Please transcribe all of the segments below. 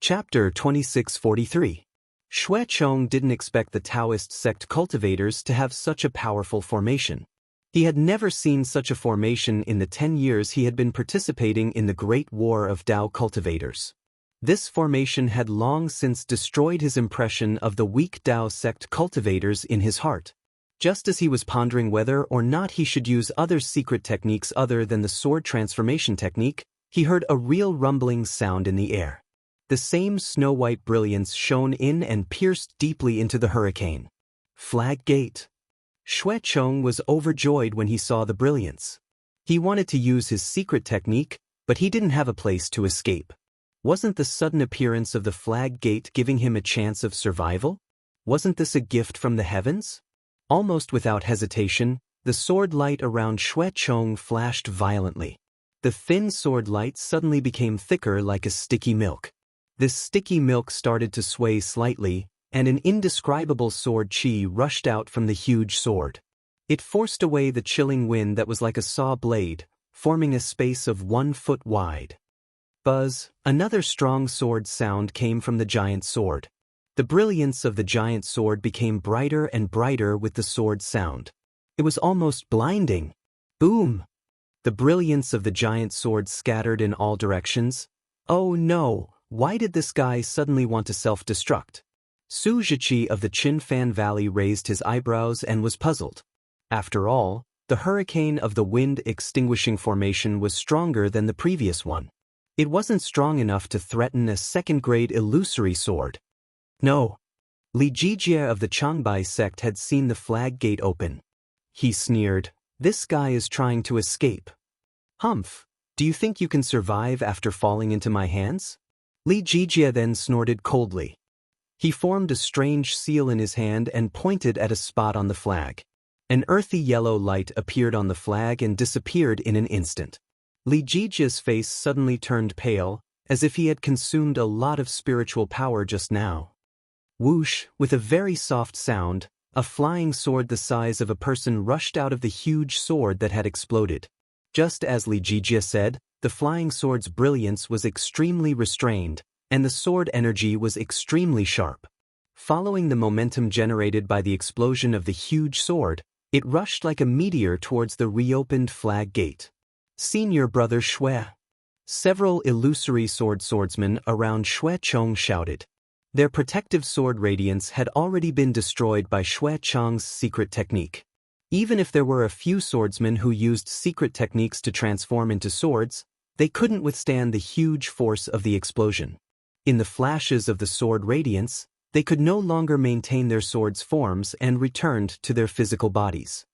Chapter 2643. Xue Chong didn't expect the Taoist sect cultivators to have such a powerful formation. He had never seen such a formation in the 10 years he had been participating in the Great War of Tao cultivators. This formation had long since destroyed his impression of the weak Tao sect cultivators in his heart. Just as he was pondering whether or not he should use other secret techniques other than the sword transformation technique, he heard a real rumbling sound in the air. The same snow-white brilliance shone in and pierced deeply into the hurricane. Flag Gate. Xue Chong was overjoyed when he saw the brilliance. He wanted to use his secret technique, but he didn't have a place to escape. Wasn't the sudden appearance of the Flag Gate giving him a chance of survival? Wasn't this a gift from the heavens? Almost without hesitation, the sword light around Xue Chong flashed violently. The thin sword light suddenly became thicker like a sticky milk. This sticky milk started to sway slightly, and an indescribable sword chi rushed out from the huge sword. It forced away the chilling wind that was like a saw blade, forming a space of 1 foot wide. Buzz, another strong sword sound came from the giant sword. The brilliance of the giant sword became brighter and brighter with the sword sound. It was almost blinding. Boom! The brilliance of the giant sword scattered in all directions. Oh no! Why did this guy suddenly want to self-destruct? Su Zhiqi of the Qinfan Valley raised his eyebrows and was puzzled. After all, the hurricane of the wind-extinguishing formation was stronger than the previous one. It wasn't strong enough to threaten a second-grade illusory sword. No. Li Jijie of the Changbai sect had seen the Flag Gate open. He sneered, "This guy is trying to escape. Humph, do you think you can survive after falling into my hands?" Li Jijie then snorted coldly. He formed a strange seal in his hand and pointed at a spot on the flag. An earthy yellow light appeared on the flag and disappeared in an instant. Li Jijie's face suddenly turned pale, as if he had consumed a lot of spiritual power just now. Whoosh, with a very soft sound, a flying sword the size of a person rushed out of the huge sword that had exploded. Just as Li Jijie said, the flying sword's brilliance was extremely restrained, and the sword energy was extremely sharp. Following the momentum generated by the explosion of the huge sword, it rushed like a meteor towards the reopened Flag Gate. "Senior brother Xue!" Several illusory swordsmen around Xue Chong shouted. Their protective sword radiance had already been destroyed by Xue Chong's secret technique. Even if there were a few swordsmen who used secret techniques to transform into swords, they couldn't withstand the huge force of the explosion. In the flashes of the sword radiance, they could no longer maintain their swords' forms and returned to their physical bodies.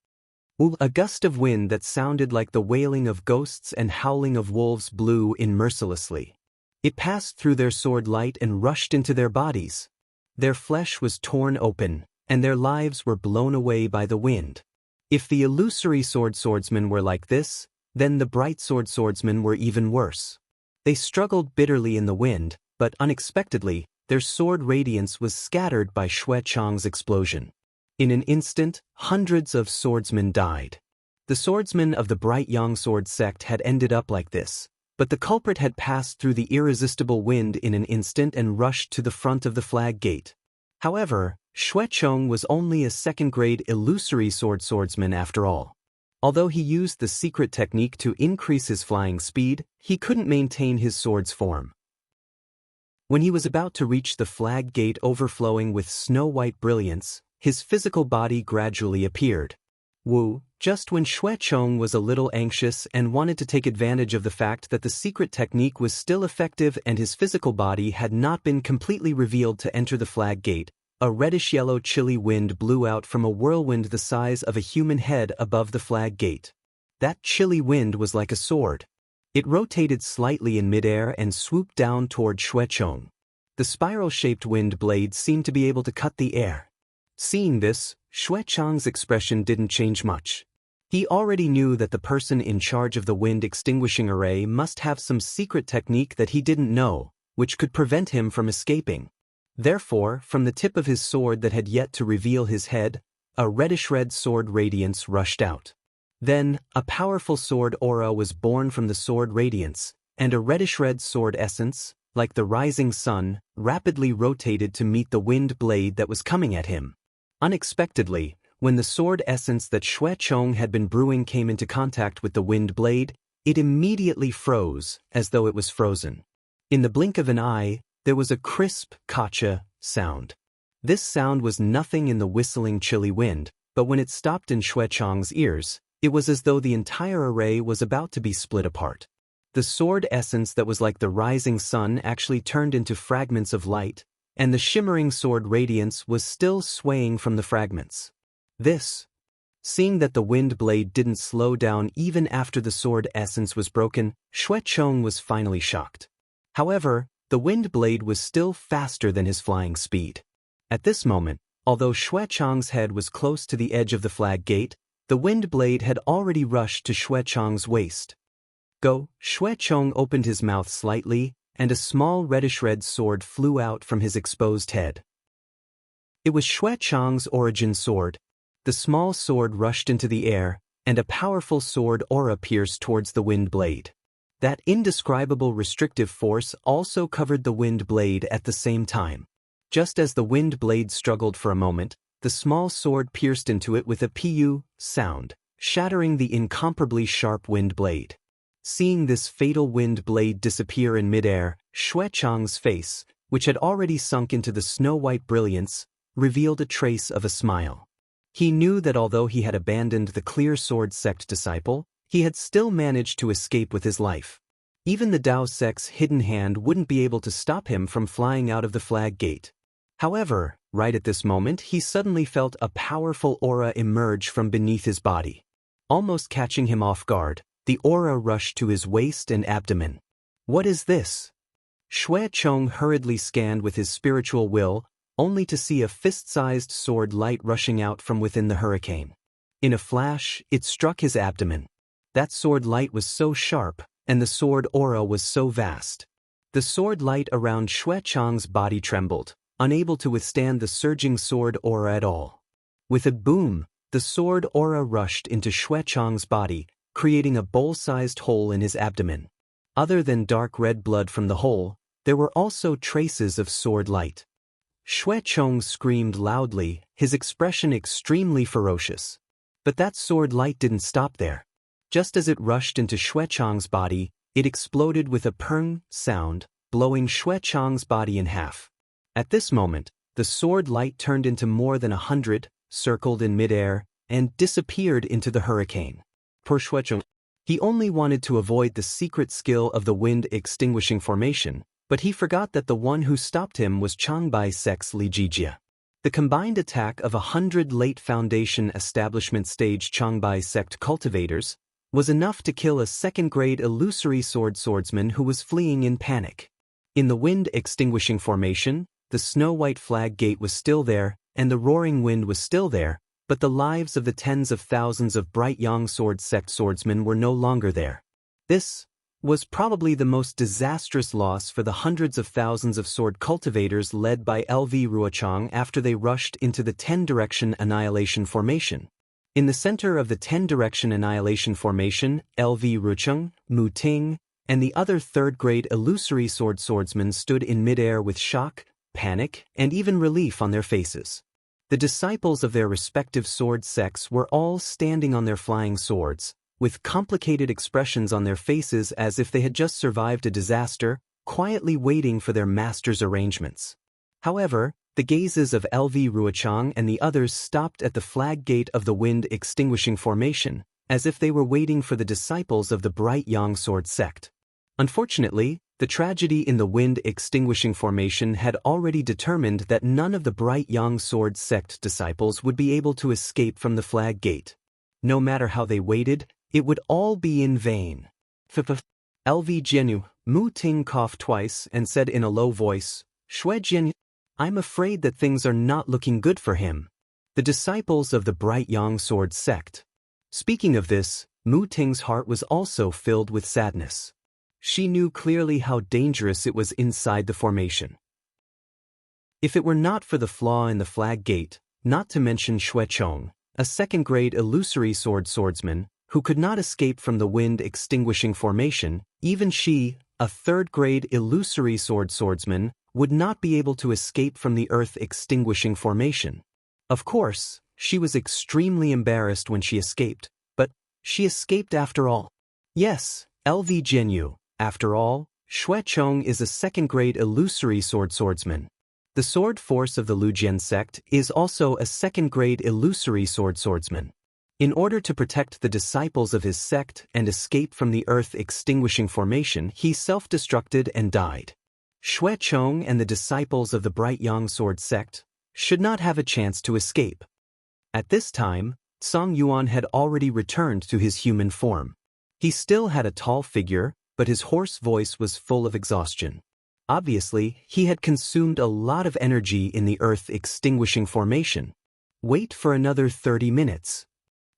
A gust of wind that sounded like the wailing of ghosts and howling of wolves blew in mercilessly. It passed through their sword light and rushed into their bodies. Their flesh was torn open, and their lives were blown away by the wind. If the illusory swordsmen were like this, then the bright swordsmen were even worse. They struggled bitterly in the wind, but unexpectedly, their sword radiance was scattered by Xue Chong's explosion. In an instant, hundreds of swordsmen died. The swordsmen of the Bright Yang Sword sect had ended up like this, but the culprit had passed through the irresistible wind in an instant and rushed to the front of the Flag Gate. However, Xue Chong was only a second-grade illusory swordsman after all. Although he used the secret technique to increase his flying speed, he couldn't maintain his sword's form. When he was about to reach the Flag Gate overflowing with snow-white brilliance, his physical body gradually appeared. Just when Xue Chong was a little anxious and wanted to take advantage of the fact that the secret technique was still effective and his physical body had not been completely revealed to enter the Flag Gate, a reddish-yellow chilly wind blew out from a whirlwind the size of a human head above the Flag Gate. That chilly wind was like a sword. It rotated slightly in midair and swooped down toward Xue Chong. The spiral-shaped wind blade seemed to be able to cut the air. Seeing this, Xue Chong's expression didn't change much. He already knew that the person in charge of the wind-extinguishing array must have some secret technique that he didn't know, which could prevent him from escaping. Therefore, from the tip of his sword that had yet to reveal his head, a reddish-red sword radiance rushed out. Then, a powerful sword aura was born from the sword radiance, and a reddish-red sword essence, like the rising sun, rapidly rotated to meet the wind blade that was coming at him. Unexpectedly, when the sword essence that Xue Chong had been brewing came into contact with the wind blade, it immediately froze, as though it was frozen. In the blink of an eye, there was a crisp, kacha sound. This sound was nothing in the whistling chilly wind, but when it stopped in Xue Chong's ears, it was as though the entire array was about to be split apart. The sword essence that was like the rising sun actually turned into fragments of light, and the shimmering sword radiance was still swaying from the fragments. Seeing that the wind blade didn't slow down even after the sword essence was broken, Xue Chong was finally shocked. However, the wind blade was still faster than his flying speed. At this moment, although Xue Chong's head was close to the edge of the flag gate, the wind blade had already rushed to Xue Chong's waist. Xue Chong opened his mouth slightly, and a small reddish-red sword flew out from his exposed head. It was Xue Chong's origin sword. The small sword rushed into the air, and a powerful sword aura pierced towards the wind blade. That indescribable restrictive force also covered the wind blade at the same time. Just as the wind blade struggled for a moment, the small sword pierced into it with a pu sound, shattering the incomparably sharp wind blade. Seeing this fatal wind blade disappear in midair, Xue Chong's face, which had already sunk into the snow-white brilliance, revealed a trace of a smile. He knew that although he had abandoned the Clear Sword Sect disciple, he had still managed to escape with his life. Even the Dao Sect's hidden hand wouldn't be able to stop him from flying out of the flag gate. However, right at this moment he suddenly felt a powerful aura emerge from beneath his body. Almost catching him off guard, the aura rushed to his waist and abdomen. What is this? Xue Chong hurriedly scanned with his spiritual will, only to see a fist-sized sword light rushing out from within the hurricane. In a flash, it struck his abdomen. That sword light was so sharp, and the sword aura was so vast. The sword light around Xue Chong's body trembled, unable to withstand the surging sword aura at all. With a boom, the sword aura rushed into Xue Chong's body, creating a bowl-sized hole in his abdomen. Other than dark red blood from the hole, there were also traces of sword light. Xue Chong screamed loudly, his expression extremely ferocious. But that sword light didn't stop there. Just as it rushed into Xue Chong's body, it exploded with a peng sound, blowing Xue Chong's body in half. At this moment, the sword light turned into more than 100, circled in midair, and disappeared into the hurricane. Poor Xue Chong. He only wanted to avoid the secret skill of the wind extinguishing formation, but he forgot that the one who stopped him was Changbai Sect's Li Jijia. The combined attack of 100 late Foundation establishment stage Changbai Sect cultivators was enough to kill a second-grade illusory swordsman who was fleeing in panic. In the wind extinguishing formation, the snow-white flag gate was still there, and the roaring wind was still there, but the lives of the tens of thousands of Bright Yang Sword Sect swordsmen were no longer there. This was probably the most disastrous loss for the hundreds of thousands of sword cultivators led by LV Ruochang after they rushed into the 10-direction annihilation formation. In the center of the 10-direction annihilation formation, LV Ruochang, Mu Ting, and the other third-grade illusory swordsmen stood in midair with shock, panic, and even relief on their faces. The disciples of their respective sword sects were all standing on their flying swords, with complicated expressions on their faces as if they had just survived a disaster, quietly waiting for their master's arrangements. However, the gazes of LV Ruochang and the others stopped at the flag gate of the wind extinguishing formation, as if they were waiting for the disciples of the Bright Yang Sword Sect. Unfortunately, the tragedy in the wind extinguishing formation had already determined that none of the Bright Yang Sword Sect disciples would be able to escape from the flag gate. No matter how they waited, it would all be in vain. LV Jianghu, Mu Ting coughed twice and said in a low voice, Xue Jianghu, I'm afraid that things are not looking good for him. The disciples of the Bright Yang Sword Sect. Speaking of this, Mu Ting's heart was also filled with sadness. She knew clearly how dangerous it was inside the formation. If it were not for the flaw in the flag gate, not to mention Xue Chong, a second-grade illusory swordsman, who could not escape from the wind extinguishing formation, even she, a third-grade illusory swordsman, would not be able to escape from the earth-extinguishing formation. Of course, she was extremely embarrassed when she escaped, but she escaped after all. Yes, LV Jianghu, after all, Xue Chong is a second-grade illusory swordsman. The sword force of the Lujian sect is also a second-grade illusory swordsman. In order to protect the disciples of his sect and escape from the earth-extinguishing formation, he self-destructed and died. Xue Chong and the disciples of the Bright Yang Sword sect should not have a chance to escape. At this time, Song Yuan had already returned to his human form. He still had a tall figure, but his hoarse voice was full of exhaustion. Obviously, he had consumed a lot of energy in the earth-extinguishing formation. Wait for another 30 minutes.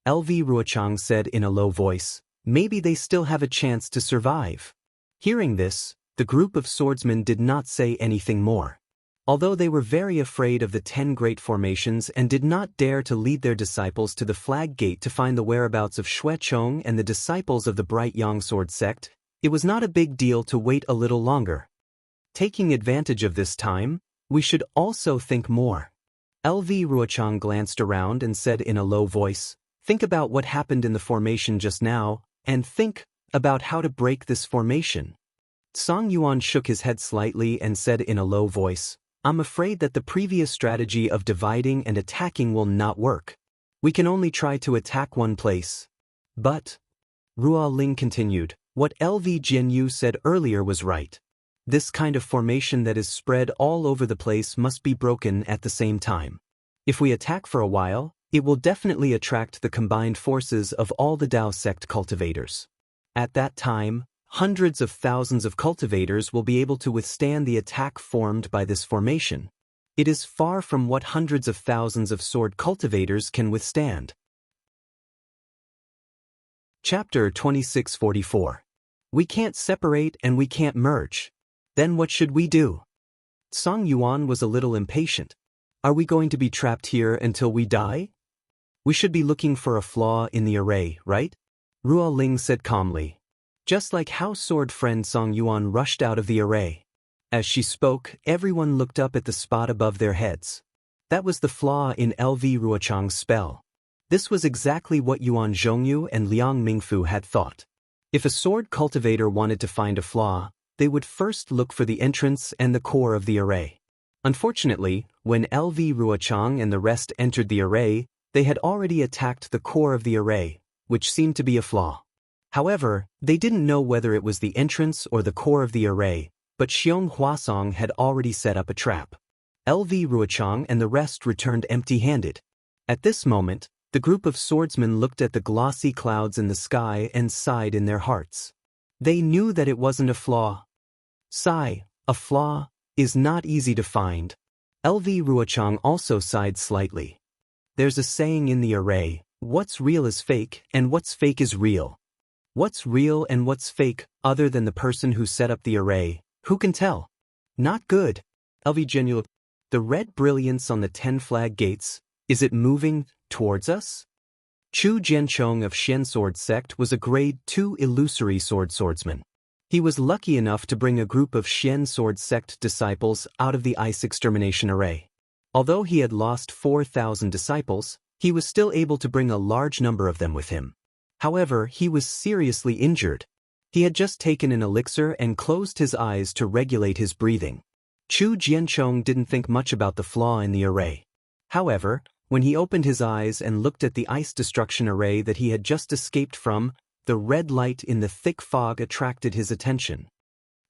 LV Ruochang said in a low voice. Maybe they still have a chance to survive. Hearing this, the group of swordsmen did not say anything more. Although they were very afraid of the 10 great formations and did not dare to lead their disciples to the flag gate to find the whereabouts of Xue Chong and the disciples of the Bright Yang Sword sect, it was not a big deal to wait a little longer. Taking advantage of this time, we should also think more. LV Ruochang glanced around and said in a low voice, think about what happened in the formation just now, and think about how to break this formation. Song Yuan shook his head slightly and said in a low voice, I'm afraid that the previous strategy of dividing and attacking will not work. We can only try to attack one place. But, Ruo Ling continued, what LV Jianghu said earlier was right. This kind of formation that is spread all over the place must be broken at the same time. If we attack for a while, it will definitely attract the combined forces of all the Dao sect cultivators. At that time, hundreds of thousands of cultivators will be able to withstand the attack formed by this formation. It is far from what hundreds of thousands of sword cultivators can withstand. Chapter 2644. We can't separate and we can't merge. Then what should we do? Song Yuan was a little impatient. Are we going to be trapped here until we die? We should be looking for a flaw in the array, right? Ruo Ling said calmly. Just like how sword friend Song Yuan rushed out of the array. As she spoke, everyone looked up at the spot above their heads. That was the flaw in LV Ruochang's spell. This was exactly what Yuan Zhongyu and Liang Mingfu had thought. If a sword cultivator wanted to find a flaw, they would first look for the entrance and the core of the array. Unfortunately, when LV Ruochang and the rest entered the array, they had already attacked the core of the array, which seemed to be a flaw. However, they didn't know whether it was the entrance or the core of the array, but Xiong Huasong had already set up a trap. LV Ruochang and the rest returned empty-handed. At this moment, the group of swordsmen looked at the glossy clouds in the sky and sighed in their hearts. They knew that it wasn't a flaw. Sigh, a flaw, is not easy to find. LV Ruochang also sighed slightly. There's a saying in the array, what's real is fake and what's fake is real. What's real and what's fake, other than the person who set up the array, who can tell? Not good. LV Jianghu, the red brilliance on the 10 flag gates, is it moving towards us? Chu Jianchong of Xian Sword Sect was a grade 2 illusory swordsman. He was lucky enough to bring a group of Xian Sword Sect disciples out of the ice extermination array. Although he had lost 4,000 disciples, he was still able to bring a large number of them with him. However, he was seriously injured. He had just taken an elixir and closed his eyes to regulate his breathing. Chu Jianchong didn't think much about the flaw in the array. However, when he opened his eyes and looked at the ice destruction array that he had just escaped from, the red light in the thick fog attracted his attention.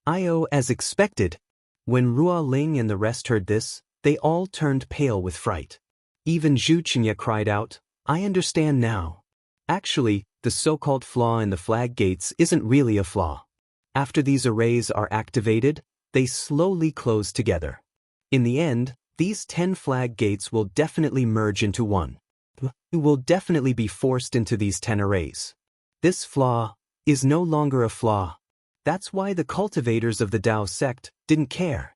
As expected. When Ruo Ling and the rest heard this, they all turned pale with fright. Even Zhu Qingye cried out, I understand now. Actually, the so-called flaw in the flag gates isn't really a flaw. After these arrays are activated, they slowly close together. In the end, these 10 flag gates will definitely merge into one. You will definitely be forced into these 10 arrays. This flaw is no longer a flaw. That's why the cultivators of the Dao sect didn't care.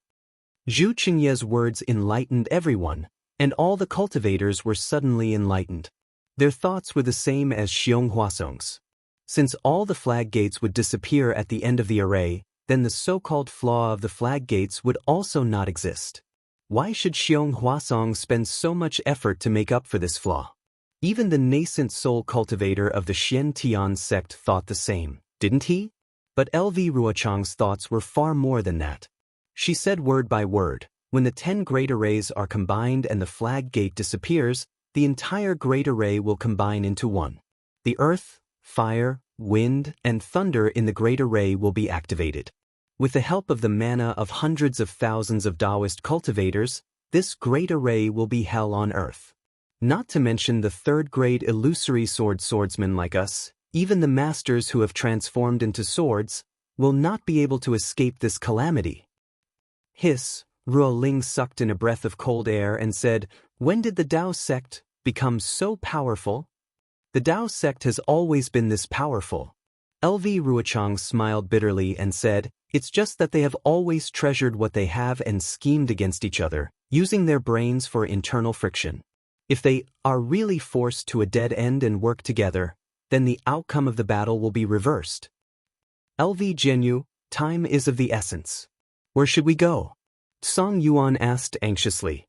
Zhu Qingye's words enlightened everyone, and all the cultivators were suddenly enlightened. Their thoughts were the same as Xiong Huasong's. Since all the flag gates would disappear at the end of the array, then the so-called flaw of the flag gates would also not exist. Why should Xiong Huasong spend so much effort to make up for this flaw? Even the nascent soul cultivator of the Xian Tian sect thought the same, didn't he? But LV Ruochang's thoughts were far more than that. She said word by word, when the 10 great arrays are combined and the flag gate disappears, the entire great array will combine into one. The earth, fire, wind, and thunder in the great array will be activated. With the help of the mana of hundreds of thousands of Taoist cultivators, this great array will be hell on earth. Not to mention the third-grade illusory swordsmen like us, even the masters who have transformed into swords, will not be able to escape this calamity. Hiss, Ruo Ling sucked in a breath of cold air and said, "When did the Tao sect become so powerful?" "The Tao sect has always been this powerful." LV Ruochang smiled bitterly and said, "It's just that they have always treasured what they have and schemed against each other, using their brains for internal friction. If they are really forced to a dead end and work together, then the outcome of the battle will be reversed." "LV Jianghu, time is of the essence. Where should we go?" Song Yuan asked anxiously.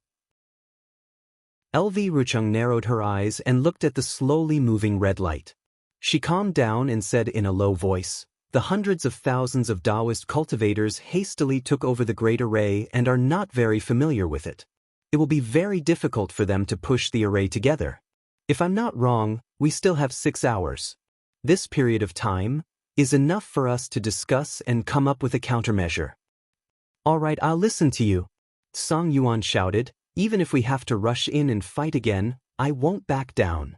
LV Rucheng narrowed her eyes and looked at the slowly moving red light. She calmed down and said in a low voice, "The hundreds of thousands of Taoist cultivators hastily took over the great array and are not very familiar with it. It will be very difficult for them to push the array together. If I'm not wrong, we still have 6 hours. This period of time is enough for us to discuss and come up with a countermeasure." "All right, I'll listen to you," Song Yuan shouted. "Even if we have to rush in and fight again, I won't back down."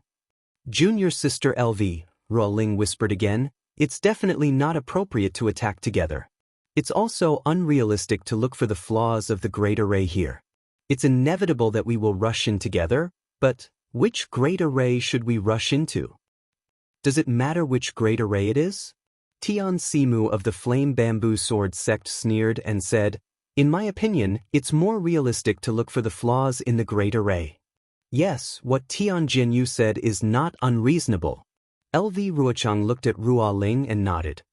"Junior sister LV," Ruo Ling whispered again, "it's definitely not appropriate to attack together. It's also unrealistic to look for the flaws of the great array here. It's inevitable that we will rush in together, but which great array should we rush into? Does it matter which great array it is?" Tian Simu of the Flame Bamboo Sword sect sneered and said, "In my opinion, it's more realistic to look for the flaws in the great array." "Yes, what Tian Jinyu said is not unreasonable." LV Ruochang looked at Ruo Ling and nodded.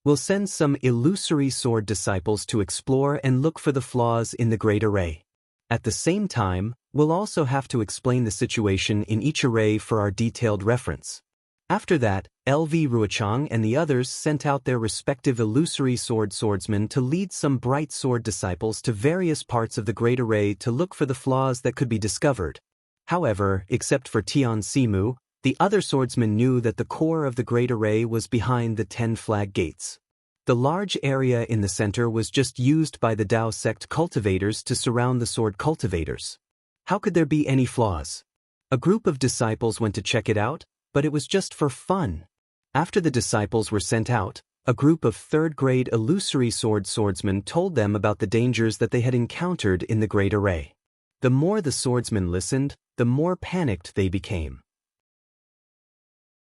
"We'll send some illusory sword disciples to explore and look for the flaws in the great array. At the same time, we'll also have to explain the situation in each array for our detailed reference." After that, LV Ruochang and the others sent out their respective illusory swordsmen to lead some bright sword disciples to various parts of the great array to look for the flaws that could be discovered. However, except for Tian Simu, the other swordsmen knew that the core of the great array was behind the 10 flag gates. The large area in the center was just used by the Tao sect cultivators to surround the sword cultivators. How could there be any flaws? A group of disciples went to check it out, but it was just for fun. After the disciples were sent out, a group of third-grade illusory swordsmen told them about the dangers that they had encountered in the great array. The more the swordsmen listened, the more panicked they became.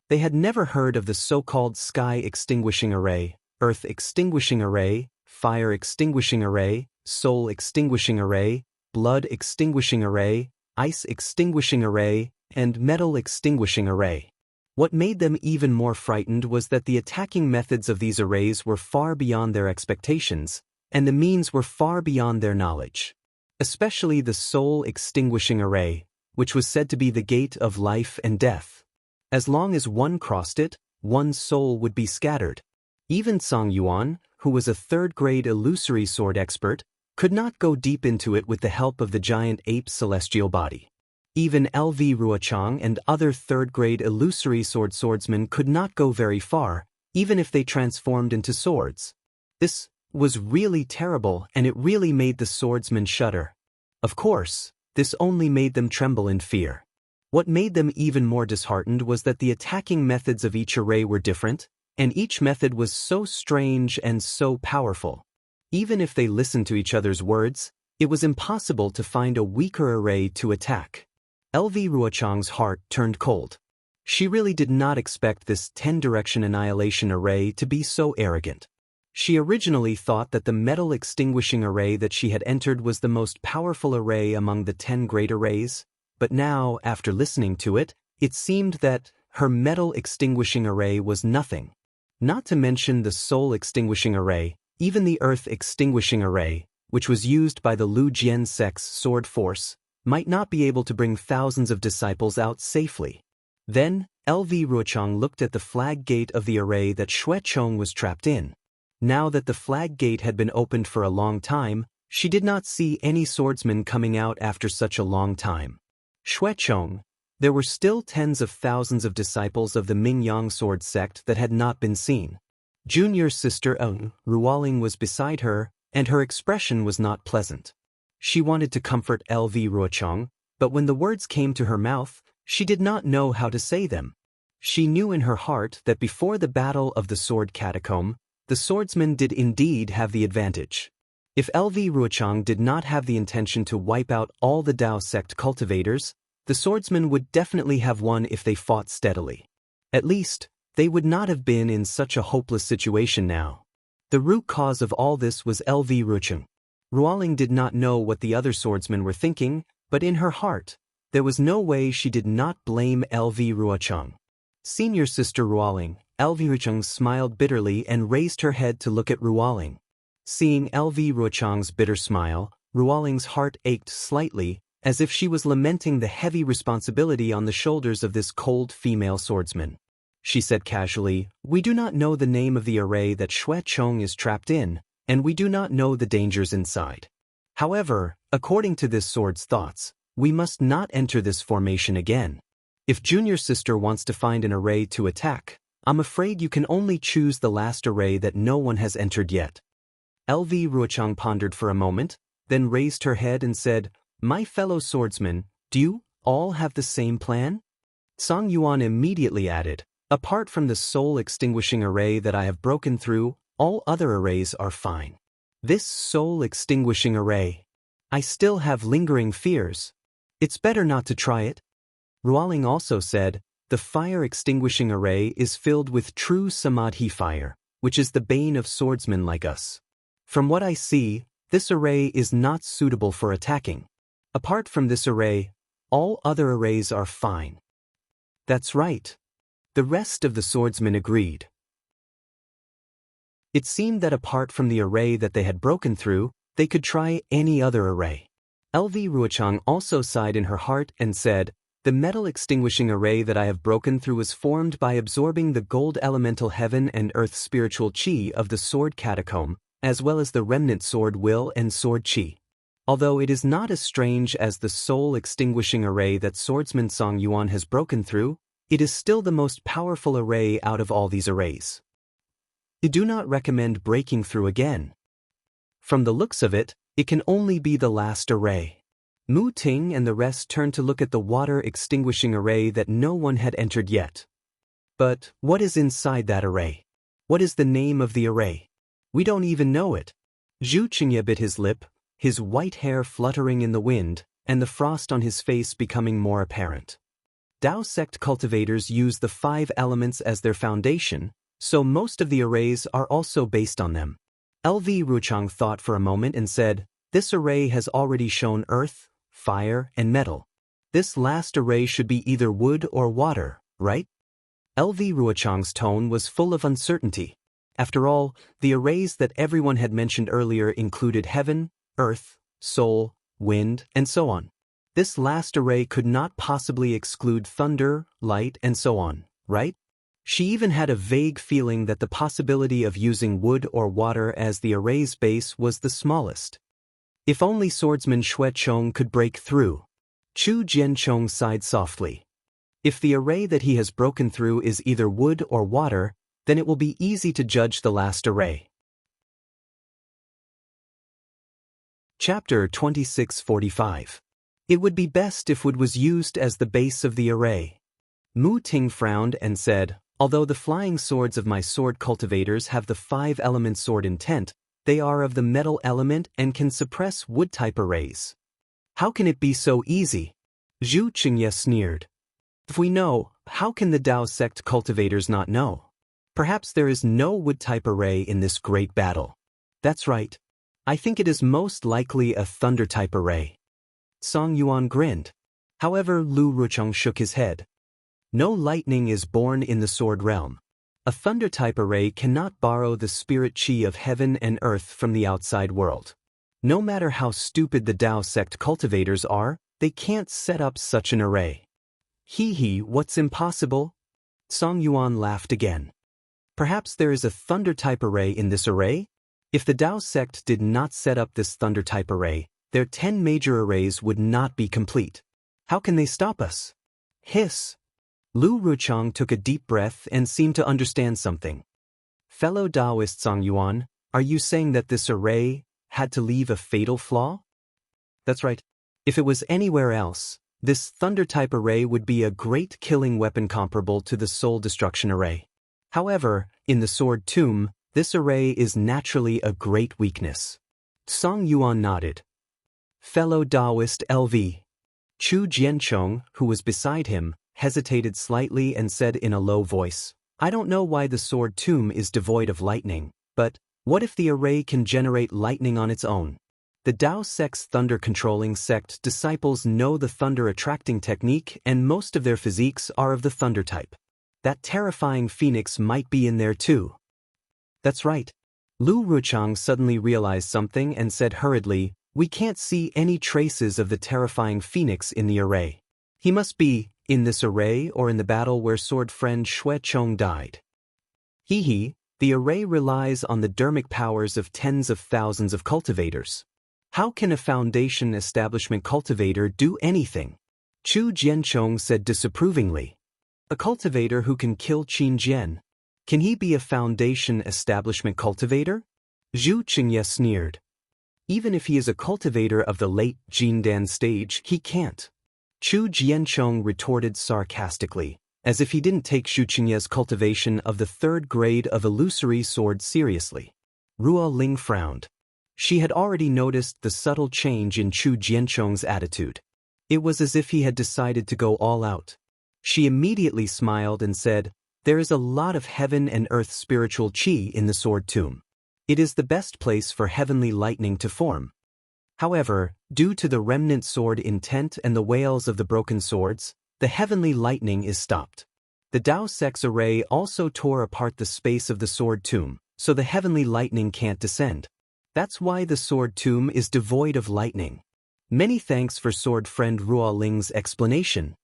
They had never heard of the so-called sky extinguishing array, earth extinguishing array, fire extinguishing array, soul extinguishing array, blood extinguishing array, ice extinguishing array, and metal extinguishing array. What made them even more frightened was that the attacking methods of these arrays were far beyond their expectations, and the means were far beyond their knowledge. Especially the soul extinguishing array, which was said to be the gate of life and death. As long as one crossed it, one's soul would be scattered. Even Song Yuan, who was a third-grade illusory sword expert, could not go deep into it with the help of the giant ape's celestial body. Even LV Ruochang and other third-grade illusory swordsmen could not go very far, even if they transformed into swords. This was really terrible, and it really made the swordsmen shudder. Of course, this only made them tremble in fear. What made them even more disheartened was that the attacking methods of each array were different, and each method was so strange and so powerful. Even if they listened to each other's words, it was impossible to find a weaker array to attack. LV Ruochang's heart turned cold. She really did not expect this 10-direction annihilation array to be so arrogant. She originally thought that the metal extinguishing array that she had entered was the most powerful array among the 10 great arrays, but now, after listening to it, it seemed that her metal extinguishing array was nothing. Not to mention the soul extinguishing array, Even the earth-extinguishing array, which was used by the Lu Jian sect's sword force, might not be able to bring thousands of disciples out safely. Then, LV Ruochang looked at the flag gate of the array that Xue Chong was trapped in. Now that the flag gate had been opened for a long time, she did not see any swordsmen coming out after such a long time. Xue Chong, there were still tens of thousands of disciples of the Mingyang sword sect that had not been seen. Junior sister Ruoling was beside her, and her expression was not pleasant. She wanted to comfort LV Ruochang, but when the words came to her mouth, she did not know how to say them. She knew in her heart that before the battle of the sword catacomb, the swordsmen did indeed have the advantage. If LV Ruochang did not have the intention to wipe out all the Dao sect cultivators, the swordsmen would definitely have won if they fought steadily. At least, they would not have been in such a hopeless situation now. The root cause of all this was LV Ruochang. Ruoling did not know what the other swordsmen were thinking, but in her heart, there was no way she did not blame LV Ruochang. Senior sister Ruoling, LV Ruochang smiled bitterly and raised her head to look at Ruoling. Seeing LV Ruochang's bitter smile, Ruoling's heart ached slightly, as if she was lamenting the heavy responsibility on the shoulders of this cold female swordsman. She said casually, "We do not know the name of the array that Xue Chong is trapped in, and we do not know the dangers inside. However, according to this sword's thoughts, we must not enter this formation again. If junior sister wants to find an array to attack, I'm afraid you can only choose the last array that no one has entered yet." LV Ruochang pondered for a moment, then raised her head and said, "My fellow swordsmen, do you all have the same plan?" Song Yuan immediately added, "Apart from the soul-extinguishing array that I have broken through, all other arrays are fine. This soul-extinguishing array. I still have lingering fears. It's better not to try it." Ruoling also said, "The fire-extinguishing array is filled with true samadhi fire, which is the bane of swordsmen like us. From what I see, this array is not suitable for attacking. Apart from this array, all other arrays are fine." "That's right." The rest of the swordsmen agreed. It seemed that apart from the array that they had broken through, they could try any other array. LV Ruochang also sighed in her heart and said, "The metal-extinguishing array that I have broken through was formed by absorbing the gold elemental heaven and earth spiritual chi of the sword catacomb, as well as the remnant sword will and sword chi. Although it is not as strange as the soul-extinguishing array that swordsman Song Yuan has broken through, it is still the most powerful array out of all these arrays. I do not recommend breaking through again. From the looks of it, it can only be the last array." Mu Ting and the rest turned to look at the water-extinguishing array that no one had entered yet. "But what is inside that array? What is the name of the array? We don't even know it." Zhu Qingye bit his lip, his white hair fluttering in the wind, and the frost on his face becoming more apparent. Dao sect cultivators use the 5 elements as their foundation, so most of the arrays are also based on them. LV Ruochang thought for a moment and said, "This array has already shown earth, fire, and metal. This last array should be either wood or water, right?" LV Ruochang's tone was full of uncertainty. After all, the arrays that everyone had mentioned earlier included heaven, earth, soul, wind, and so on. This last array could not possibly exclude thunder, light, and so on, right? She even had a vague feeling that the possibility of using wood or water as the array's base was the smallest. If only swordsman Xue Chong could break through. Chu Jianchong sighed softly. If the array that he has broken through is either wood or water, then it will be easy to judge the last array. Chapter 2645. It would be best if wood was used as the base of the array. Mu Ting frowned and said, "Although the flying swords of my sword cultivators have the 5-element sword intent, they are of the metal element and can suppress wood-type arrays. How can it be so easy?" Zhu Qingye sneered. "If we know, how can the Dao sect cultivators not know? Perhaps there is no wood-type array in this great battle." "That's right. I think it is most likely a thunder-type array." Song Yuan grinned. However, Lu Ruochang shook his head. "No lightning is born in the sword realm. A thunder-type array cannot borrow the spirit chi of heaven and earth from the outside world. No matter how stupid the Tao sect cultivators are, they can't set up such an array. Hee, what's impossible? Song Yuan laughed again. Perhaps there is a thunder-type array in this array? If the Tao sect did not set up this thunder-type array, their 10 major arrays would not be complete. How can they stop us? Hiss. Lu Ruchang took a deep breath and seemed to understand something. Fellow Taoist Song Yuan, are you saying that this array had to leave a fatal flaw? That's right. If it was anywhere else, this thunder-type array would be a great killing weapon comparable to the soul destruction array. However, in the sword tomb, this array is naturally a great weakness. Song Yuan nodded. Fellow Taoist LV. Chu Jianchong, who was beside him, hesitated slightly and said in a low voice, I don't know why the sword tomb is devoid of lightning, but what if the array can generate lightning on its own? The Tao sect's thunder-controlling sect disciples know the thunder-attracting technique and most of their physiques are of the thunder type. That terrifying phoenix might be in there too. That's right. Lu Ruchang suddenly realized something and said hurriedly, we can't see any traces of the terrifying phoenix in the array. He must be in this array or in the battle where sword friend Xue Chong died. Hee, the array relies on the dermic powers of tens of thousands of cultivators. How can a foundation establishment cultivator do anything? Chu Jianchong said disapprovingly. A cultivator who can kill Qin Jian. Can he be a foundation establishment cultivator? Zhu Qingye sneered. Even if he is a cultivator of the late Jindan stage, he can't. Chu Jianchong retorted sarcastically, as if he didn't take Zhu Qingye's cultivation of the 3rd grade of illusory sword seriously. Ruo Ling frowned. She had already noticed the subtle change in Chu Jianchong's attitude. It was as if he had decided to go all out. She immediately smiled and said, there is a lot of heaven and earth spiritual chi in the sword tomb. It is the best place for heavenly lightning to form. However, due to the remnant sword intent and the wails of the broken swords, the heavenly lightning is stopped. The Tao sect's array also tore apart the space of the sword tomb, so the heavenly lightning can't descend. That's why the sword tomb is devoid of lightning. Many thanks for sword friend Ruo Ling's explanation.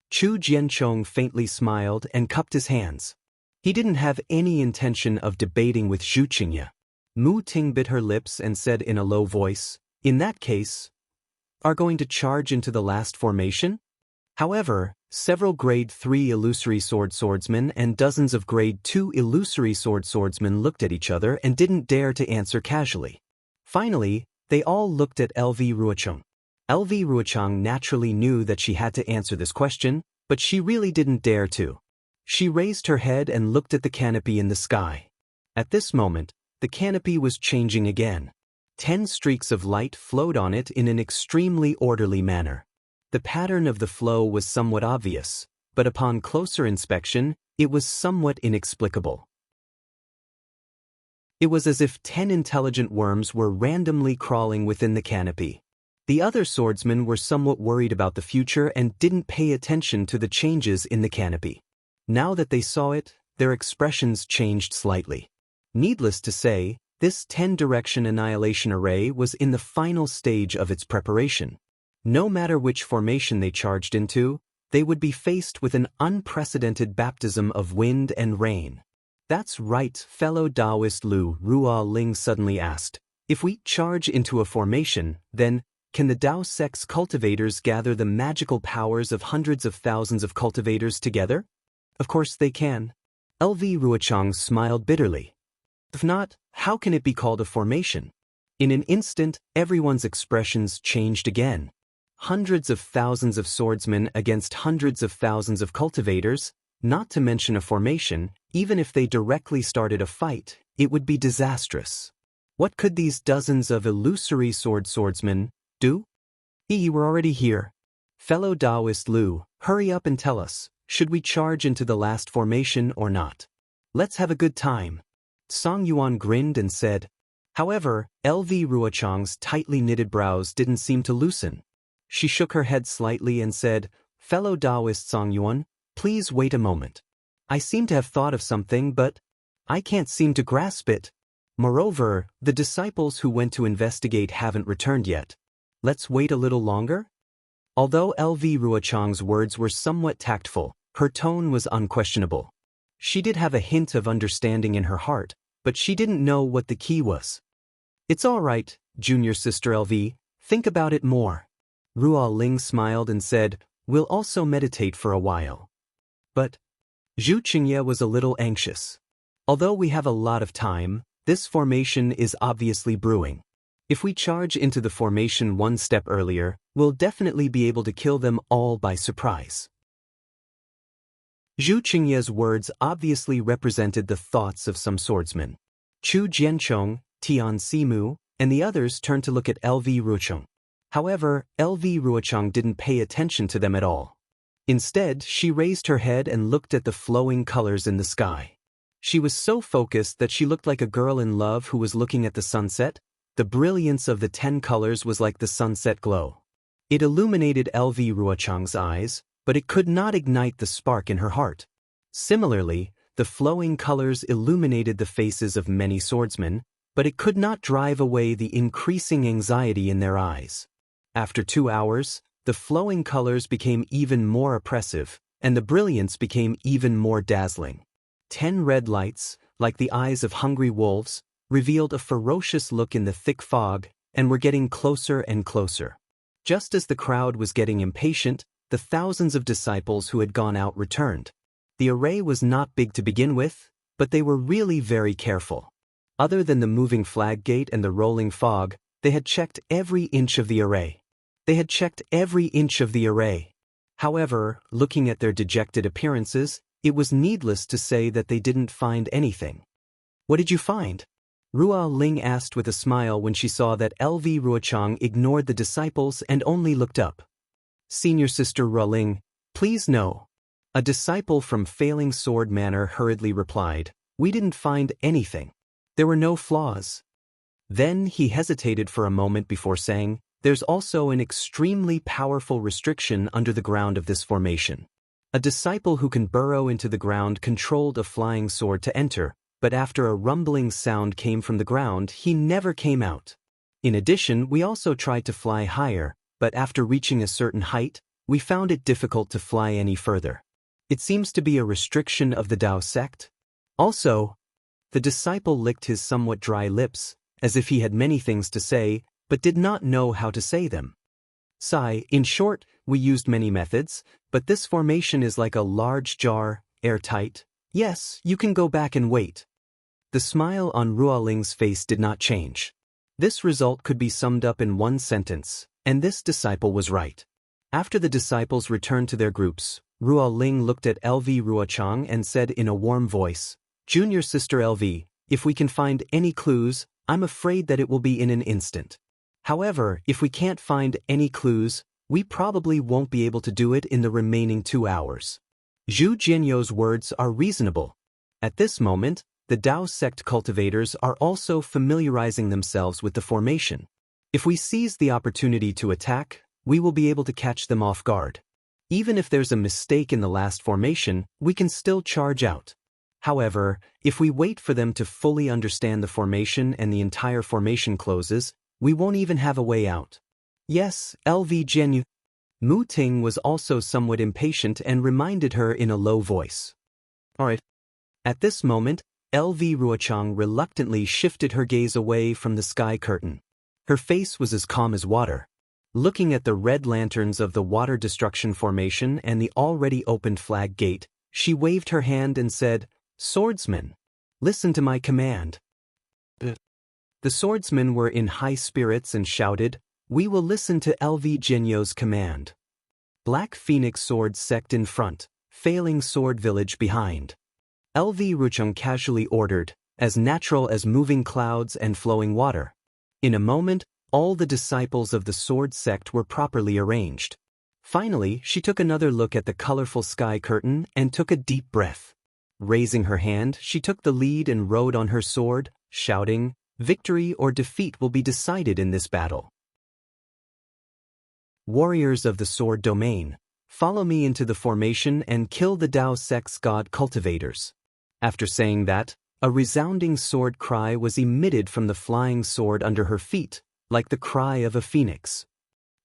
Chu Jianchong faintly smiled and cupped his hands. He didn't have any intention of debating with Zhu Qingye. Mu Ting bit her lips and said in a low voice, in that case, are going to charge into the last formation? However, several grade 3 illusory swordsmen and dozens of grade 2 illusory swordsmen looked at each other and didn't dare to answer casually. Finally, they all looked at LV Ruochang. LV Ruochang naturally knew that she had to answer this question, but she really didn't dare to. She raised her head and looked at the canopy in the sky. At this moment, the canopy was changing again. 10 streaks of light flowed on it in an extremely orderly manner. The pattern of the flow was somewhat obvious, but upon closer inspection, it was somewhat inexplicable. It was as if 10 intelligent worms were randomly crawling within the canopy. The other swordsmen were somewhat worried about the future and didn't pay attention to the changes in the canopy. Now that they saw it, their expressions changed slightly. Needless to say, this 10-direction annihilation array was in the final stage of its preparation. No matter which formation they charged into, they would be faced with an unprecedented baptism of wind and rain. That's right, fellow Taoist Lu, Ruo Ling suddenly asked. If we charge into a formation, then, can the Tao sect's cultivators gather the magical powers of hundreds of thousands of cultivators together? Of course they can. LV Ruochang smiled bitterly. If not, how can it be called a formation? In an instant, everyone's expressions changed again. Hundreds of thousands of swordsmen against hundreds of thousands of cultivators, not to mention a formation, even if they directly started a fight, it would be disastrous. What could these dozens of illusory swordsmen do? We're already here. Fellow Taoist Lu, hurry up and tell us, should we charge into the last formation or not? Let's have a good time. Song Yuan grinned and said. However, LV Ruochang's tightly knitted brows didn't seem to loosen. She shook her head slightly and said, fellow Taoist Song Yuan, please wait a moment. I seem to have thought of something, but I can't seem to grasp it. Moreover, the disciples who went to investigate haven't returned yet. Let's wait a little longer? Although LV Ruochang's words were somewhat tactful, her tone was unquestionable. She did have a hint of understanding in her heart, but she didn't know what the key was. It's all right, junior sister LV, think about it more. Ruo Ling smiled and said, we'll also meditate for a while. But Zhu Qingye was a little anxious. Although we have a lot of time, this formation is obviously brewing. If we charge into the formation one step earlier, we'll definitely be able to kill them all by surprise. Zhu Qingye's words obviously represented the thoughts of some swordsmen. Chu Jianchong, Tian Simu, and the others turned to look at LV Ruochang. However, LV Ruochang didn't pay attention to them at all. Instead, she raised her head and looked at the flowing colors in the sky. She was so focused that she looked like a girl in love who was looking at the sunset. The brilliance of the 10 colors was like the sunset glow. It illuminated LV Ruochang's eyes, but it could not ignite the spark in her heart. Similarly, the flowing colors illuminated the faces of many swordsmen, but it could not drive away the increasing anxiety in their eyes. After 2 hours, the flowing colors became even more oppressive, and the brilliance became even more dazzling. 10 red lights, like the eyes of hungry wolves, revealed a ferocious look in the thick fog, and were getting closer and closer. Just as the crowd was getting impatient, the thousands of disciples who had gone out returned. The array was not big to begin with, but they were really very careful. Other than the moving flag gate and the rolling fog, they had checked every inch of the array. However, looking at their dejected appearances, it was needless to say that they didn't find anything. What did you find? Ruo Ling asked with a smile when she saw that LV Ruochang ignored the disciples and only looked up. Senior sister Ruo Ling, please no. A disciple from Failing Sword Manor hurriedly replied, we didn't find anything. There were no flaws. Then he hesitated for a moment before saying, there's also an extremely powerful restriction under the ground of this formation. A disciple who can burrow into the ground controlled a flying sword to enter, but after a rumbling sound came from the ground, he never came out. In addition, we also tried to fly higher, but after reaching a certain height, we found it difficult to fly any further. It seems to be a restriction of the Dao sect. Also, the disciple licked his somewhat dry lips, as if he had many things to say, but did not know how to say them. Sigh, in short, we used many methods, but this formation is like a large jar, airtight. Yes, you can go back and wait. The smile on Ruo Ling's face did not change. This result could be summed up in one sentence, and this disciple was right. After the disciples returned to their groups, Ruo Ling looked at LV Ruochang and said in a warm voice, Junior sister LV, if we can find any clues, I'm afraid that it will be in an instant. However, if we can't find any clues, we probably won't be able to do it in the remaining 2 hours. Zhu Jianyo's words are reasonable. At this moment, the Dao sect cultivators are also familiarizing themselves with the formation. If we seize the opportunity to attack, we will be able to catch them off guard. Even if there's a mistake in the last formation, we can still charge out. However, if we wait for them to fully understand the formation and the entire formation closes, we won't even have a way out. Yes, LV Jianyu. Mu Ting was also somewhat impatient and reminded her in a low voice. Alright. At this moment, LV Ruochang reluctantly shifted her gaze away from the sky curtain. Her face was as calm as water. Looking at the red lanterns of the water destruction formation and the already opened flag gate, she waved her hand and said, Swordsmen, listen to my command. The swordsmen were in high spirits and shouted, We will listen to LV Jianyo's command. Black Phoenix Sword Sect in front, Failing Sword Village behind. LV Ruochang casually ordered, as natural as moving clouds and flowing water. In a moment, all the disciples of the sword sect were properly arranged. Finally, she took another look at the colorful sky curtain and took a deep breath. Raising her hand, she took the lead and rode on her sword, shouting, Victory or defeat will be decided in this battle. Warriors of the Sword Domain, Follow me into the formation and kill the Tao sect's god cultivators." After saying that, a resounding sword cry was emitted from the flying sword under her feet, like the cry of a phoenix.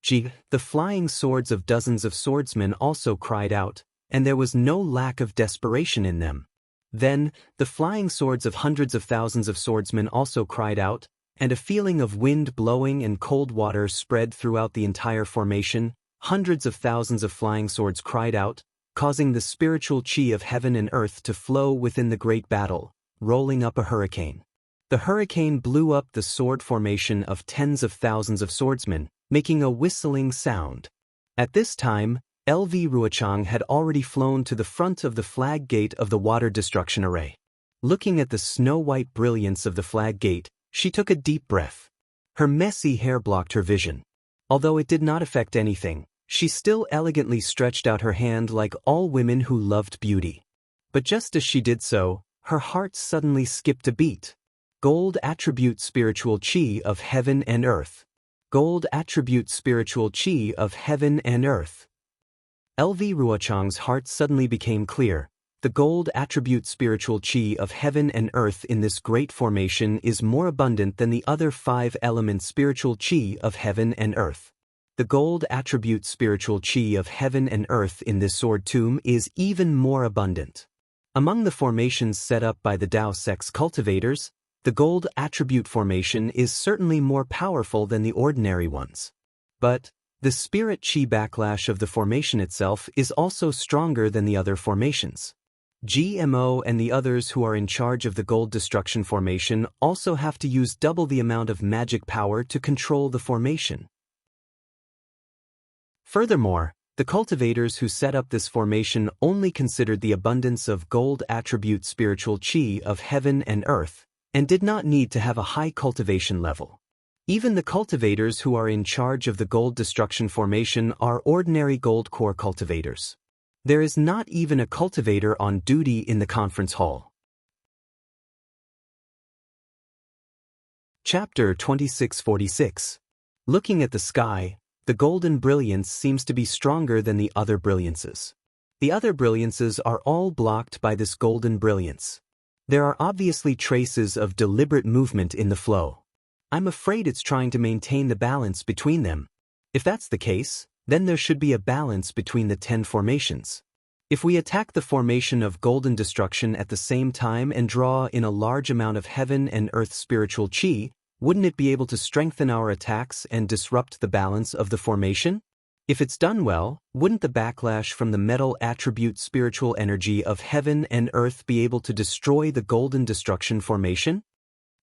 The flying swords of dozens of swordsmen also cried out, and there was no lack of desperation in them. Then, the flying swords of hundreds of thousands of swordsmen also cried out, and a feeling of wind blowing and cold water spread throughout the entire formation. Hundreds of thousands of flying swords cried out, causing the spiritual chi of heaven and earth to flow within the great battle, rolling up a hurricane. The hurricane blew up the sword formation of tens of thousands of swordsmen, making a whistling sound. At this time, LV Ruochang had already flown to the front of the flag gate of the water destruction array. Looking at the snow-white brilliance of the flag gate, she took a deep breath. Her messy hair blocked her vision. Although it did not affect anything, she still elegantly stretched out her hand like all women who loved beauty. But just as she did so, her heart suddenly skipped a beat. Gold attribute spiritual chi of heaven and earth. Gold attribute spiritual chi of heaven and earth. LV Ruochang's heart suddenly became clear. The gold attribute spiritual chi of heaven and earth in this great formation is more abundant than the other 5 element spiritual chi of heaven and earth. The gold attribute spiritual chi of heaven and earth in this sword tomb is even more abundant. Among the formations set up by the Tao sect's cultivators, the gold attribute formation is certainly more powerful than the ordinary ones. But the spirit chi backlash of the formation itself is also stronger than the other formations. GMO and the others who are in charge of the gold destruction formation also have to use double the amount of magic power to control the formation. Furthermore, the cultivators who set up this formation only considered the abundance of gold attribute spiritual chi of heaven and earth, and did not need to have a high cultivation level. Even the cultivators who are in charge of the gold destruction formation are ordinary gold core cultivators. There is not even a cultivator on duty in the conference hall. Chapter 2646. Looking at the sky, the golden brilliance seems to be stronger than the other brilliances. The other brilliances are all blocked by this golden brilliance. There are obviously traces of deliberate movement in the flow. I'm afraid it's trying to maintain the balance between them. If that's the case, then there should be a balance between the 10 formations. If we attack the formation of golden destruction at the same time and draw in a large amount of heaven and earth spiritual chi, wouldn't it be able to strengthen our attacks and disrupt the balance of the formation? If it's done well, wouldn't the backlash from the metal attribute spiritual energy of heaven and earth be able to destroy the golden destruction formation?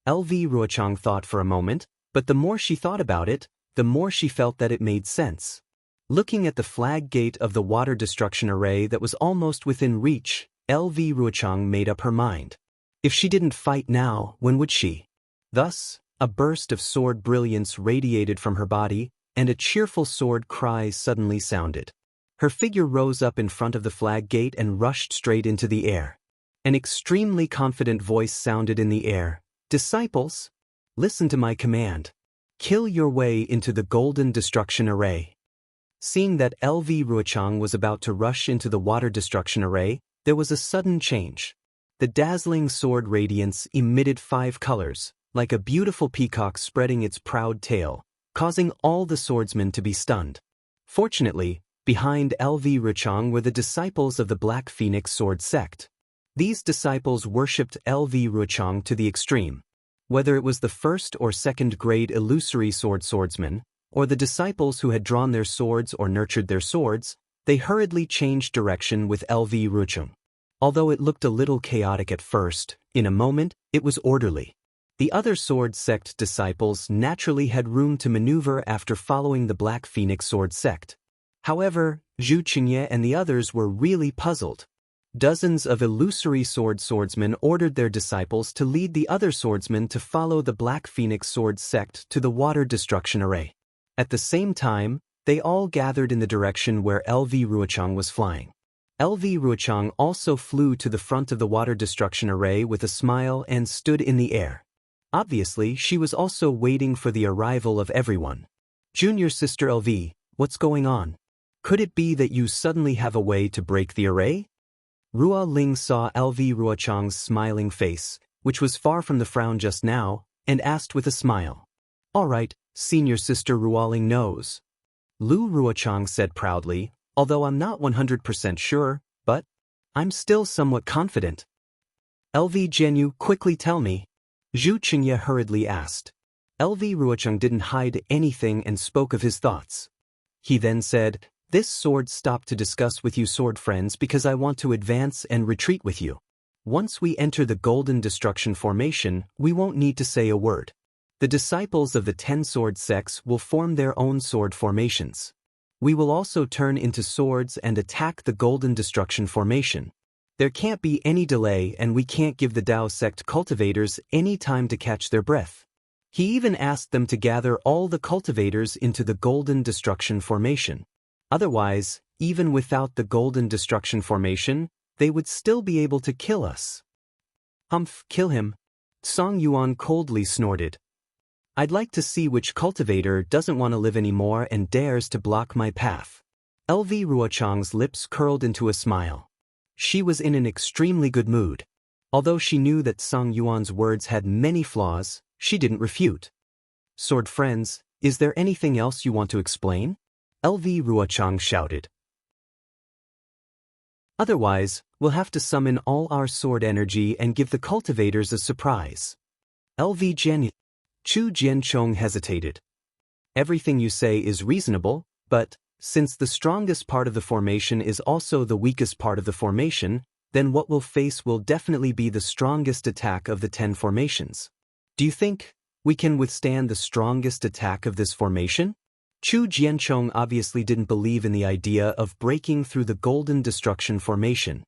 LV Ruochang thought for a moment, but the more she thought about it, the more she felt that it made sense. Looking at the flag gate of the water destruction array that was almost within reach, LV Ruochang made up her mind. If she didn't fight now, when would she? Thus, a burst of sword brilliance radiated from her body, and a cheerful sword cry suddenly sounded. Her figure rose up in front of the flag gate and rushed straight into the air. An extremely confident voice sounded in the air. "Disciples, listen to my command. Kill your way into the golden destruction array." Seeing that LV Ruochang was about to rush into the water destruction array, there was a sudden change. The dazzling sword radiance emitted 5 colors, like a beautiful peacock spreading its proud tail, causing all the swordsmen to be stunned. Fortunately, behind LV Ruochang were the disciples of the Black Phoenix Sword sect. These disciples worshipped LV Ruochang to the extreme. Whether it was the first or second grade illusory swordsmen, or the disciples who had drawn their swords or nurtured their swords, they hurriedly changed direction with LV Ruochang. Although it looked a little chaotic at first, in a moment, it was orderly. The other sword sect disciples naturally had room to maneuver after following the Black Phoenix Sword sect. However, Zhu Qingye and the others were really puzzled. Dozens of illusory swordsmen ordered their disciples to lead the other swordsmen to follow the Black Phoenix Sword sect to the water destruction array. At the same time, they all gathered in the direction where LV Ruochang was flying. LV Ruochang also flew to the front of the water destruction array with a smile and stood in the air. Obviously, she was also waiting for the arrival of everyone. "Junior sister LV, what's going on?" Could it be that you suddenly have a way to break the array? Rua Ling saw LV Ruochang's smiling face, which was far from the frown just now, and asked with a smile. All right, senior sister Ruoling knows. Lu Ruochang said proudly, although I'm not 100% sure, but I'm still somewhat confident. LV Jianyu, quickly tell me. Zhu Qingye hurriedly asked. LV Ruochang didn't hide anything and spoke of his thoughts. He then said, this sword stopped to discuss with you sword friends because I want to advance and retreat with you. Once we enter the Golden Destruction Formation, we won't need to say a word. The disciples of the 10 sword sects will form their own sword formations. We will also turn into swords and attack the Golden Destruction Formation. There can't be any delay and we can't give the Dao sect cultivators any time to catch their breath. He even asked them to gather all the cultivators into the Golden Destruction Formation. Otherwise, even without the Golden Destruction Formation, they would still be able to kill us. Humph, kill him. Song Yuan coldly snorted. I'd like to see which cultivator doesn't want to live anymore and dares to block my path. LV Ruochang's lips curled into a smile. She was in an extremely good mood. Although she knew that Song Yuan's words had many flaws, she didn't refute. Sword friends, is there anything else you want to explain? LV Ruochang shouted. Otherwise, we'll have to summon all our sword energy and give the cultivators a surprise. LV Jian. Chu Jianchong hesitated. Everything you say is reasonable, but since the strongest part of the formation is also the weakest part of the formation, then what we'll face will definitely be the strongest attack of the 10 formations. Do you think we can withstand the strongest attack of this formation? Chu Jianchong obviously didn't believe in the idea of breaking through the Golden Destruction Formation.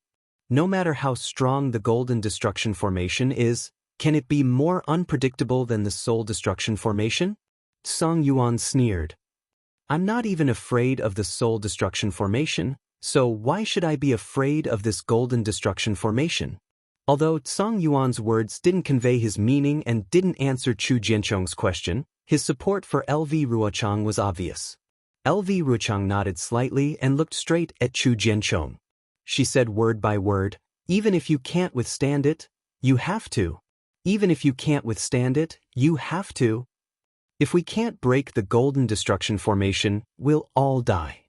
No matter how strong the Golden Destruction Formation is, can it be more unpredictable than the Soul Destruction Formation? Song Yuan sneered. I'm not even afraid of the Soul Destruction Formation, so why should I be afraid of this Golden Destruction Formation? Although Song Yuan's words didn't convey his meaning and didn't answer Chu Jianchong's question, his support for LV Ruochang was obvious. LV Ruochang nodded slightly and looked straight at Chu Jianchong. She said word by word, even if you can't withstand it, you have to. Even if you can't withstand it, you have to. If we can't break the Golden Destruction Formation, we'll all die.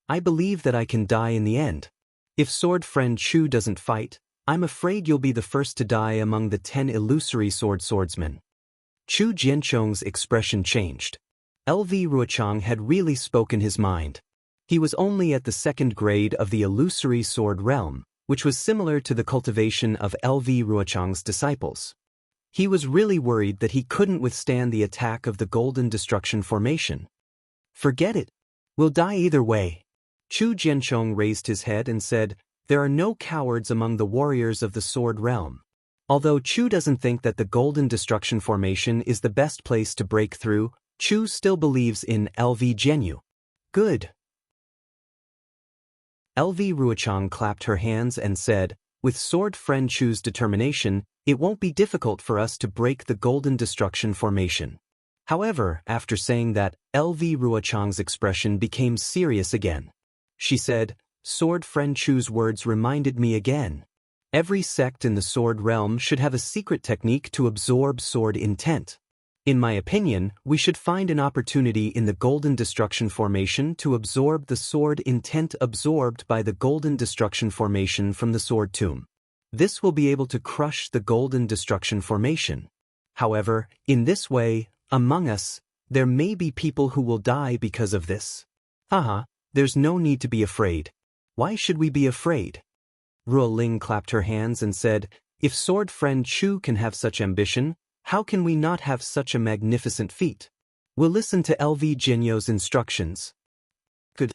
I believe that I can die in the end. If sword friend Chu doesn't fight, I'm afraid you'll be the first to die among the 10 illusory swordsmen. Chu Jianchong's expression changed. LV Ruochang had really spoken his mind. He was only at the 2nd grade of the illusory sword realm, which was similar to the cultivation of LV Ruochang's disciples. He was really worried that he couldn't withstand the attack of the Golden Destruction Formation. Forget it. We'll die either way. Chu Jianchong raised his head and said, there are no cowards among the warriors of the sword realm. Although Chu doesn't think that the Golden Destruction Formation is the best place to break through, Chu still believes in LV Jianyu. Good. LV Ruochang clapped her hands and said, with sword friend Chu's determination, it won't be difficult for us to break the Golden Destruction Formation. However, after saying that, LV Ruochang's expression became serious again. She said, sword friend Chu's words reminded me again. Every sect in the sword realm should have a secret technique to absorb sword intent. In my opinion, we should find an opportunity in the Golden Destruction Formation to absorb the sword intent absorbed by the Golden Destruction Formation from the sword tomb. This will be able to crush the Golden Destruction Formation. However, in this way, among us, there may be people who will die because of this. Haha, there's no need to be afraid. Why should we be afraid? Ruo Ling clapped her hands and said, if sword friend Chu can have such ambition, how can we not have such a magnificent feat? We'll listen to LV Jianyu's instructions. Good.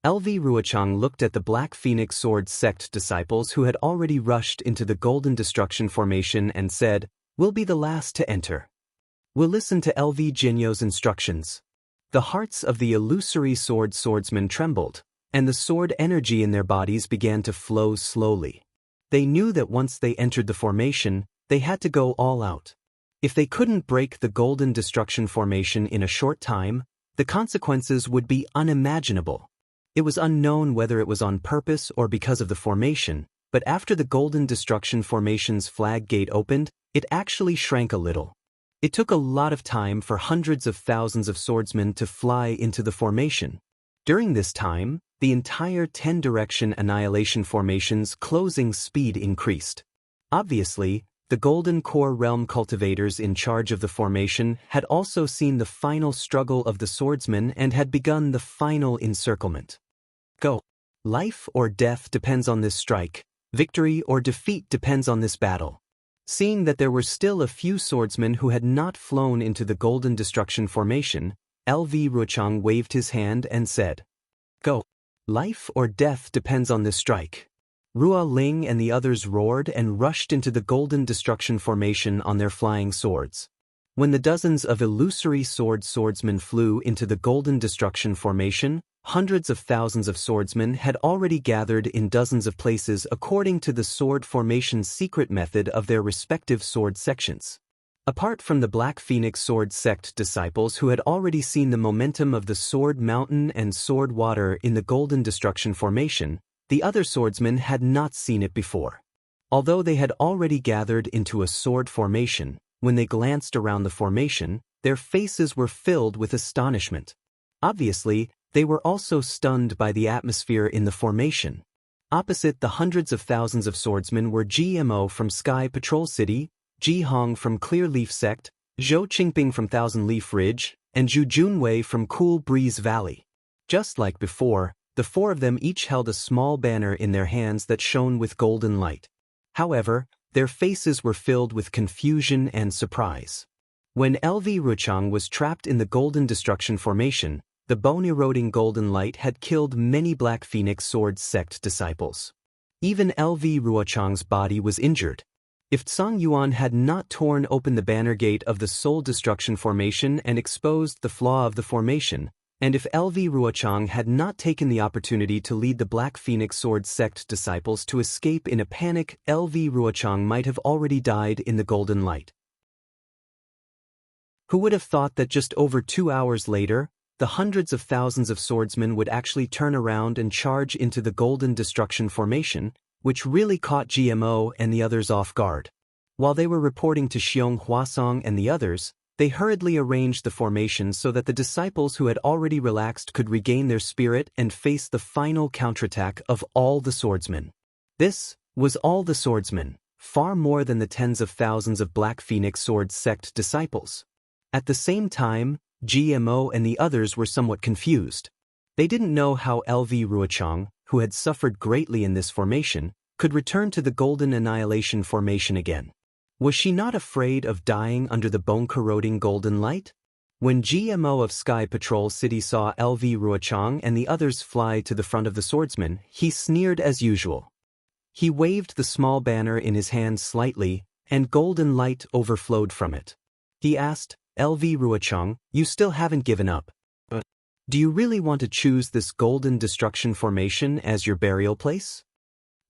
LV Ruochang looked at the Black Phoenix Sword sect disciples who had already rushed into the Golden Destruction Formation and said, we'll be the last to enter. We'll listen to LV Jianyu's instructions. The hearts of the illusory swordsmen trembled, and the sword energy in their bodies began to flow slowly. They knew that once they entered the formation, they had to go all out. If they couldn't break the Golden Destruction Formation in a short time, the consequences would be unimaginable. It was unknown whether it was on purpose or because of the formation, but after the Golden Destruction Formation's flag gate opened, it actually shrank a little. It took a lot of time for hundreds of thousands of swordsmen to fly into the formation. During this time, the entire 10-direction annihilation formation's closing speed increased. Obviously, the Golden Core Realm cultivators in charge of the formation had also seen the final struggle of the swordsmen and had begun the final encirclement. Go. Life or death depends on this strike, victory or defeat depends on this battle. Seeing that there were still a few swordsmen who had not flown into the Golden Destruction Formation, LV Ruochang waved his hand and said, "Go. Life or death depends on this strike." Rua Ling and the others roared and rushed into the Golden Destruction Formation on their flying swords. When the dozens of illusory swordsmen flew into the Golden Destruction Formation, hundreds of thousands of swordsmen had already gathered in dozens of places according to the sword formation's secret method of their respective sword sections. Apart from the Black Phoenix Sword Sect disciples who had already seen the momentum of the Sword Mountain and Sword Water in the Golden Destruction Formation, the other swordsmen had not seen it before. Although they had already gathered into a sword formation, when they glanced around the formation, their faces were filled with astonishment. Obviously, they were also stunned by the atmosphere in the formation. Opposite the hundreds of thousands of swordsmen were GMO from Sky Patrol City, Ji Hong from Clear Leaf Sect, Zhou Qingping from Thousand Leaf Ridge, and Zhu Junwei from Cool Breeze Valley. Just like before, the four of them each held a small banner in their hands that shone with golden light. However, their faces were filled with confusion and surprise. When LV Ruochang was trapped in the Golden Destruction Formation, the bone-eroding golden light had killed many Black Phoenix Sword Sect disciples. Even LV Ruochang's body was injured. If Tsang Yuan had not torn open the banner gate of the Soul Destruction Formation and exposed the flaw of the formation, and if LV Ruochang had not taken the opportunity to lead the Black Phoenix Sword Sect disciples to escape in a panic, LV Ruochang might have already died in the golden light. Who would have thought that just over 2 hours later, the hundreds of thousands of swordsmen would actually turn around and charge into the Golden Destruction Formation, which really caught GMO and the others off guard. While they were reporting to Xiong Huasong and the others, they hurriedly arranged the formation so that the disciples who had already relaxed could regain their spirit and face the final counterattack of all the swordsmen. This was all the swordsmen, far more than the tens of thousands of Black Phoenix Sword Sect disciples. At the same time, GMO and the others were somewhat confused. They didn't know how LV Ruochang, who had suffered greatly in this formation, could return to the Golden Annihilation Formation again. Was she not afraid of dying under the bone-corroding golden light? When GMO of Sky Patrol City saw LV Ruochang and the others fly to the front of the swordsman, he sneered as usual. He waved the small banner in his hand slightly, and golden light overflowed from it. He asked, "LV Ruochang, you still haven't given up. But do you really want to choose this Golden Destruction Formation as your burial place?"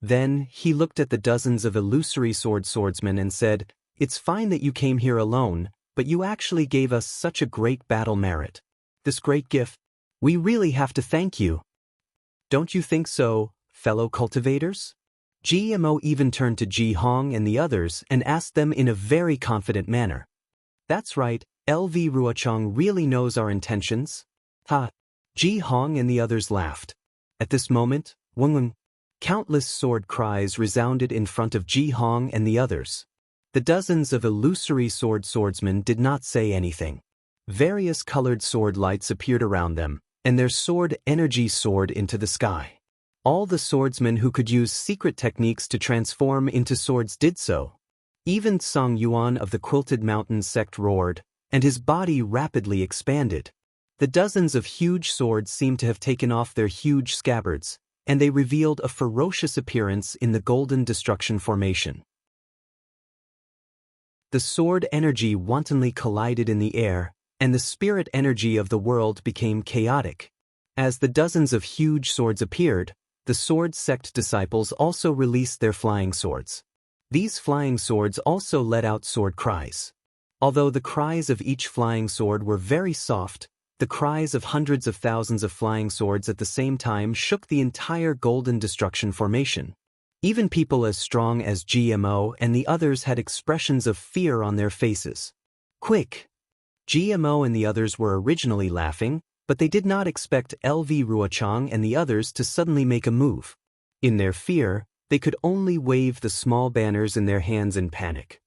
Then, he looked at the dozens of illusory swordsmen and said, "It's fine that you came here alone, but you actually gave us such a great battle merit. This great gift. We really have to thank you. Don't you think so, fellow cultivators?" GMO even turned to Ji Hong and the others and asked them in a very confident manner. "That's right, LV Ruochang really knows our intentions." Ha! Ji Hong and the others laughed. At this moment, Weng. Countless sword cries resounded in front of Ji Hong and the others. The dozens of illusory swordsmen did not say anything. Various colored sword lights appeared around them, and their sword energy soared into the sky. All the swordsmen who could use secret techniques to transform into swords did so. Even Tsang Yuan of the Quilted Mountain sect roared, and his body rapidly expanded. The dozens of huge swords seemed to have taken off their huge scabbards, and they revealed a ferocious appearance in the Golden Destruction Formation. The sword energy wantonly collided in the air, and the spirit energy of the world became chaotic. As the dozens of huge swords appeared, the sword sect disciples also released their flying swords. These flying swords also let out sword cries. Although the cries of each flying sword were very soft, The cries of hundreds of thousands of flying swords at the same time shook the entire Golden Destruction formation. Even people as strong as GMO and the others had expressions of fear on their faces. Quick! GMO and the others were originally laughing, but they did not expect LV Ruochang and the others to suddenly make a move. In their fear, they could only wave the small banners in their hands in panic.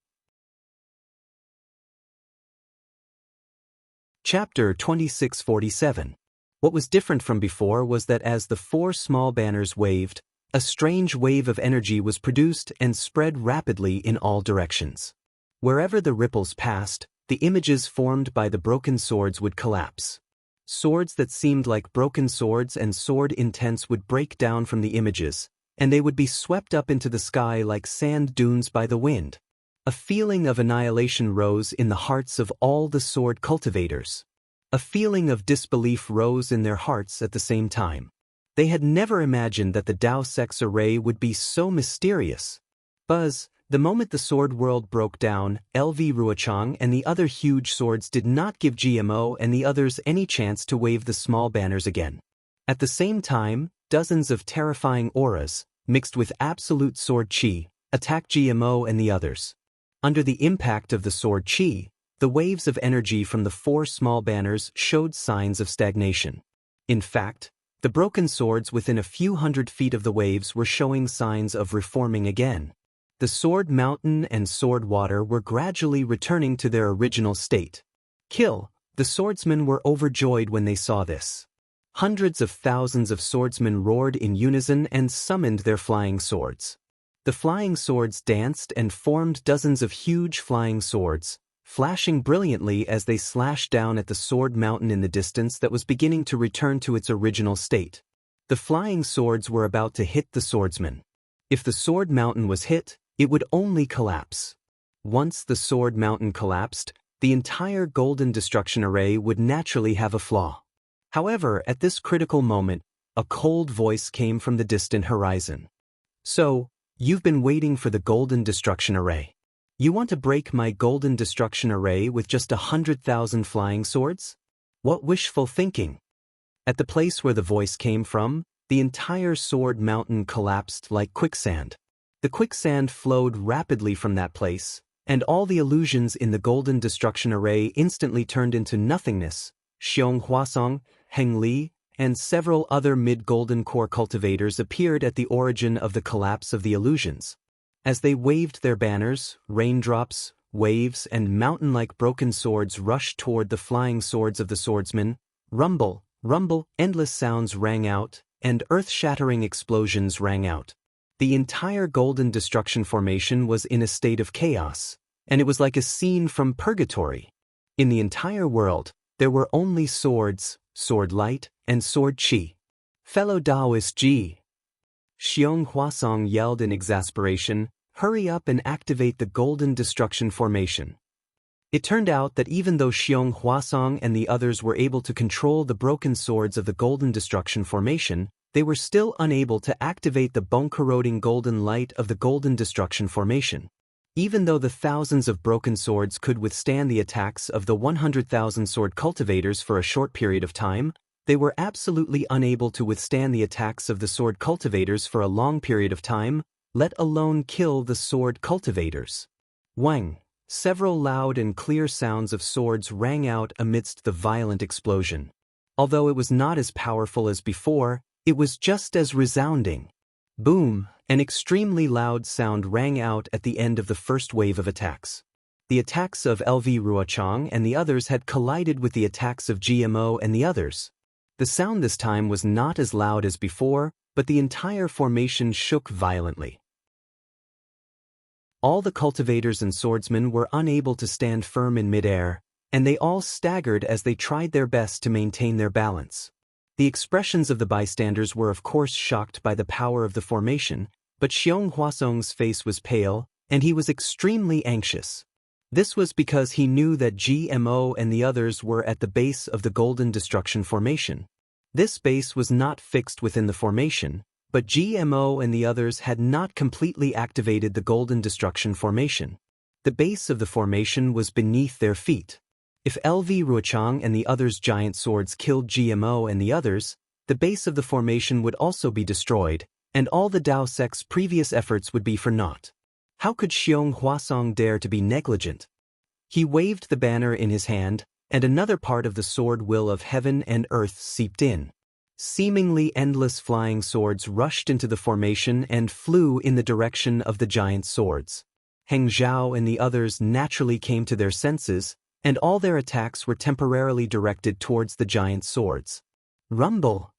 Chapter 2647. What was different from before was that as the 4 small banners waved, a strange wave of energy was produced and spread rapidly in all directions. Wherever the ripples passed, the images formed by the broken swords would collapse. Swords that seemed like broken swords and sword intents would break down from the images, and they would be swept up into the sky like sand dunes by the wind. A feeling of annihilation rose in the hearts of all the sword cultivators. A feeling of disbelief rose in their hearts at the same time. They had never imagined that the Dao Sex array would be so mysterious. Buzz, the moment the sword world broke down, LV Ruochang and the other huge swords did not give GMO and the others any chance to wave the small banners again. At the same time, dozens of terrifying auras, mixed with absolute sword chi, attacked GMO and the others. Under the impact of the sword chi, the waves of energy from the 4 small banners showed signs of stagnation. In fact, the broken swords within a few hundred feet of the waves were showing signs of reforming again. The sword mountain and sword water were gradually returning to their original state. Kill! The swordsmen were overjoyed when they saw this. Hundreds of thousands of swordsmen roared in unison and summoned their flying swords. The flying swords danced and formed dozens of huge flying swords, flashing brilliantly as they slashed down at the sword mountain in the distance that was beginning to return to its original state. The flying swords were about to hit the swordsmen. If the sword mountain was hit, it would only collapse. Once the sword mountain collapsed, the entire Golden Destruction array would naturally have a flaw. However, at this critical moment, a cold voice came from the distant horizon. So, you've been waiting for the Golden Destruction array. You want to break my Golden Destruction array with just 100,000 flying swords? What wishful thinking! At the place where the voice came from, the entire sword mountain collapsed like quicksand. The quicksand flowed rapidly from that place, and all the illusions in the Golden Destruction array instantly turned into nothingness. Xiong Huasong, Heng Li, and several other mid-golden core cultivators appeared at the origin of the collapse of the illusions. As they waved their banners, raindrops, waves, and mountain-like broken swords rushed toward the flying swords of the swordsmen. Rumble, rumble, endless sounds rang out, and earth-shattering explosions rang out. The entire Golden Destruction formation was in a state of chaos, and it was like a scene from purgatory. In the entire world, there were only swords, sword light, and sword chi. Fellow Taoist Ji! Xiong Huasong yelled in exasperation, "Hurry up and activate the Golden Destruction formation." It turned out that even though Xiong Huasong and the others were able to control the broken swords of the Golden Destruction formation, they were still unable to activate the bone-corroding golden light of the Golden Destruction formation. Even though the thousands of broken swords could withstand the attacks of the 100,000 sword cultivators for a short period of time, they were absolutely unable to withstand the attacks of the sword cultivators for a long period of time, let alone kill the sword cultivators. Wang! Several loud and clear sounds of swords rang out amidst the violent explosion. Although it was not as powerful as before, it was just as resounding. Boom! An extremely loud sound rang out at the end of the first wave of attacks. The attacks of LV Ruochang and the others had collided with the attacks of GMO and the others. The sound this time was not as loud as before, but the entire formation shook violently. All the cultivators and swordsmen were unable to stand firm in midair, and they all staggered as they tried their best to maintain their balance. The expressions of the bystanders were of course shocked by the power of the formation, but Xiong Huasong's face was pale, and he was extremely anxious. This was because he knew that GMO and the others were at the base of the Golden Destruction formation. This base was not fixed within the formation, but GMO and the others had not completely activated the Golden Destruction formation. The base of the formation was beneath their feet. If LV Ruochang and the others' giant swords killed GMO and the others, the base of the formation would also be destroyed, and all the Dao sect's previous efforts would be for naught. How could Xiong Huasong dare to be negligent? He waved the banner in his hand, and another part of the sword will of heaven and earth seeped in. Seemingly endless flying swords rushed into the formation and flew in the direction of the giant swords. Heng Zhao and the others naturally came to their senses, and all their attacks were temporarily directed towards the giant swords. Rumble!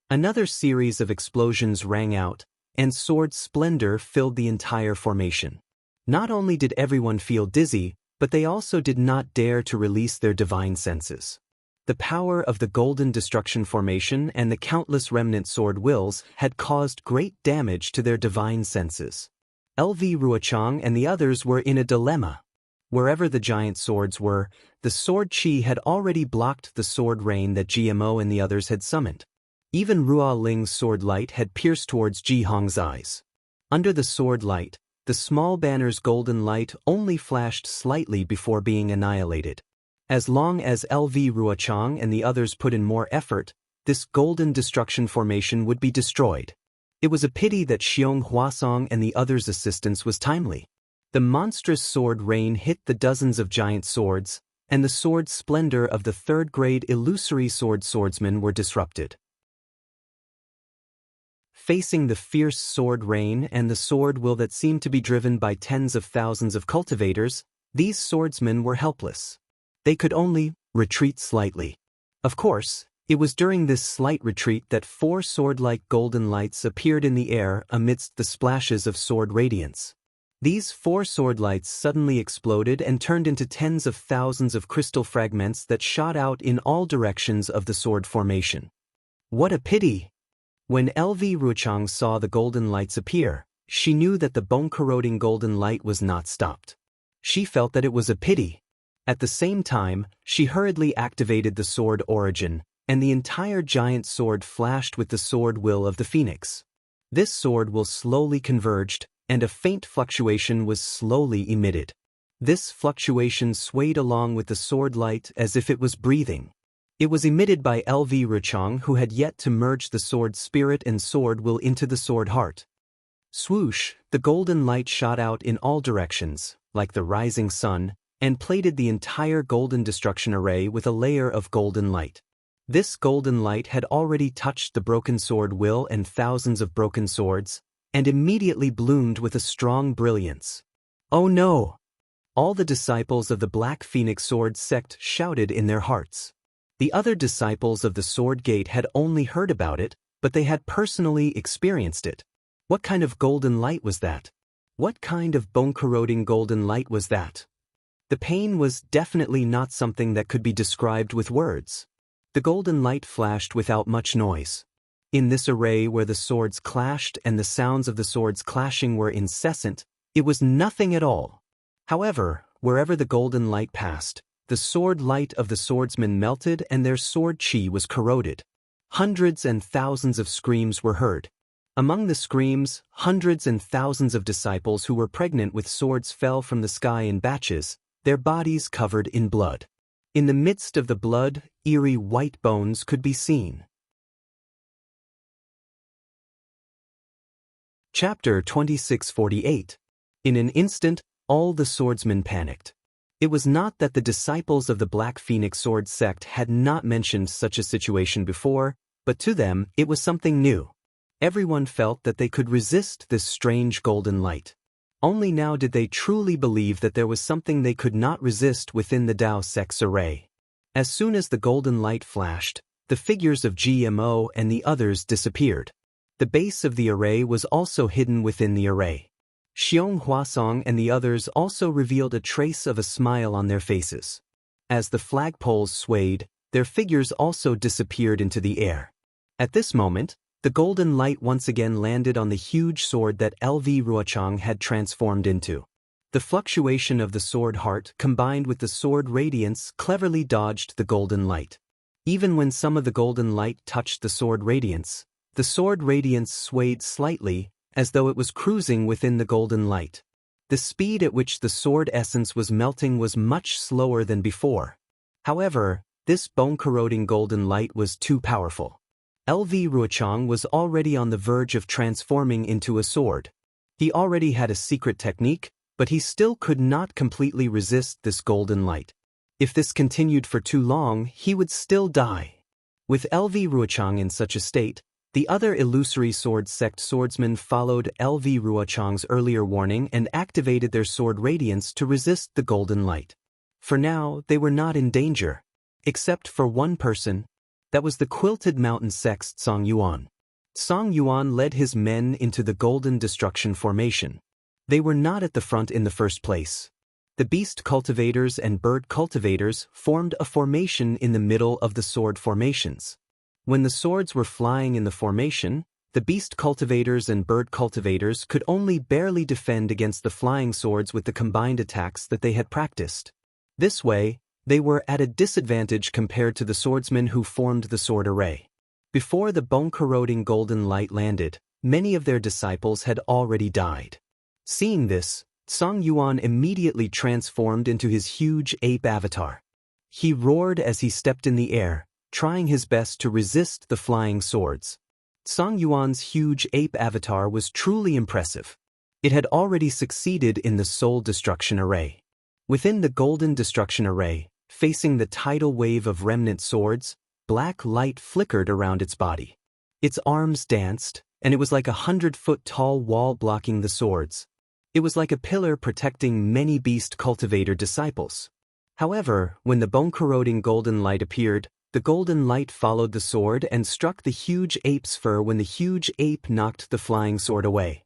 Another series of explosions rang out, and sword splendor filled the entire formation. Not only did everyone feel dizzy, but they also did not dare to release their divine senses. The power of the Golden Destruction Formation and the countless remnant sword wills had caused great damage to their divine senses. LV Ruochang and the others were in a dilemma. Wherever the giant swords were, the sword chi had already blocked the sword rain that GMO and the others had summoned. Even Ruo Ling's sword light had pierced towards Ji Hong's eyes. Under the sword light, the small banner's golden light only flashed slightly before being annihilated. As long as LV Ruochang and the others put in more effort, this Golden Destruction Formation would be destroyed. It was a pity that Xiong Huasong and the others' assistance was timely. The monstrous sword rain hit the dozens of giant swords, and the sword splendor of the third-grade illusory swordsmen were disrupted. Facing the fierce sword rain and the sword will that seemed to be driven by tens of thousands of cultivators, these swordsmen were helpless. They could only retreat slightly. Of course, it was during this slight retreat that 4 sword-like golden lights appeared in the air amidst the splashes of sword radiance. These 4 sword lights suddenly exploded and turned into tens of thousands of crystal fragments that shot out in all directions of the sword formation. What a pity! When LV Ruochang saw the golden lights appear, she knew that the bone-corroding golden light was not stopped. She felt that it was a pity. At the same time, she hurriedly activated the sword origin, and the entire giant sword flashed with the sword will of the phoenix. This sword will slowly converged, and a faint fluctuation was slowly emitted. This fluctuation swayed along with the sword light as if it was breathing. It was emitted by LV Ruochang, who had yet to merge the sword spirit and sword will into the sword heart. Swoosh, the golden light shot out in all directions, like the rising sun, and plated the entire golden destruction array with a layer of golden light. This golden light had already touched the broken sword will and thousands of broken swords, and immediately bloomed with a strong brilliance. Oh no! All the disciples of the Black Phoenix Sword sect shouted in their hearts. The other disciples of the Sword Gate had only heard about it, but they had personally experienced it. What kind of golden light was that? What kind of bone-corroding golden light was that? The pain was definitely not something that could be described with words. The golden light flashed without much noise. In this array where the swords clashed and the sounds of the swords clashing were incessant, it was nothing at all. However, wherever the golden light passed, the sword light of the swordsmen melted and their sword chi was corroded. Hundreds and thousands of screams were heard. Among the screams, hundreds and thousands of disciples who were pregnant with swords fell from the sky in batches, their bodies covered in blood. In the midst of the blood, eerie white bones could be seen. Chapter 2648. In an instant, all the swordsmen panicked. It was not that the disciples of the Black Phoenix Sword sect had not mentioned such a situation before, but to them it was something new. Everyone felt that they could resist this strange golden light. Only now did they truly believe that there was something they could not resist within the Dao sect's array. As soon as the golden light flashed, the figures of GMO and the others disappeared. The base of the array was also hidden within the array. Xiong Huasong and the others also revealed a trace of a smile on their faces. As the flagpoles swayed, their figures also disappeared into the air. At this moment, the golden light once again landed on the huge sword that LV Ruochang had transformed into. The fluctuation of the sword heart combined with the sword radiance cleverly dodged the golden light. Even when some of the golden light touched the sword radiance swayed slightly, as though it was cruising within the golden light. The speed at which the sword essence was melting was much slower than before. However, this bone-corroding golden light was too powerful. LV Ruochang was already on the verge of transforming into a sword. He already had a secret technique, but he still could not completely resist this golden light. If this continued for too long, he would still die. With LV Ruochang in such a state, the other illusory sword sect swordsmen followed LV Ruochang's earlier warning and activated their sword radiance to resist the golden light. For now, they were not in danger. Except for one person. That was the Quilted Mountain sect's Song Yuan. Song Yuan led his men into the Golden Destruction Formation. They were not at the front in the first place. The beast cultivators and bird cultivators formed a formation in the middle of the sword formations. When the swords were flying in the formation, the beast cultivators and bird cultivators could only barely defend against the flying swords with the combined attacks that they had practiced. This way, they were at a disadvantage compared to the swordsmen who formed the sword array. Before the bone-corroding golden light landed, many of their disciples had already died. Seeing this, Song Yuan immediately transformed into his huge ape avatar. He roared as he stepped in the air, trying his best to resist the flying swords. Song Yuan's huge ape avatar was truly impressive. It had already succeeded in the Soul Destruction Array. Within the Golden Destruction Array, facing the tidal wave of remnant swords, black light flickered around its body. Its arms danced, and it was like 100-foot-tall wall blocking the swords. It was like a pillar protecting many beast cultivator disciples. However, when the bone-corroding golden light appeared, the golden light followed the sword and struck the huge ape's fur when the huge ape knocked the flying sword away.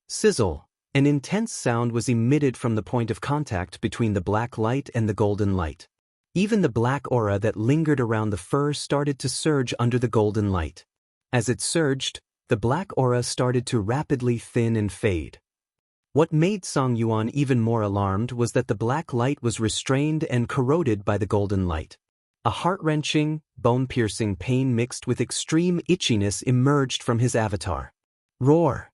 Sizzle! An intense sound was emitted from the point of contact between the black light and the golden light. Even the black aura that lingered around the fur started to surge under the golden light. As it surged, the black aura started to rapidly thin and fade. What made Song Yuan even more alarmed was that the black light was restrained and corroded by the golden light. A heart-wrenching, bone-piercing pain mixed with extreme itchiness emerged from his avatar. Roar!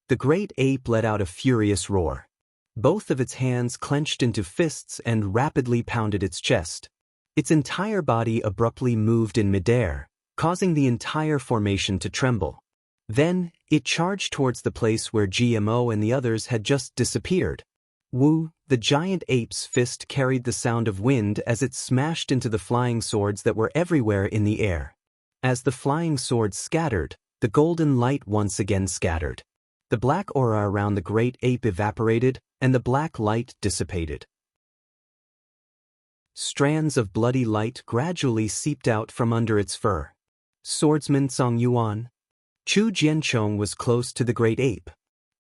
The great ape let out a furious roar. Both of its hands clenched into fists and rapidly pounded its chest. Its entire body abruptly moved in midair, causing the entire formation to tremble. Then, it charged towards the place where GMO and the others had just disappeared. Wu, the giant ape's fist carried the sound of wind as it smashed into the flying swords that were everywhere in the air. As the flying swords scattered, the golden light once again scattered. The black aura around the great ape evaporated, and the black light dissipated. Strands of bloody light gradually seeped out from under its fur. Swordsman Song Yuan. Chu Jianchong was close to the great ape.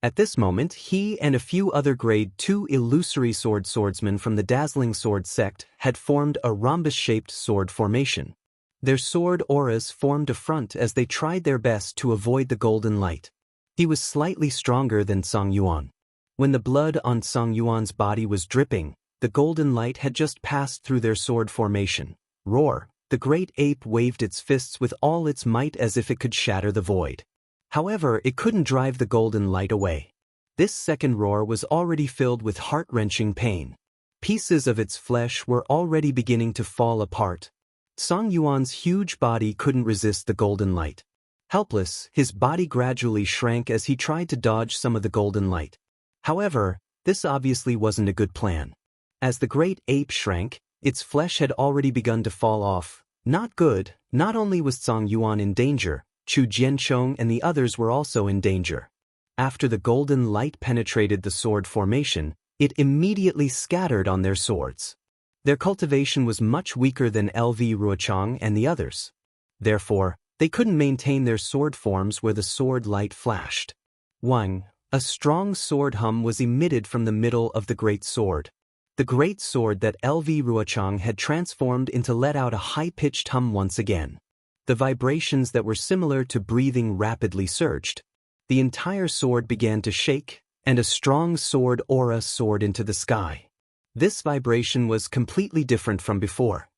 At this moment, he and a few other Grade 2 illusory swordsmen from the Dazzling Sword sect had formed a rhombus-shaped sword formation. Their sword auras formed a front as they tried their best to avoid the golden light. He was slightly stronger than Song Yuan. When the blood on Song Yuan's body was dripping, the golden light had just passed through their sword formation. Roar! The great ape waved its fists with all its might as if it could shatter the void. However, it couldn't drive the golden light away. This second roar was already filled with heart-wrenching pain. Pieces of its flesh were already beginning to fall apart. Song Yuan's huge body couldn't resist the golden light. Helpless, his body gradually shrank as he tried to dodge some of the golden light. However, this obviously wasn't a good plan. As the great ape shrank, its flesh had already begun to fall off. Not good. Not only was Song Yuan in danger, Chu Jianchong and the others were also in danger. After the golden light penetrated the sword formation, it immediately scattered on their swords. Their cultivation was much weaker than LV Ruochang and the others. Therefore, they couldn't maintain their sword forms where the sword light flashed. Wang, a strong sword hum was emitted from the middle of the great sword. The great sword that LV Ruochang had transformed into let out a high-pitched hum once again. The vibrations that were similar to breathing rapidly surged. The entire sword began to shake, and a strong sword aura soared into the sky. This vibration was completely different from before.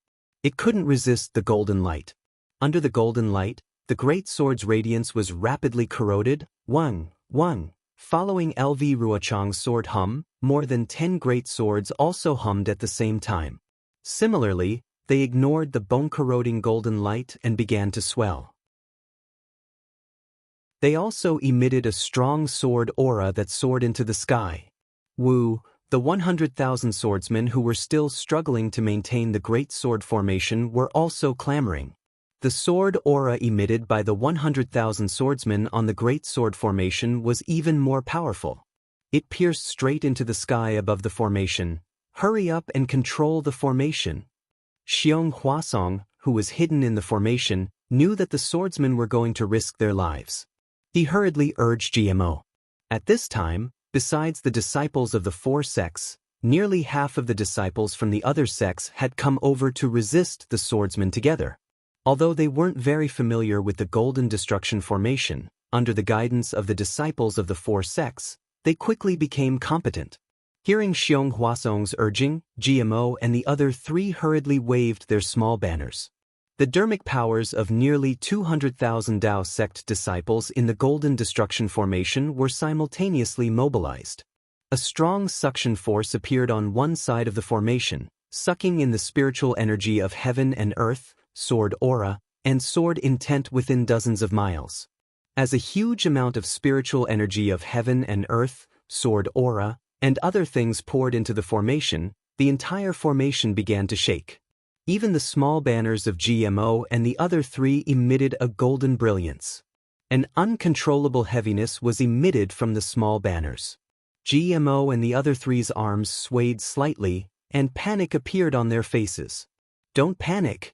It couldn't resist the golden light. Under the golden light, the great sword's radiance was rapidly corroded. Wang. Following LV Ruochang's sword hum, more than 10 great swords also hummed at the same time. Similarly, they ignored the bone-corroding golden light and began to swell. They also emitted a strong sword aura that soared into the sky. Wu, the 100,000 swordsmen who were still struggling to maintain the great sword formation, were also clamoring. The sword aura emitted by the 100,000 swordsmen on the great sword formation was even more powerful. It pierced straight into the sky above the formation. Hurry up and control the formation. Xiong Huasong, who was hidden in the formation, knew that the swordsmen were going to risk their lives. He hurriedly urged GMO. At this time, besides the disciples of the four sects, nearly half of the disciples from the other sects had come over to resist the swordsmen together. Although they weren't very familiar with the Golden Destruction formation, under the guidance of the disciples of the four sects, they quickly became competent. Hearing Xiong Huasong's urging, GMO and the other three hurriedly waved their small banners. The dermic powers of nearly 200,000 Dao sect disciples in the Golden Destruction formation were simultaneously mobilized. A strong suction force appeared on one side of the formation, sucking in the spiritual energy of heaven and earth, sword aura, and sword intent within dozens of miles. As a huge amount of spiritual energy of heaven and earth, sword aura, and other things poured into the formation, the entire formation began to shake. Even the small banners of GMO and the other three emitted a golden brilliance. An uncontrollable heaviness was emitted from the small banners. GMO and the other three's arms swayed slightly, and panic appeared on their faces. Don't panic.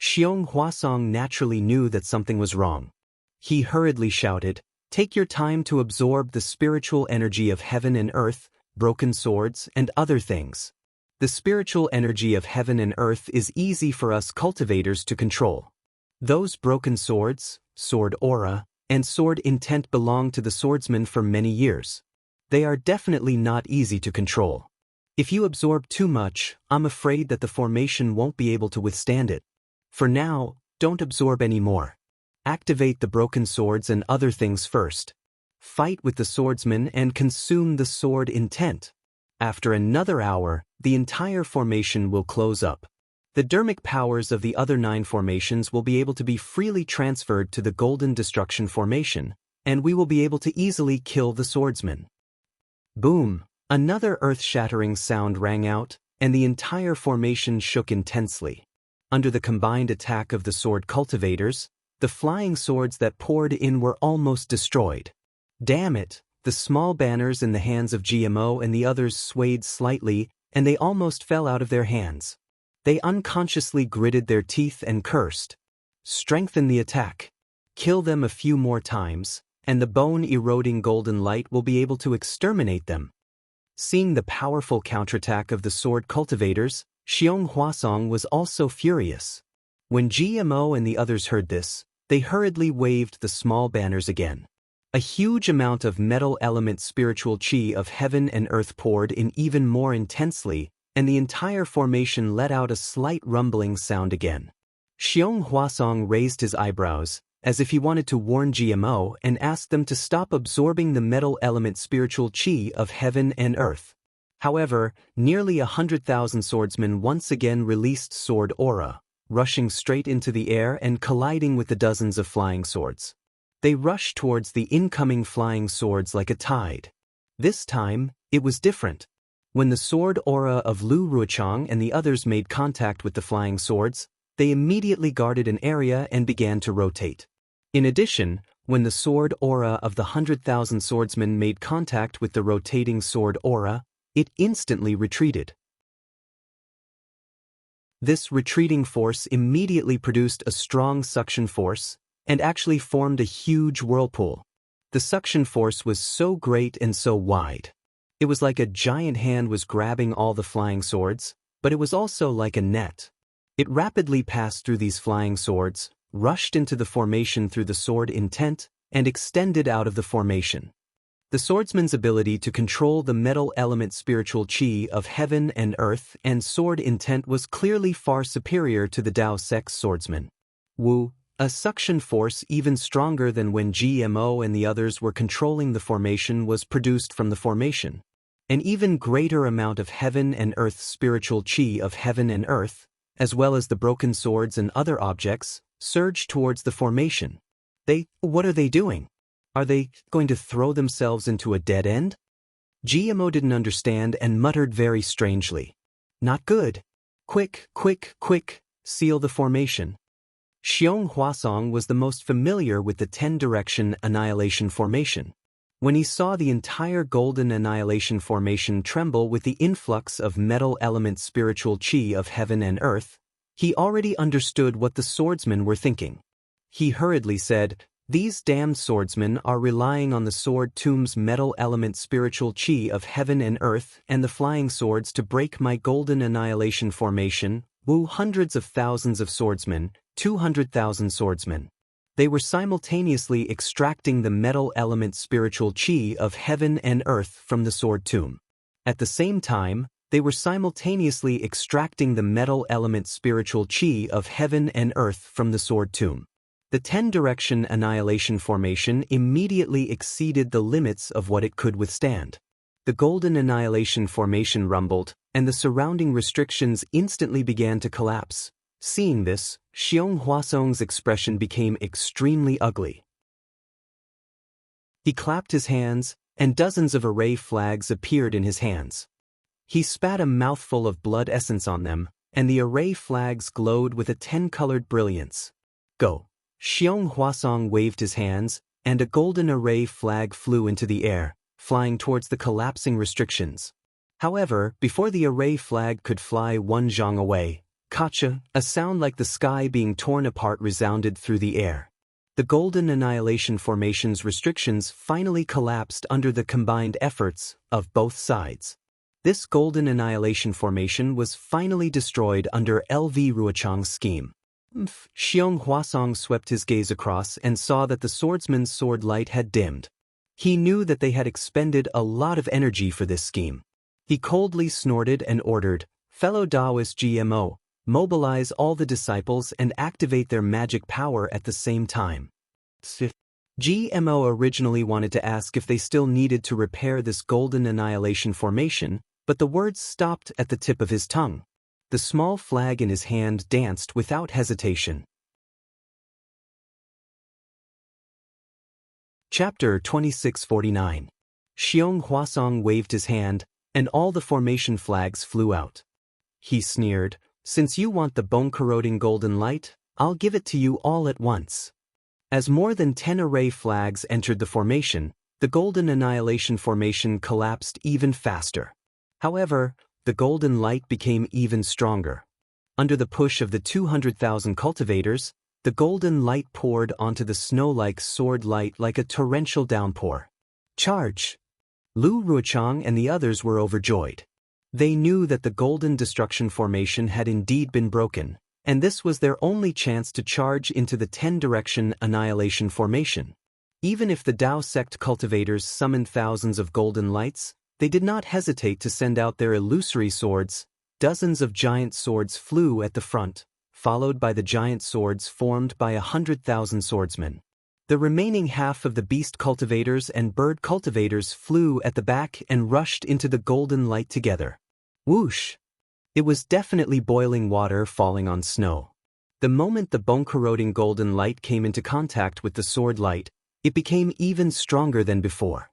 Xiong Huasong naturally knew that something was wrong. He hurriedly shouted, "Take your time to absorb the spiritual energy of heaven and earth, broken swords, and other things. The spiritual energy of heaven and earth is easy for us cultivators to control. Those broken swords, sword aura, and sword intent belong to the swordsmen for many years. They are definitely not easy to control. If you absorb too much, I'm afraid that the formation won't be able to withstand it. For now, don't absorb any more. Activate the broken swords and other things first. Fight with the swordsmen and consume the sword intent. After another hour, the entire formation will close up. The dermic powers of the other 9 formations will be able to be freely transferred to the Golden Destruction formation, and we will be able to easily kill the swordsmen." Boom! Another earth-shattering sound rang out, and the entire formation shook intensely. Under the combined attack of the sword cultivators, the flying swords that poured in were almost destroyed. Damn it! The small banners in the hands of GMO and the others swayed slightly, and they almost fell out of their hands. They unconsciously gritted their teeth and cursed. Strengthen the attack. Kill them a few more times, and the bone-eroding golden light will be able to exterminate them. Seeing the powerful counterattack of the sword cultivators, Xiong Huasong was also furious. When GMO and the others heard this, they hurriedly waved the small banners again. A huge amount of metal element spiritual chi of heaven and earth poured in even more intensely, and the entire formation let out a slight rumbling sound again. Xiong Huasong raised his eyebrows, as if he wanted to warn GMO and ask them to stop absorbing the metal element spiritual chi of heaven and earth. However, nearly 100,000 swordsmen once again released sword aura, rushing straight into the air and colliding with the dozens of flying swords. They rushed towards the incoming flying swords like a tide. This time, it was different. When the sword aura of Lu Ruochang and the others made contact with the flying swords, they immediately guarded an area and began to rotate. In addition, when the sword aura of the 100,000 swordsmen made contact with the rotating sword aura, it instantly retreated. This retreating force immediately produced a strong suction force, and actually formed a huge whirlpool. The suction force was so great and so wide. It was like a giant hand was grabbing all the flying swords, but it was also like a net. It rapidly passed through these flying swords, rushed into the formation through the sword intent, and extended out of the formation. The swordsman's ability to control the metal element spiritual chi of heaven and earth and sword intent was clearly far superior to the Dao Sect's swordsman. Wu, a suction force even stronger than when GMO and the others were controlling the formation, was produced from the formation. An even greater amount of heaven and earth spiritual chi of heaven and earth, as well as the broken swords and other objects, surged towards the formation. What are they doing? Are they going to throw themselves into a dead end? GMO didn't understand and muttered very strangely. Not good. Quick, quick, quick, seal the formation. Xiong Huasong was the most familiar with the 10-direction annihilation formation. When he saw the entire golden annihilation formation tremble with the influx of metal element spiritual chi of heaven and earth, he already understood what the swordsmen were thinking. He hurriedly said, "These damned swordsmen are relying on the sword tomb's metal element spiritual chi of heaven and earth and the flying swords to break my golden annihilation formation. Wu, hundreds of thousands of swordsmen, 200,000 swordsmen. They were simultaneously extracting the metal element spiritual chi of heaven and earth from the sword tomb. At the same time, they were simultaneously extracting the metal element spiritual chi of heaven and earth from the sword tomb. The 10-direction annihilation formation immediately exceeded the limits of what it could withstand. The golden annihilation formation rumbled, and the surrounding restrictions instantly began to collapse. Seeing this, Xiong Huasong's expression became extremely ugly. He clapped his hands, and dozens of array flags appeared in his hands. He spat a mouthful of blood essence on them, and the array flags glowed with a 10-colored brilliance. Go! Xiong Huasong waved his hands, and a golden array flag flew into the air, flying towards the collapsing restrictions. However, before the array flag could fly 1 zhang away, Kacha, a sound like the sky being torn apart resounded through the air. The golden annihilation formation's restrictions finally collapsed under the combined efforts of both sides. This golden annihilation formation was finally destroyed under LV Ruochang's scheme. Xiong Huasong swept his gaze across and saw that the swordsman's sword light had dimmed. He knew that they had expended a lot of energy for this scheme. He coldly snorted and ordered, "Fellow Taoist GMO, mobilize all the disciples and activate their magic power at the same time." GMO originally wanted to ask if they still needed to repair this golden annihilation formation, but the words stopped at the tip of his tongue. The small flag in his hand danced without hesitation. Chapter 2649. Xiong Huasong waved his hand, and all the formation flags flew out. He sneered, "Since you want the bone-corroding golden light, I'll give it to you all at once." As more than 10 array flags entered the formation, the golden annihilation formation collapsed even faster. However, the golden light became even stronger. Under the push of the 200,000 cultivators, the golden light poured onto the snow-like sword light like a torrential downpour. Charge! Lu Ruochang and the others were overjoyed. They knew that the golden destruction formation had indeed been broken, and this was their only chance to charge into the 10-direction annihilation formation. Even if the Tao sect cultivators summoned thousands of golden lights, they did not hesitate to send out their illusory swords. Dozens of giant swords flew at the front, followed by the giant swords formed by 100,000 swordsmen. The remaining half of the beast cultivators and bird cultivators flew at the back and rushed into the golden light together. Whoosh! It was definitely boiling water falling on snow. The moment the bone-corroding golden light came into contact with the sword light, it became even stronger than before.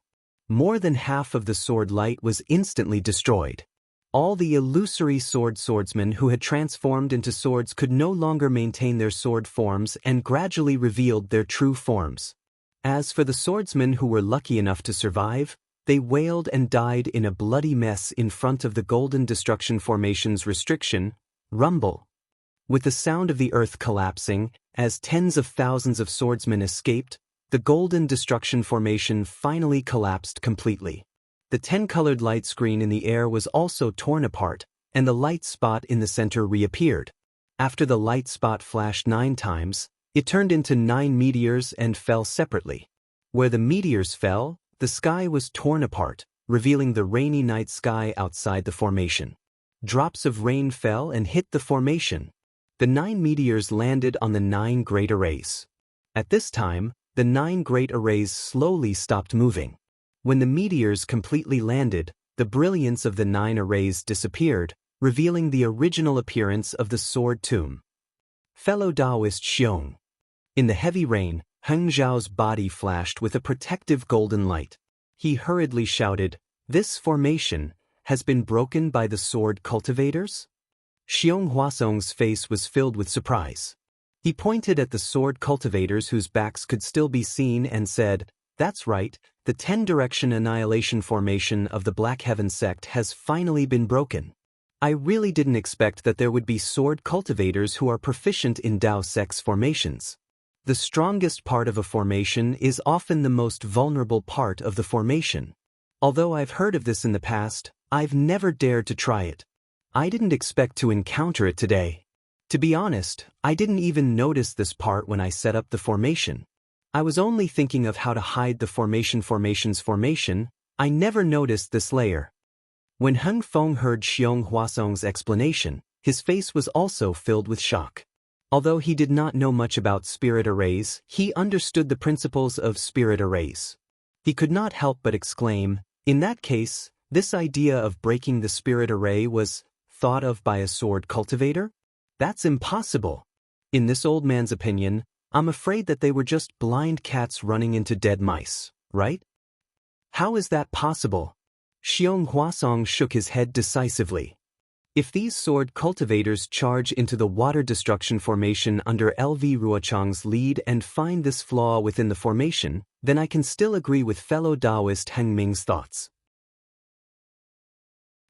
More than half of the sword light was instantly destroyed. All the illusory swordsmen who had transformed into swords could no longer maintain their sword forms and gradually revealed their true forms. As for the swordsmen who were lucky enough to survive, they wailed and died in a bloody mess in front of the golden destruction formation's restriction, rumble. With the sound of the earth collapsing, as tens of thousands of swordsmen escaped, the golden destruction formation finally collapsed completely. The 10-colored light screen in the air was also torn apart, and the light spot in the center reappeared. After the light spot flashed 9 times, it turned into 9 meteors and fell separately. Where the meteors fell, the sky was torn apart, revealing the rainy night sky outside the formation. Drops of rain fell and hit the formation. The 9 meteors landed on the 9 great arrays. At this time, the 9 great arrays slowly stopped moving. When the meteors completely landed, the brilliance of the 9 arrays disappeared, revealing the original appearance of the sword tomb. Fellow Taoist Xiong. In the heavy rain, Heng Zhao's body flashed with a protective golden light. He hurriedly shouted, "This formation has been broken by the sword cultivators?" Xiong Huasong's face was filled with surprise. He pointed at the sword cultivators whose backs could still be seen and said, "That's right, the 10-direction annihilation formation of the Black Heaven sect has finally been broken. I really didn't expect that there would be sword cultivators who are proficient in Dao sect's formations. The strongest part of a formation is often the most vulnerable part of the formation. Although I've heard of this in the past, I've never dared to try it. I didn't expect to encounter it today. To be honest, I didn't even notice this part when I set up the formation. I was only thinking of how to hide the formation's formation. I never noticed this layer." When Heng Feng heard Xiong Huasong's explanation, his face was also filled with shock. Although he did not know much about spirit arrays, he understood the principles of spirit arrays. He could not help but exclaim, "In that case, this idea of breaking the spirit array was thought of by a sword cultivator? That's impossible. In this old man's opinion, I'm afraid that they were just blind cats running into dead mice, right? How is that possible?" Xiong Huasong shook his head decisively. "If these sword cultivators charge into the water destruction formation under LV Ruochang's lead and find this flaw within the formation, then I can still agree with fellow Taoist Heng Ming's thoughts."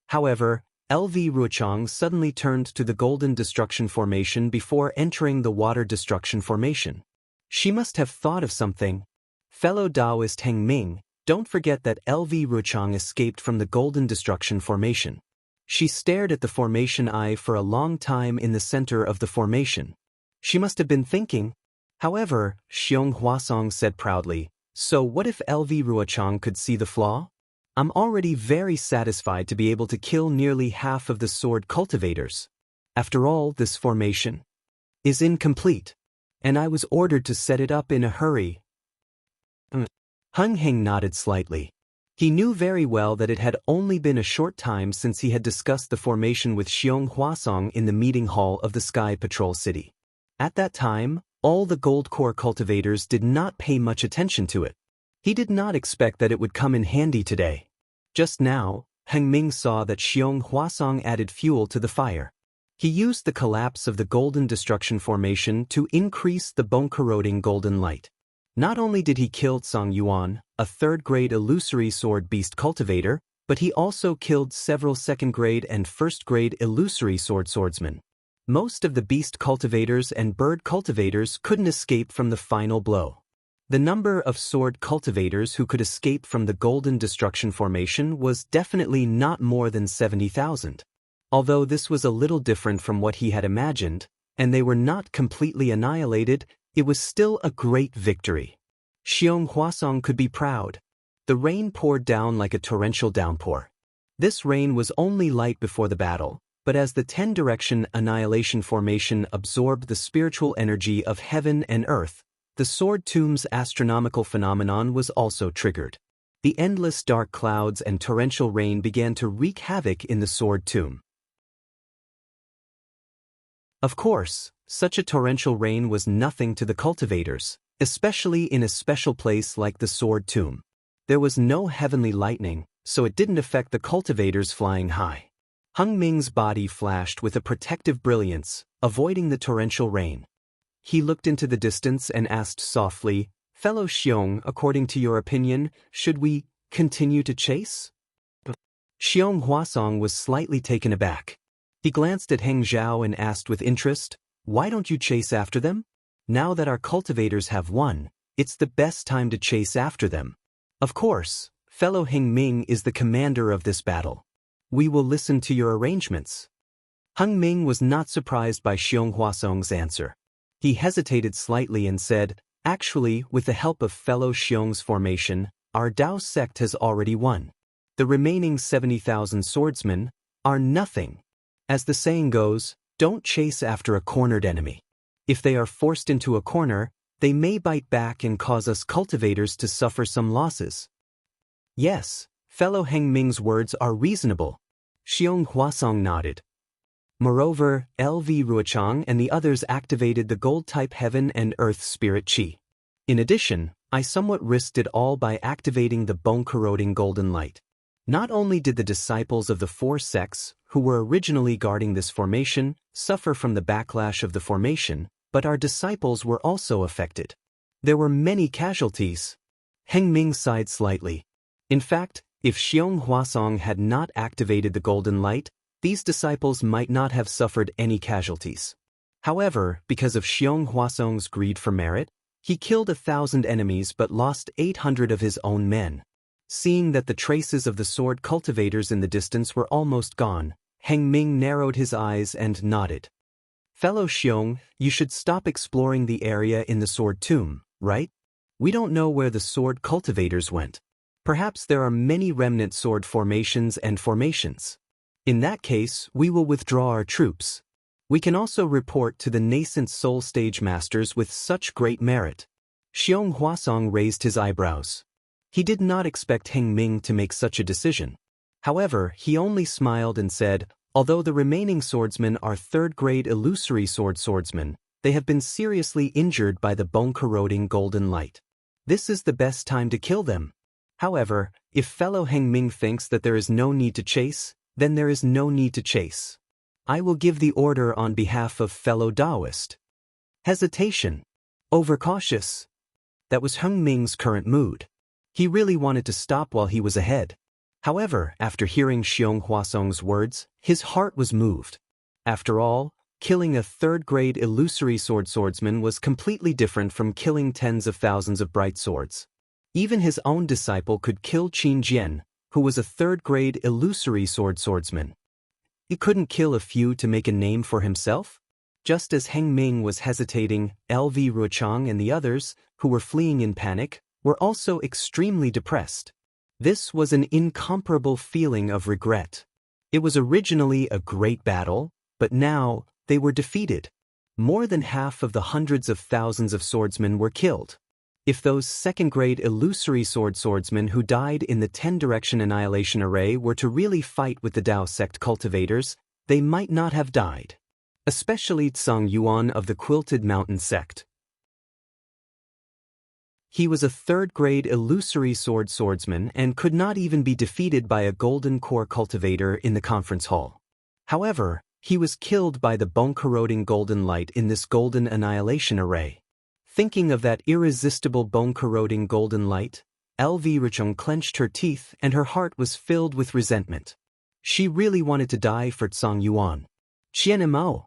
However, LV Ruochang suddenly turned to the golden destruction formation before entering the water destruction formation. She must have thought of something. Fellow Taoist Heng Ming, don't forget that LV Ruochang escaped from the golden destruction formation. She stared at the formation eye for a long time in the center of the formation. She must have been thinking. However, Xiong Huasong said proudly, "So what if LV Ruochang could see the flaw? I'm already very satisfied to be able to kill nearly half of the sword cultivators. After all, this formation is incomplete, and I was ordered to set it up in a hurry." Heng Heng nodded slightly. He knew very well that it had only been a short time since he had discussed the formation with Xiong Huasong in the meeting hall of the Sky Patrol City. At that time, all the gold core cultivators did not pay much attention to it. He did not expect that it would come in handy today. Just now, Heng Ming saw that Xiong Huasong added fuel to the fire. He used the collapse of the golden destruction formation to increase the bone-corroding golden light. Not only did he kill Song Yuan, a third-grade illusory sword beast cultivator, but he also killed several second-grade and first-grade illusory swordsmen. Most of the beast cultivators and bird cultivators couldn't escape from the final blow. The number of sword cultivators who could escape from the golden destruction formation was definitely not more than 70,000. Although this was a little different from what he had imagined, and they were not completely annihilated, it was still a great victory. Xiong Huasong could be proud. The rain poured down like a torrential downpour. This rain was only light before the battle, but as the 10-direction annihilation formation absorbed the spiritual energy of heaven and earth, the sword tomb's astronomical phenomenon was also triggered. The endless dark clouds and torrential rain began to wreak havoc in the sword tomb. Of course, such a torrential rain was nothing to the cultivators, especially in a special place like the sword tomb. There was no heavenly lightning, so it didn't affect the cultivators flying high. Heng Ming's body flashed with a protective brilliance, avoiding the torrential rain. He looked into the distance and asked softly, "Fellow Xiong, according to your opinion, should we continue to chase?" Xiong Huasong was slightly taken aback. He glanced at Heng Zhao and asked with interest, "Why don't you chase after them? Now that our cultivators have won, it's the best time to chase after them. Of course, fellow Heng Ming is the commander of this battle. We will listen to your arrangements." Heng Ming was not surprised by Xiong Huasong's answer. He hesitated slightly and said, "Actually, with the help of fellow Xiong's formation, our Dao sect has already won. The remaining 70,000 swordsmen are nothing. As the saying goes, don't chase after a cornered enemy. If they are forced into a corner, they may bite back and cause us cultivators to suffer some losses." "Yes, fellow Heng Ming's words are reasonable." Xiong Huasong nodded. Moreover, LV Ruochang and the others activated the gold-type heaven and earth spirit chi. In addition, I somewhat risked it all by activating the bone-corroding golden light. Not only did the disciples of the four sects, who were originally guarding this formation, suffer from the backlash of the formation, but our disciples were also affected. There were many casualties. Heng Ming sighed slightly. In fact, if Xiong Huasong had not activated the golden light, these disciples might not have suffered any casualties. However, because of Xiong Huasong's greed for merit, he killed 1,000 enemies but lost 800 of his own men. Seeing that the traces of the sword cultivators in the distance were almost gone, Heng Ming narrowed his eyes and nodded. Fellow Xiong, you should stop exploring the area in the sword tomb, right? We don't know where the sword cultivators went. Perhaps there are many remnant sword formations and formations. In that case, we will withdraw our troops. We can also report to the nascent soul stage masters with such great merit. Xiong Huasong raised his eyebrows. He did not expect Heng Ming to make such a decision. However, he only smiled and said, although the remaining swordsmen are third-grade illusory swordsmen, they have been seriously injured by the bone-corroding golden light. This is the best time to kill them. However, if fellow Heng Ming thinks that there is no need to chase, then there is no need to chase. I will give the order on behalf of fellow Taoist. Hesitation. Overcautious. That was Heng Ming's current mood. He really wanted to stop while he was ahead. However, after hearing Xiong Huasong's words, his heart was moved. After all, killing a third-grade illusory swordsman was completely different from killing tens of thousands of bright swords. Even his own disciple could kill Qin Jian, who was a third-grade illusory swordsman. He couldn't kill a few to make a name for himself? Just as Heng Ming was hesitating, LV Ruochang and the others, who were fleeing in panic, were also extremely depressed. This was an incomparable feeling of regret. It was originally a great battle, but now they were defeated. More than half of the hundreds of thousands of swordsmen were killed. If those second-grade illusory swordsmen who died in the 10-direction annihilation array were to really fight with the Dao sect cultivators, they might not have died. Especially Tsang Yuan of the Quilted Mountain sect. He was a third-grade illusory swordsman and could not even be defeated by a golden core cultivator in the conference hall. However, he was killed by the bone-corroding golden light in this golden annihilation array. Thinking of that irresistible bone-corroding golden light, LV Ruochang clenched her teeth and her heart was filled with resentment. She really wanted to die for Tsang Yuan. Qianmao.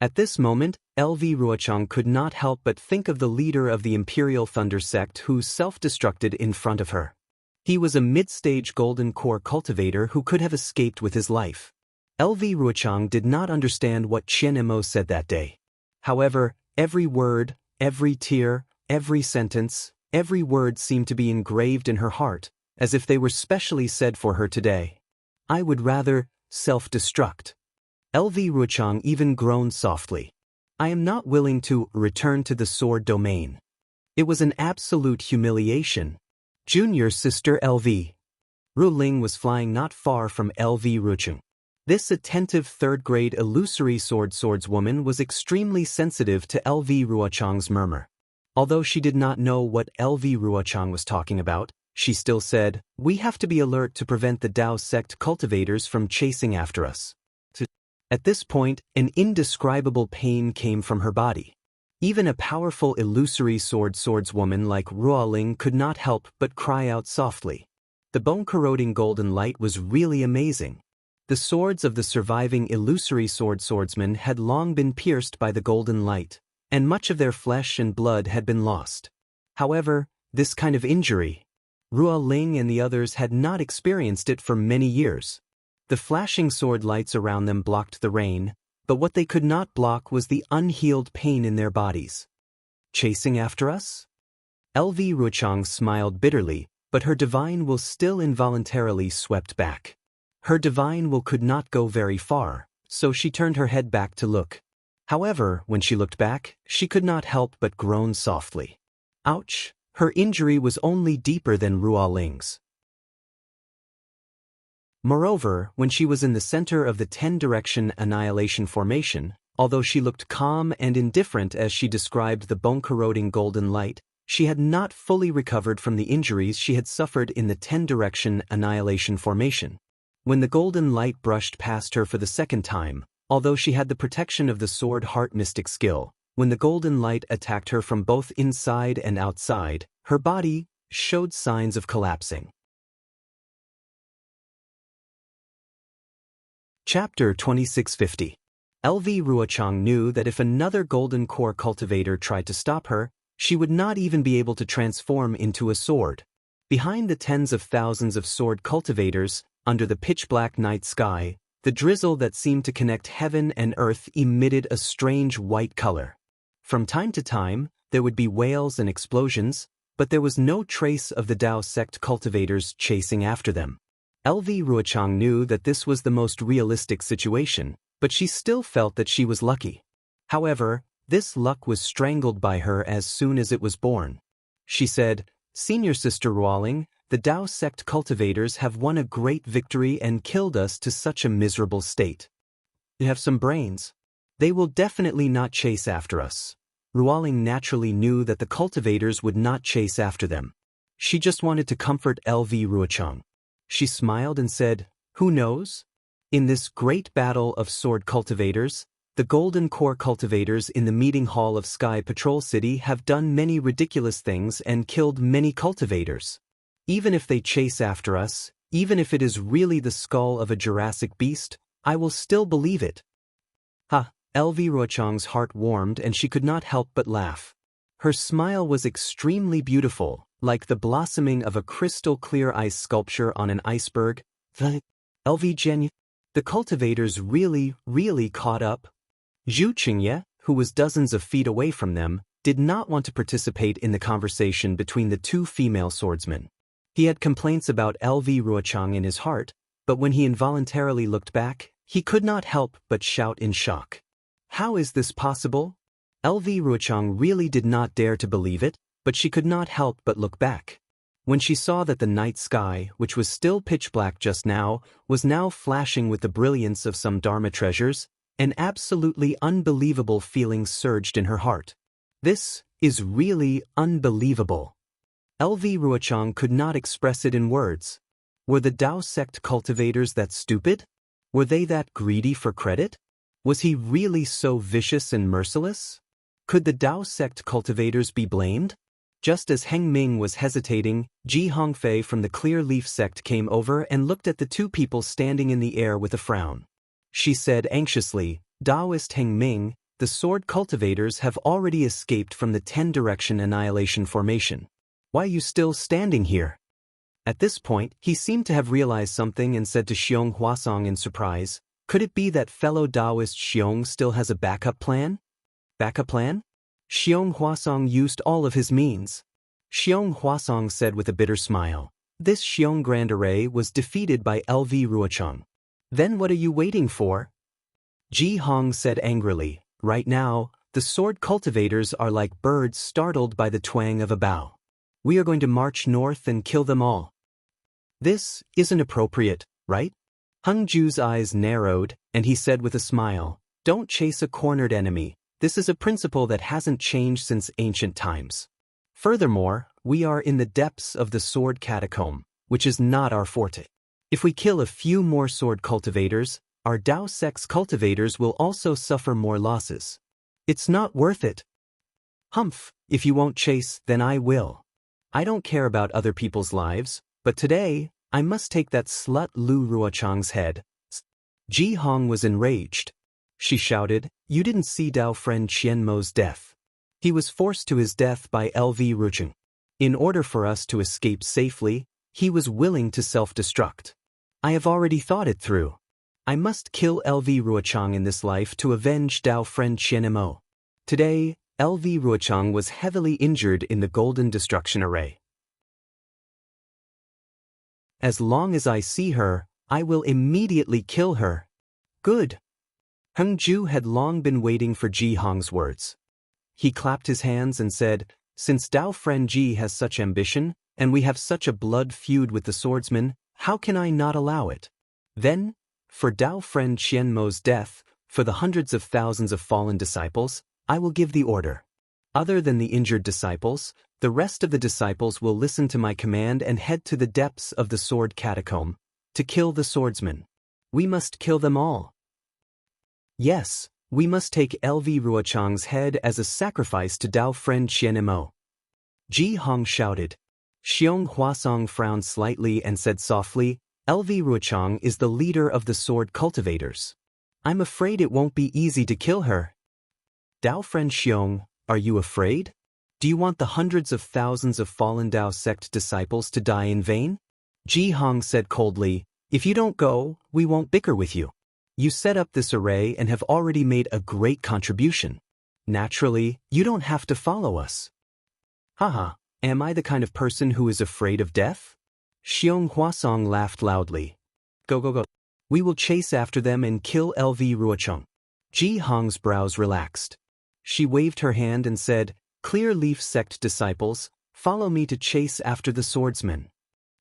At this moment, LV Ruochang could not help but think of the leader of the Imperial Thunder sect who self-destructed in front of her. He was a mid-stage golden core cultivator who could have escaped with his life. LV Ruochang did not understand what Qianmao said that day. However, every word, every tear, every sentence, every word seemed to be engraved in her heart, as if they were specially said for her today. I would rather self-destruct. LV Ruochang even groaned softly. I am not willing to return to the sword domain. It was an absolute humiliation. Junior sister LV. Ru Ling was flying not far from LV Ruochang. This attentive third-grade illusory swordswoman was extremely sensitive to LV Ruochang's murmur. Although she did not know what LV Ruochang was talking about, she still said, we have to be alert to prevent the Dao sect cultivators from chasing after us. At this point, an indescribable pain came from her body. Even a powerful illusory swordswoman like Ruoling could not help but cry out softly. The bone-corroding golden light was really amazing. The swords of the surviving illusory swordsmen had long been pierced by the golden light, and much of their flesh and blood had been lost. However, this kind of injury, Ruoling and the others had not experienced it for many years. The flashing sword lights around them blocked the rain, but what they could not block was the unhealed pain in their bodies. Chasing after us? LV Ruochang smiled bitterly, but her divine will still involuntarily swept back. Her divine will could not go very far, so she turned her head back to look. However, when she looked back, she could not help but groan softly. Ouch! Her injury was only deeper than Ruoling's. Moreover, when she was in the center of the 10-direction annihilation formation, although she looked calm and indifferent as she described the bone-corroding golden light, she had not fully recovered from the injuries she had suffered in the 10-direction annihilation formation. When the golden light brushed past her for the second time, although she had the protection of the sword heart mystic skill, when the golden light attacked her from both inside and outside, her body showed signs of collapsing. Chapter 2650. LV Ruochang knew that if another golden core cultivator tried to stop her, she would not even be able to transform into a sword. Behind the tens of thousands of sword cultivators, under the pitch-black night sky, the drizzle that seemed to connect heaven and earth emitted a strange white color. From time to time, there would be wails and explosions, but there was no trace of the Dao sect cultivators chasing after them. LV Ruochang knew that this was the most realistic situation, but she still felt that she was lucky. However, this luck was strangled by her as soon as it was born. She said, "Senior Sister Ruoling, the Dao sect cultivators have won a great victory and killed us to such a miserable state. They have some brains. They will definitely not chase after us." Ruoling naturally knew that the cultivators would not chase after them. She just wanted to comfort LV Ruochang. She smiled and said, "Who knows? In this great battle of sword cultivators, the golden core cultivators in the meeting hall of Sky Patrol City have done many ridiculous things and killed many cultivators. Even if they chase after us, even if it is really the skull of a Jurassic beast, I will still believe it." Ha! LV Ruochang's heart warmed and she could not help but laugh. Her smile was extremely beautiful, like the blossoming of a crystal-clear ice sculpture on an iceberg. The LV Gen, the cultivators really caught up. Zhu Qingye, who was dozens of feet away from them, did not want to participate in the conversation between the two female swordsmen. He had complaints about LV Ruochang in his heart, but when he involuntarily looked back, he could not help but shout in shock. How is this possible? LV Ruochang really did not dare to believe it, but she could not help but look back. When she saw that the night sky, which was still pitch black just now, was now flashing with the brilliance of some Dharma treasures, an absolutely unbelievable feeling surged in her heart. This is really unbelievable. LV Ruochang could not express it in words. Were the Dao sect cultivators that stupid? Were they that greedy for credit? Was he really so vicious and merciless? Could the Dao sect cultivators be blamed? Just as Heng Ming was hesitating, Ji Hongfei from the Clear Leaf sect came over and looked at the two people standing in the air with a frown. She said anxiously, "Daoist Heng Ming, the sword cultivators have already escaped from the 10-direction annihilation formation. Why are you still standing here?" At this point, he seemed to have realized something and said to Xiong Huasong in surprise, "Could it be that fellow Daoist Xiong still has a backup plan?" Backup plan? Xiong Huasong used all of his means. Xiong Huasong said with a bitter smile, "This Xiong Grand Array was defeated by LV Ruochang. Then what are you waiting for?" Ji Hong said angrily, "Right now, the sword cultivators are like birds startled by the twang of a bow. We are going to march north and kill them all. This isn't appropriate, right?" Hung Ju's eyes narrowed, and he said with a smile, "Don't chase a cornered enemy. This is a principle that hasn't changed since ancient times. Furthermore, we are in the depths of the sword catacomb, which is not our forte. If we kill a few more sword cultivators, our Dao sect's cultivators will also suffer more losses. It's not worth it." "Humph, if you won't chase, then I will. I don't care about other people's lives, but today, I must take that slut Lu Ruochang's head." Ji Hong was enraged. She shouted, "You didn't see Dao friend Qian Mo's death. He was forced to his death by LV Ruochang. In order for us to escape safely, he was willing to self-destruct. I have already thought it through. I must kill LV Ruochang in this life to avenge Dao friend Qian Mo." Today, LV Ruochang was heavily injured in the Golden Destruction Array. "As long as I see her, I will immediately kill her." "Good." Hung Ju had long been waiting for Ji Hong's words. He clapped his hands and said, "Since Dao friend Ji has such ambition, and we have such a blood feud with the swordsman, how can I not allow it? Then, for Dao friend Qianmo's death, for the hundreds of thousands of fallen disciples, I will give the order. Other than the injured disciples, the rest of the disciples will listen to my command and head to the depths of the sword catacomb, to kill the swordsmen. We must kill them all. Yes, we must take LV Ruochang's head as a sacrifice to Dao friend Qianmo. Ji Hong shouted. Xiong Huasong frowned slightly and said softly, LV Ruochang is the leader of the sword cultivators. I'm afraid it won't be easy to kill her. Dao friend Xiong, are you afraid? Do you want the hundreds of thousands of fallen Dao sect disciples to die in vain? Ji Hong said coldly, if you don't go, we won't bicker with you. You set up this array and have already made a great contribution. Naturally, you don't have to follow us. Haha, am I the kind of person who is afraid of death? Xiong Huasong laughed loudly. Go go go. We will chase after them and kill LV Ruochang. Ji Hong's brows relaxed. She waved her hand and said, Clear Leaf sect disciples, follow me to chase after the swordsmen.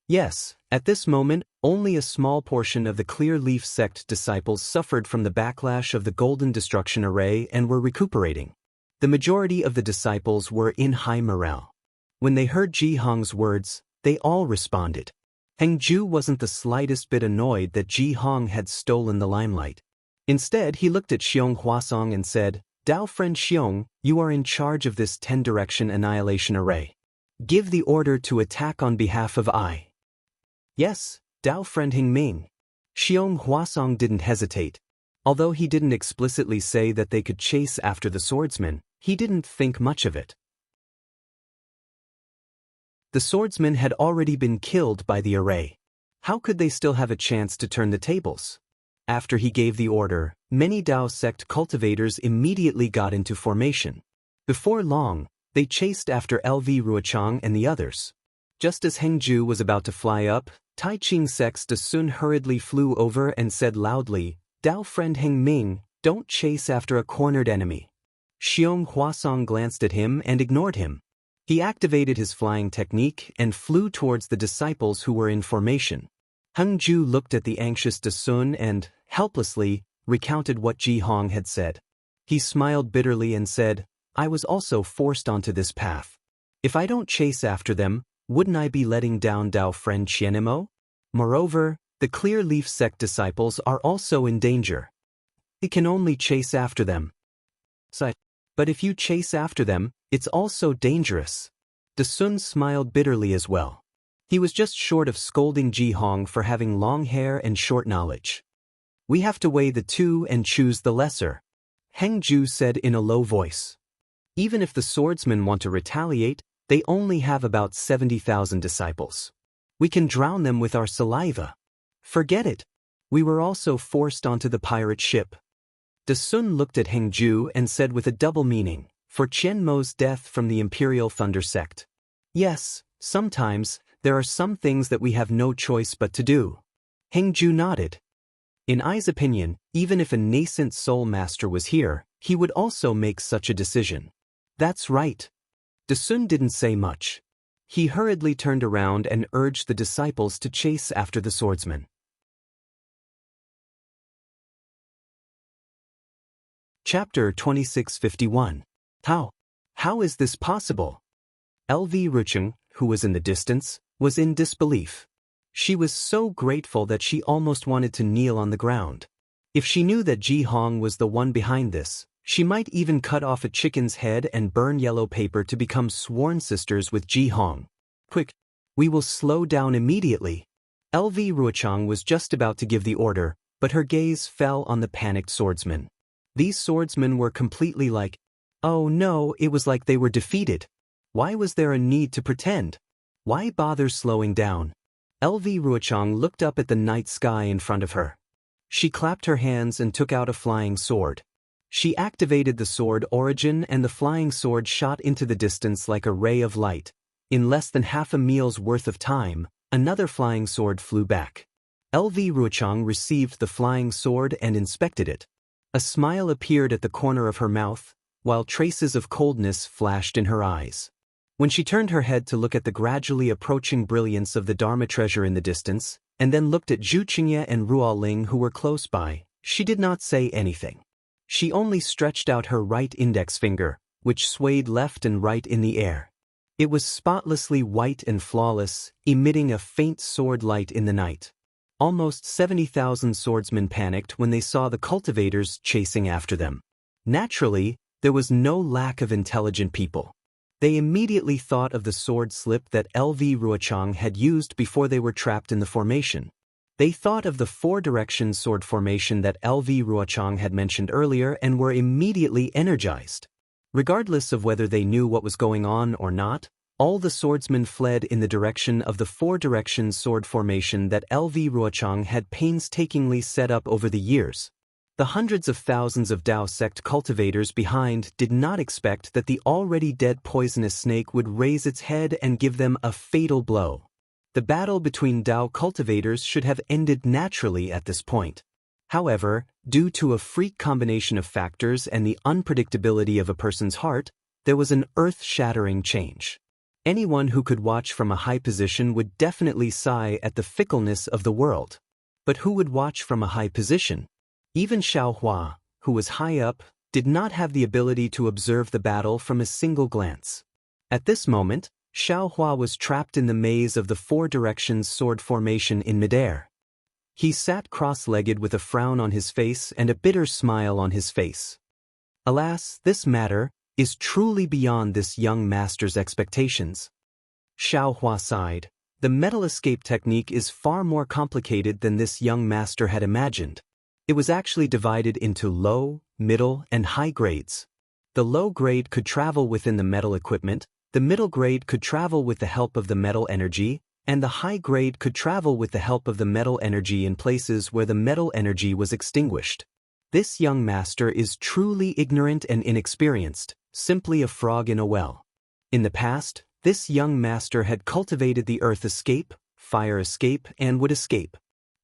Yes, at this moment, only a small portion of the Clear Leaf sect disciples suffered from the backlash of the Golden Destruction Array and were recuperating. The majority of the disciples were in high morale. When they heard Ji Hong's words, they all responded. Hengju wasn't the slightest bit annoyed that Ji Hong had stolen the limelight. Instead, he looked at Xiong Huasong and said, Dao friend Xiong, you are in charge of this 10-direction annihilation array. Give the order to attack on behalf of I. Yes, Dao friend Hing Ming. Xiong Huasong didn't hesitate. Although he didn't explicitly say that they could chase after the swordsmen, he didn't think much of it. The swordsmen had already been killed by the array. How could they still have a chance to turn the tables? After he gave the order, many Dao sect cultivators immediately got into formation. Before long, they chased after LV Ruochang and the others. Just as Hengju was about to fly up, Tai Ching sect's De Sun hurriedly flew over and said loudly, Dao friend Heng Ming, don't chase after a cornered enemy. Xiong Huasong glanced at him and ignored him. He activated his flying technique and flew towards the disciples who were in formation. Hengju looked at the anxious De Sun and, helplessly, recounted what Ji Hong had said. He smiled bitterly and said, I was also forced onto this path. If I don't chase after them, wouldn't I be letting down Dao friend Qianmo? Moreover, the Clear Leaf sect disciples are also in danger. He can only chase after them. But if you chase after them, it's also dangerous. De Sun smiled bitterly as well. He was just short of scolding Ji Hong for having long hair and short knowledge. We have to weigh the two and choose the lesser. Hengju said in a low voice. Even if the swordsmen want to retaliate, they only have about 70,000 disciples. We can drown them with our saliva. Forget it. We were also forced onto the pirate ship. De Sun looked at Hengju and said with a double meaning, for Qianmo's death from the Imperial Thunder sect. Yes, sometimes, there are some things that we have no choice but to do. Hengju nodded. In Ai's opinion, even if a nascent soul master was here, he would also make such a decision. That's right. De Sun didn't say much. He hurriedly turned around and urged the disciples to chase after the swordsmen. Chapter 2651. How is this possible? LV Ruochang, who was in the distance, was in disbelief. She was so grateful that she almost wanted to kneel on the ground. If she knew that Ji Hong was the one behind this, she might even cut off a chicken's head and burn yellow paper to become sworn sisters with Ji Hong. Quick, we will slow down immediately. LV Ruochang was just about to give the order, but her gaze fell on the panicked swordsmen. These swordsmen were completely like, oh no, it was like they were defeated. Why was there a need to pretend? Why bother slowing down? LV Ruochang looked up at the night sky in front of her. She clapped her hands and took out a flying sword. She activated the sword origin and the flying sword shot into the distance like a ray of light. In less than half a meal's worth of time, another flying sword flew back. LV Ruochang received the flying sword and inspected it. A smile appeared at the corner of her mouth, while traces of coldness flashed in her eyes. When she turned her head to look at the gradually approaching brilliance of the Dharma treasure in the distance, and then looked at Zhu Qingye and Ruoling who were close by. She did not say anything. She only stretched out her right index finger, which swayed left and right in the air. It was spotlessly white and flawless, emitting a faint sword light in the night. Almost 70,000 swordsmen panicked when they saw the cultivators chasing after them. Naturally, there was no lack of intelligent people. They immediately thought of the sword slip that LV Ruochang had used before they were trapped in the formation. They thought of the four-direction sword formation that LV Ruochang had mentioned earlier and were immediately energized. Regardless of whether they knew what was going on or not, all the swordsmen fled in the direction of the four-direction sword formation that LV Ruochang had painstakingly set up over the years. The hundreds of thousands of Dao sect cultivators behind did not expect that the already dead poisonous snake would raise its head and give them a fatal blow. The battle between Dao cultivators should have ended naturally at this point. However, due to a freak combination of factors and the unpredictability of a person's heart, there was an earth-shattering change. Anyone who could watch from a high position would definitely sigh at the fickleness of the world. But who would watch from a high position? Even Xiao Hua, who was high up, did not have the ability to observe the battle from a single glance. At this moment, Xiao Hua was trapped in the maze of the four directions sword formation in midair. He sat cross-legged with a frown on his face and a bitter smile on his face. Alas, this matter is truly beyond this young master's expectations. Xiao Hua sighed. The metal escape technique is far more complicated than this young master had imagined. It was actually divided into low, middle, and high grades. The low grade could travel within the metal equipment, the middle grade could travel with the help of the metal energy, and the high grade could travel with the help of the metal energy in places where the metal energy was extinguished. This young master is truly ignorant and inexperienced, simply a frog in a well. In the past, this young master had cultivated the earth escape, fire escape, and wood escape.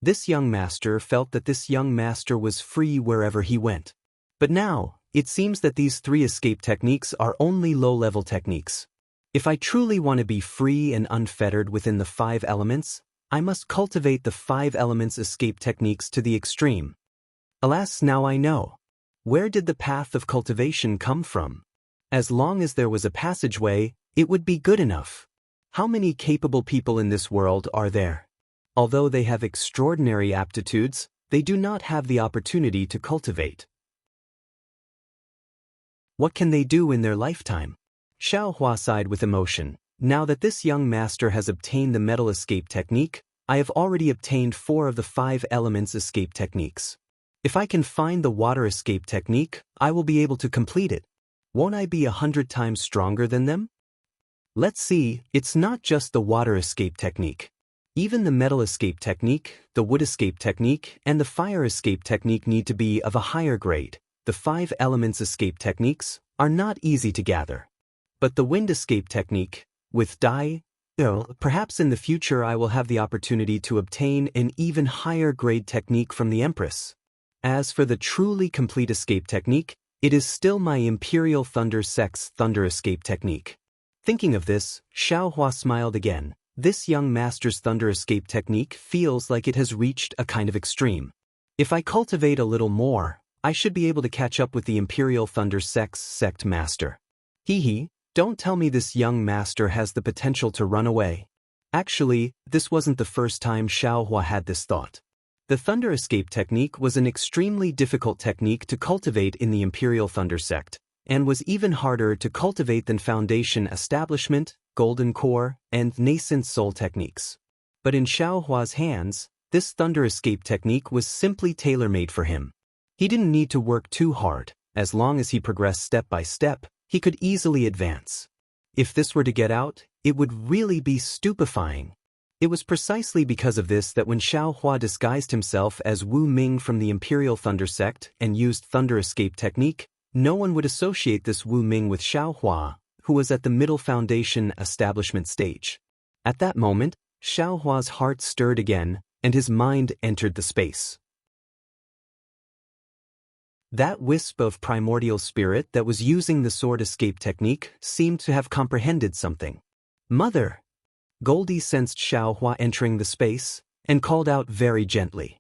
This young master felt that this young master was free wherever he went. But now, it seems that these three escape techniques are only low-level techniques. If I truly want to be free and unfettered within the five elements, I must cultivate the five elements escape techniques to the extreme. Alas, now I know. Where did the path of cultivation come from? As long as there was a passageway, it would be good enough. How many capable people in this world are there? Although they have extraordinary aptitudes, they do not have the opportunity to cultivate. What can they do in their lifetime? Xiao Hua sighed with emotion. Now that this young master has obtained the metal escape technique, I have already obtained 4 of the 5 elements escape techniques. If I can find the water escape technique, I will be able to complete it. Won't I be 100 times stronger than them? Let's see, it's not just the water escape technique. Even the metal escape technique, the wood escape technique, and the fire escape technique need to be of a higher grade. The 5 elements escape techniques are not easy to gather. But the wind escape technique, with perhaps in the future I will have the opportunity to obtain an even higher grade technique from the Empress. As for the truly complete escape technique, it is still my Imperial Thunder Sect's thunder escape technique. Thinking of this, Xiao Hua smiled again. This young master's thunder escape technique feels like it has reached a kind of extreme. If I cultivate a little more, I should be able to catch up with the Imperial Thunder Sect's sect master. Don't tell me this young master has the potential to run away. Actually, this wasn't the first time Xiao Hua had this thought. The thunder escape technique was an extremely difficult technique to cultivate in the Imperial Thunder Sect, and was even harder to cultivate than Foundation Establishment, Golden Core, and Nascent Soul techniques. But in Xiao Hua's hands, this thunder escape technique was simply tailor-made for him. He didn't need to work too hard. As long as he progressed step by step, he could easily advance. If this were to get out, it would really be stupefying. It was precisely because of this that when Xiao Hua disguised himself as Wu Ming from the Imperial Thunder Sect and used thunder escape technique, no one would associate this Wu Ming with Xiao Hua, who was at the middle Foundation establishment stage. At that moment, Xiao Hua's heart stirred again, and his mind entered the space. That wisp of primordial spirit that was using the sword escape technique seemed to have comprehended something. Mother! Goldie sensed Xiao Hua entering the space, and called out very gently.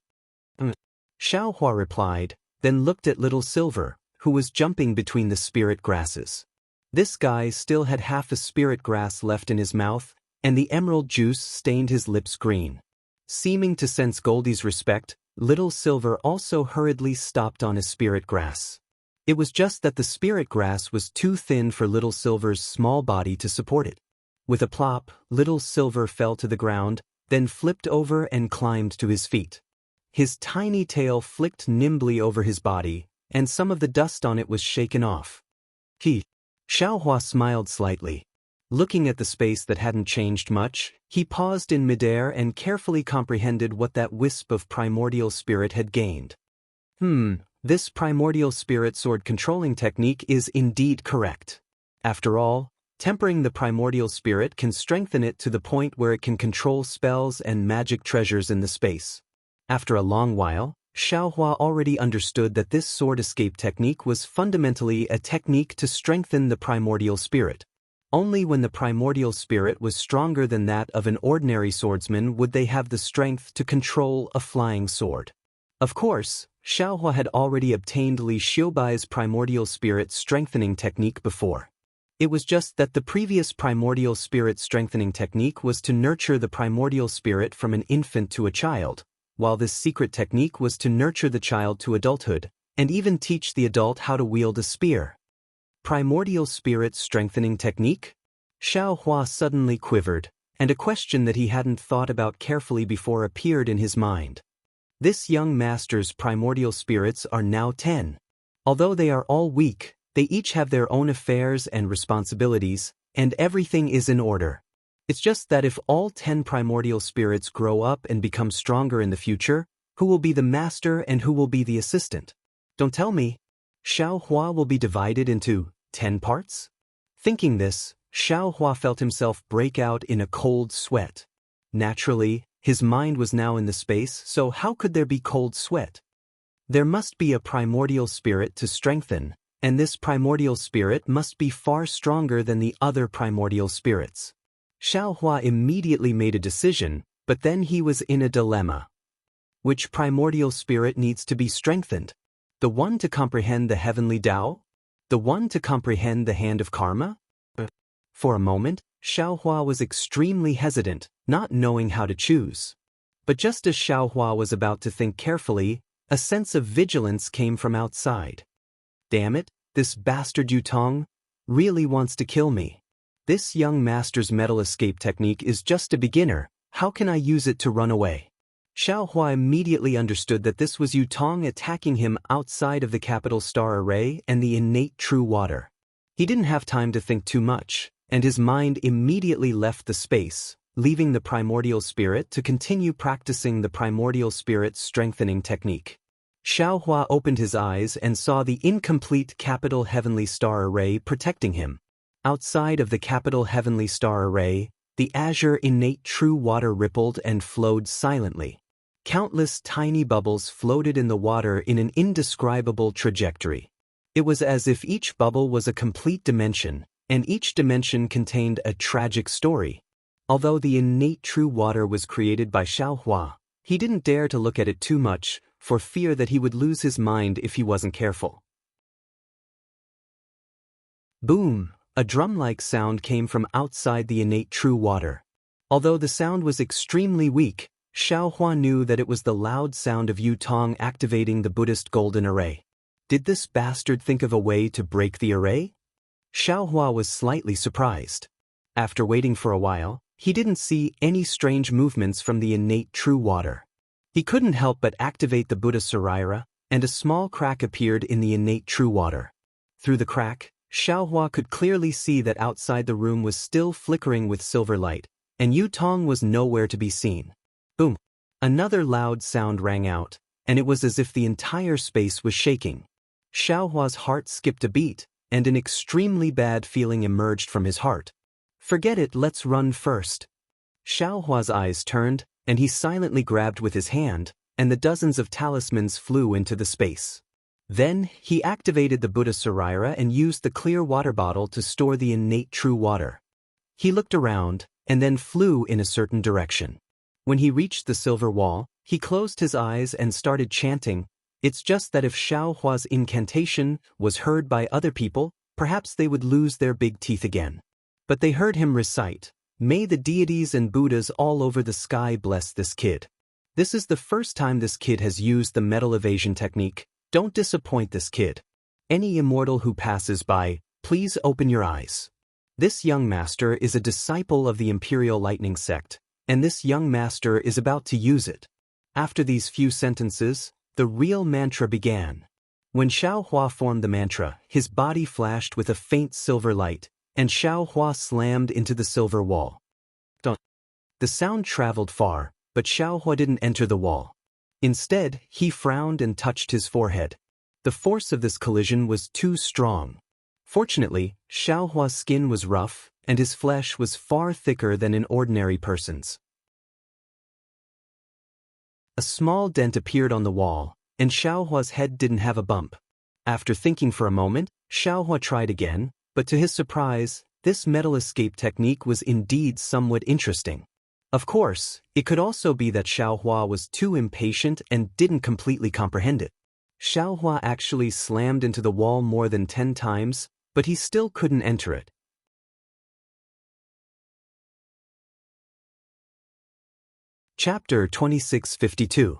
Xiaohua replied, then looked at Little Silver, who was jumping between the spirit grasses. This guy still had half a spirit grass left in his mouth, and the emerald juice stained his lips green. Seeming to sense Goldie's respect, Little Silver also hurriedly stopped on his spirit grass. It was just that the spirit grass was too thin for Little Silver's small body to support it. With a plop, Little Silver fell to the ground, then flipped over and climbed to his feet. His tiny tail flicked nimbly over his body, and some of the dust on it was shaken off. Xiaohua smiled slightly. Looking at the space that hadn't changed much, he paused in midair and carefully comprehended what that wisp of primordial spirit had gained. This primordial spirit sword controlling technique is indeed correct. After all, tempering the primordial spirit can strengthen it to the point where it can control spells and magic treasures in the space. After a long while, Xiaohua already understood that this sword escape technique was fundamentally a technique to strengthen the primordial spirit. Only when the primordial spirit was stronger than that of an ordinary swordsman would they have the strength to control a flying sword. Of course, Xiaohua had already obtained Li Xiubai's primordial spirit strengthening technique before. It was just that the previous primordial spirit strengthening technique was to nurture the primordial spirit from an infant to a child, while this secret technique was to nurture the child to adulthood, and even teach the adult how to wield a spear. Primordial spirit strengthening technique? Xiaohua suddenly quivered, and a question that he hadn't thought about carefully before appeared in his mind. This young master's primordial spirits are now 10. Although they are all weak, they each have their own affairs and responsibilities, and everything is in order. It's just that if all 10 primordial spirits grow up and become stronger in the future, who will be the master and who will be the assistant? Don't tell me. Xiaohua will be divided into 10 parts? Thinking this, Xiaohua felt himself break out in a cold sweat. Naturally, his mind was now in the space, so how could there be cold sweat? There must be a primordial spirit to strengthen, and this primordial spirit must be far stronger than the other primordial spirits. Xiaohua immediately made a decision, but then he was in a dilemma. Which primordial spirit needs to be strengthened? The one to comprehend the heavenly Tao? The one to comprehend the hand of karma? For a moment, Xiaohua was extremely hesitant, not knowing how to choose. But just as Xiaohua was about to think carefully, a sense of vigilance came from outside. Damn it, this bastard Yutong really wants to kill me. This young master's metal escape technique is just a beginner. How can I use it to run away? Xiaohua immediately understood that this was Yutong attacking him outside of the capital star array and the innate true water. He didn't have time to think too much, and his mind immediately left the space, leaving the primordial spirit to continue practicing the primordial spirit strengthening technique. Xiaohua opened his eyes and saw the incomplete capital heavenly star array protecting him. Outside of the capital heavenly star array, the azure innate true water rippled and flowed silently. Countless tiny bubbles floated in the water in an indescribable trajectory. It was as if each bubble was a complete dimension, and each dimension contained a tragic story. Although the innate true water was created by Xiaohua, he didn't dare to look at it too much, for fear that he would lose his mind if he wasn't careful. Boom! A drum-like sound came from outside the innate true water. Although the sound was extremely weak, Xiaohua knew that it was the loud sound of Yutong activating the Buddhist golden array. Did this bastard think of a way to break the array? Xiaohua was slightly surprised. After waiting for a while, he didn't see any strange movements from the innate true water. He couldn't help but activate the Buddha Sarira, and a small crack appeared in the innate true water. Through the crack, Xiaohua could clearly see that outside the room was still flickering with silver light, and Yutong was nowhere to be seen. Boom! Another loud sound rang out, and it was as if the entire space was shaking. Xiaohua's heart skipped a beat, and an extremely bad feeling emerged from his heart. Forget it, let's run first. Xiaohua's eyes turned, and he silently grabbed with his hand, and the dozens of talismans flew into the space. Then, he activated the Buddha Sarira and used the clear water bottle to store the innate true water. He looked around, and then flew in a certain direction. When he reached the silver wall, he closed his eyes and started chanting. It's just that if Xiao Hua's incantation was heard by other people, perhaps they would lose their big teeth again. But they heard him recite, "May the deities and Buddhas all over the sky bless this kid." This is the first time this kid has used the metal evasion technique. Don't disappoint this kid. Any immortal who passes by, please open your eyes. This young master is a disciple of the Imperial Lightning Sect, and this young master is about to use it. After these few sentences, the real mantra began. When Xiao Hua formed the mantra, his body flashed with a faint silver light, and Xiao Hua slammed into the silver wall. The sound traveled far, but Xiao Hua didn't enter the wall. Instead, he frowned and touched his forehead. The force of this collision was too strong. Fortunately, Xiao Hua's skin was rough, and his flesh was far thicker than an ordinary person's. A small dent appeared on the wall, and Xiao Hua's head didn't have a bump. After thinking for a moment, Xiao Hua tried again, but to his surprise, this metal escape technique was indeed somewhat interesting. Of course, it could also be that Xiao Hua was too impatient and didn't completely comprehend it. Xiao Hua actually slammed into the wall more than 10 times, but he still couldn't enter it. Chapter 2652.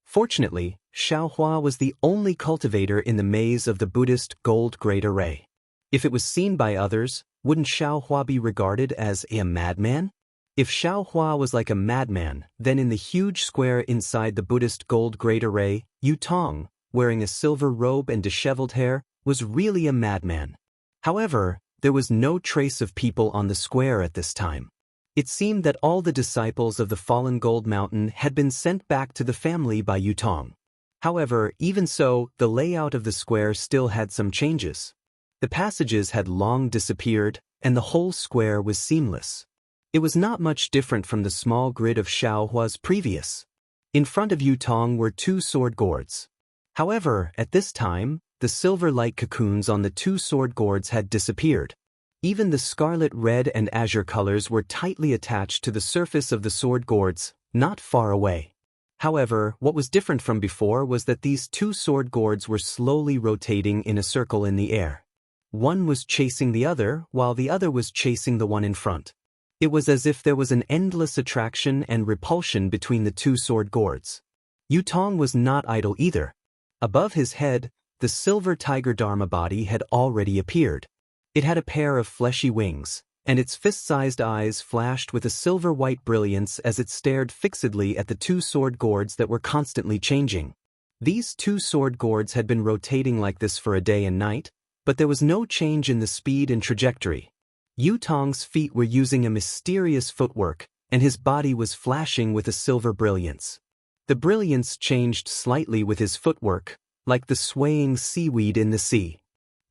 Fortunately, Xiao Hua was the only cultivator in the maze of the Buddhist gold great array. If it was seen by others, wouldn't Xiao Hua be regarded as a madman? If Xiao Hua was like a madman, then in the huge square inside the Buddhist gold great array, Yu Tong, wearing a silver robe and disheveled hair, was really a madman. However, there was no trace of people on the square at this time. It seemed that all the disciples of the fallen gold mountain had been sent back to the family by Yu Tong. However, even so, the layout of the square still had some changes. The passages had long disappeared, and the whole square was seamless. It was not much different from the small grid of Xiao Hua's previous. In front of Yu Tong were 2 sword gourds. However, at this time, the silver light cocoons on the 2 sword gourds had disappeared. Even the scarlet, red, and azure colors were tightly attached to the surface of the sword gourds, not far away. However, what was different from before was that these 2 sword gourds were slowly rotating in a circle in the air. One was chasing the other, while the other was chasing the one in front. It was as if there was an endless attraction and repulsion between the 2 sword gourds. Yu Tong was not idle either. Above his head, the silver tiger dharma body had already appeared. It had a pair of fleshy wings, and its fist-sized eyes flashed with a silver-white brilliance as it stared fixedly at the 2 sword gourds that were constantly changing. These 2 sword gourds had been rotating like this for a day and night, but there was no change in the speed and trajectory. Yu Tong's feet were using a mysterious footwork, and his body was flashing with a silver brilliance. The brilliance changed slightly with his footwork, like the swaying seaweed in the sea.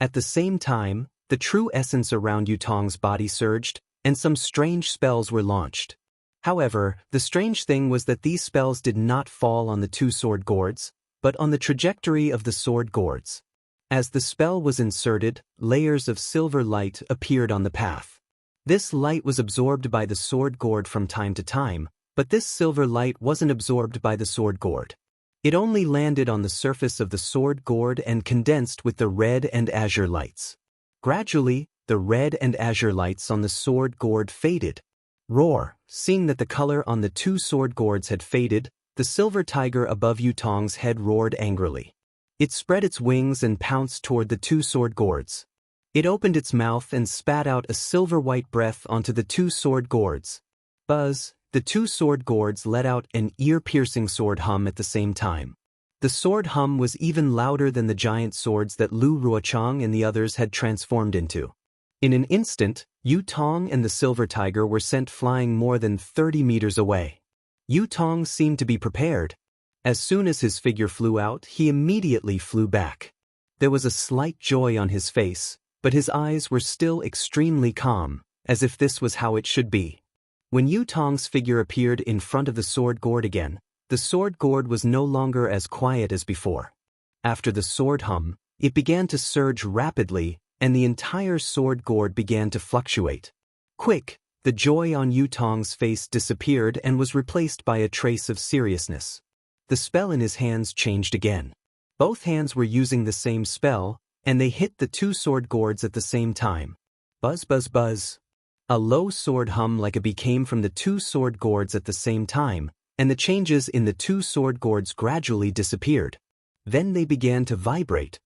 At the same time, the true essence around Yu Tong's body surged, and some strange spells were launched. However, the strange thing was that these spells did not fall on the 2 sword gourds, but on the trajectory of the sword gourds. As the spell was inserted, layers of silver light appeared on the path. This light was absorbed by the sword gourd from time to time, but this silver light wasn't absorbed by the sword gourd. It only landed on the surface of the sword gourd and condensed with the red and azure lights. Gradually, the red and azure lights on the sword gourd faded. Roar! Seeing that the color on the 2 sword gourds had faded, the silver tiger above Yu Tong's head roared angrily. It spread its wings and pounced toward the 2 sword gourds. It opened its mouth and spat out a silver-white breath onto the 2 sword gourds. Buzz! The 2 sword gourds let out an ear-piercing sword hum at the same time. The sword hum was even louder than the giant swords that Lu Ruochang and the others had transformed into. In an instant, Yu Tong and the silver tiger were sent flying more than 30 meters away. Yu Tong seemed to be prepared. As soon as his figure flew out, he immediately flew back. There was a slight joy on his face, but his eyes were still extremely calm, as if this was how it should be. When Yu Tong's figure appeared in front of the sword gourd again, the sword gourd was no longer as quiet as before. After the sword hum, it began to surge rapidly, and the entire sword gourd began to fluctuate. Quick! The joy on Yu Tong's face disappeared and was replaced by a trace of seriousness. The spell in his hands changed again. Both hands were using the same spell, and they hit the two sword gourds at the same time. Buzz buzz buzz. A low sword hum like a bee came from the two sword gourds at the same time, and the changes in the two sword gourds gradually disappeared. Then they began to vibrate.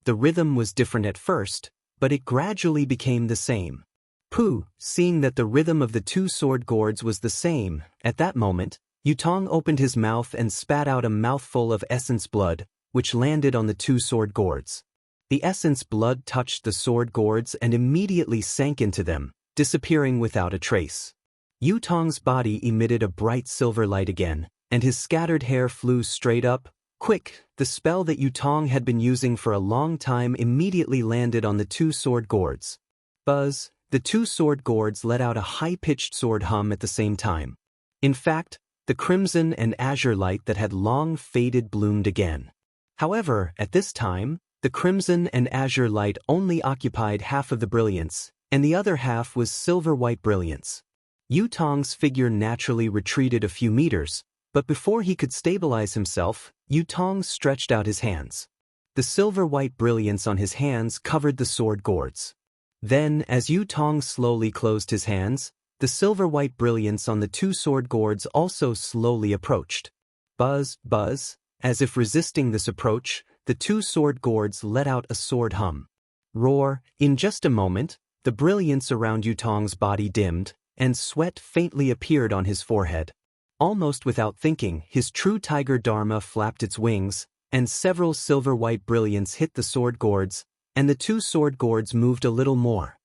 The rhythm was different at first, but it gradually became the same. Pu, seeing that the rhythm of the two sword gourds was the same, at that moment, Yu Tong opened his mouth and spat out a mouthful of essence blood, which landed on the two sword gourds. The essence blood touched the sword gourds and immediately sank into them, disappearing without a trace. Yu Tong's body emitted a bright silver light again, and his scattered hair flew straight up. Quick, the spell that Yu Tong had been using for a long time immediately landed on the two sword gourds. Buzz, the two sword gourds let out a high-pitched sword hum at the same time. In fact, the crimson and azure light that had long faded bloomed again. However, at this time, the crimson and azure light only occupied half of the brilliance, and the other half was silver-white brilliance. Yu Tong's figure naturally retreated a few meters, but before he could stabilize himself, Yu Tong stretched out his hands. The silver-white brilliance on his hands covered the sword gourds. Then, as Yu Tong slowly closed his hands, the silver-white brilliance on the two sword gourds also slowly approached. Buzz, buzz, as if resisting this approach, the two sword gourds let out a sword hum. Roar, in just a moment, the brilliance around Yu Tong's body dimmed, and sweat faintly appeared on his forehead. Almost without thinking, his true tiger dharma flapped its wings, and several silver-white brilliance hit the sword gourds, and the two sword gourds moved a little more.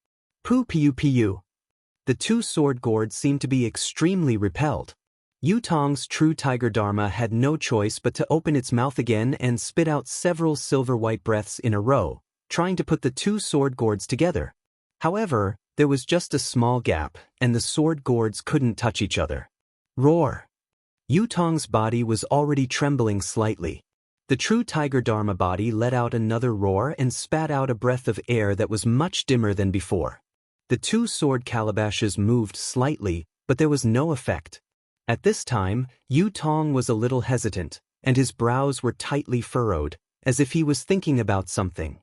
Pu. The two sword gourds seemed to be extremely repelled. Yu Tong's true tiger dharma had no choice but to open its mouth again and spit out several silver-white breaths in a row, trying to put the two sword gourds together. However, there was just a small gap, and the sword gourds couldn't touch each other. Roar! Yu Tong's body was already trembling slightly. The true tiger dharma body let out another roar and spat out a breath of air that was much dimmer than before. The two sword calabashes moved slightly, but there was no effect. At this time, Yu Tong was a little hesitant, and his brows were tightly furrowed, as if he was thinking about something.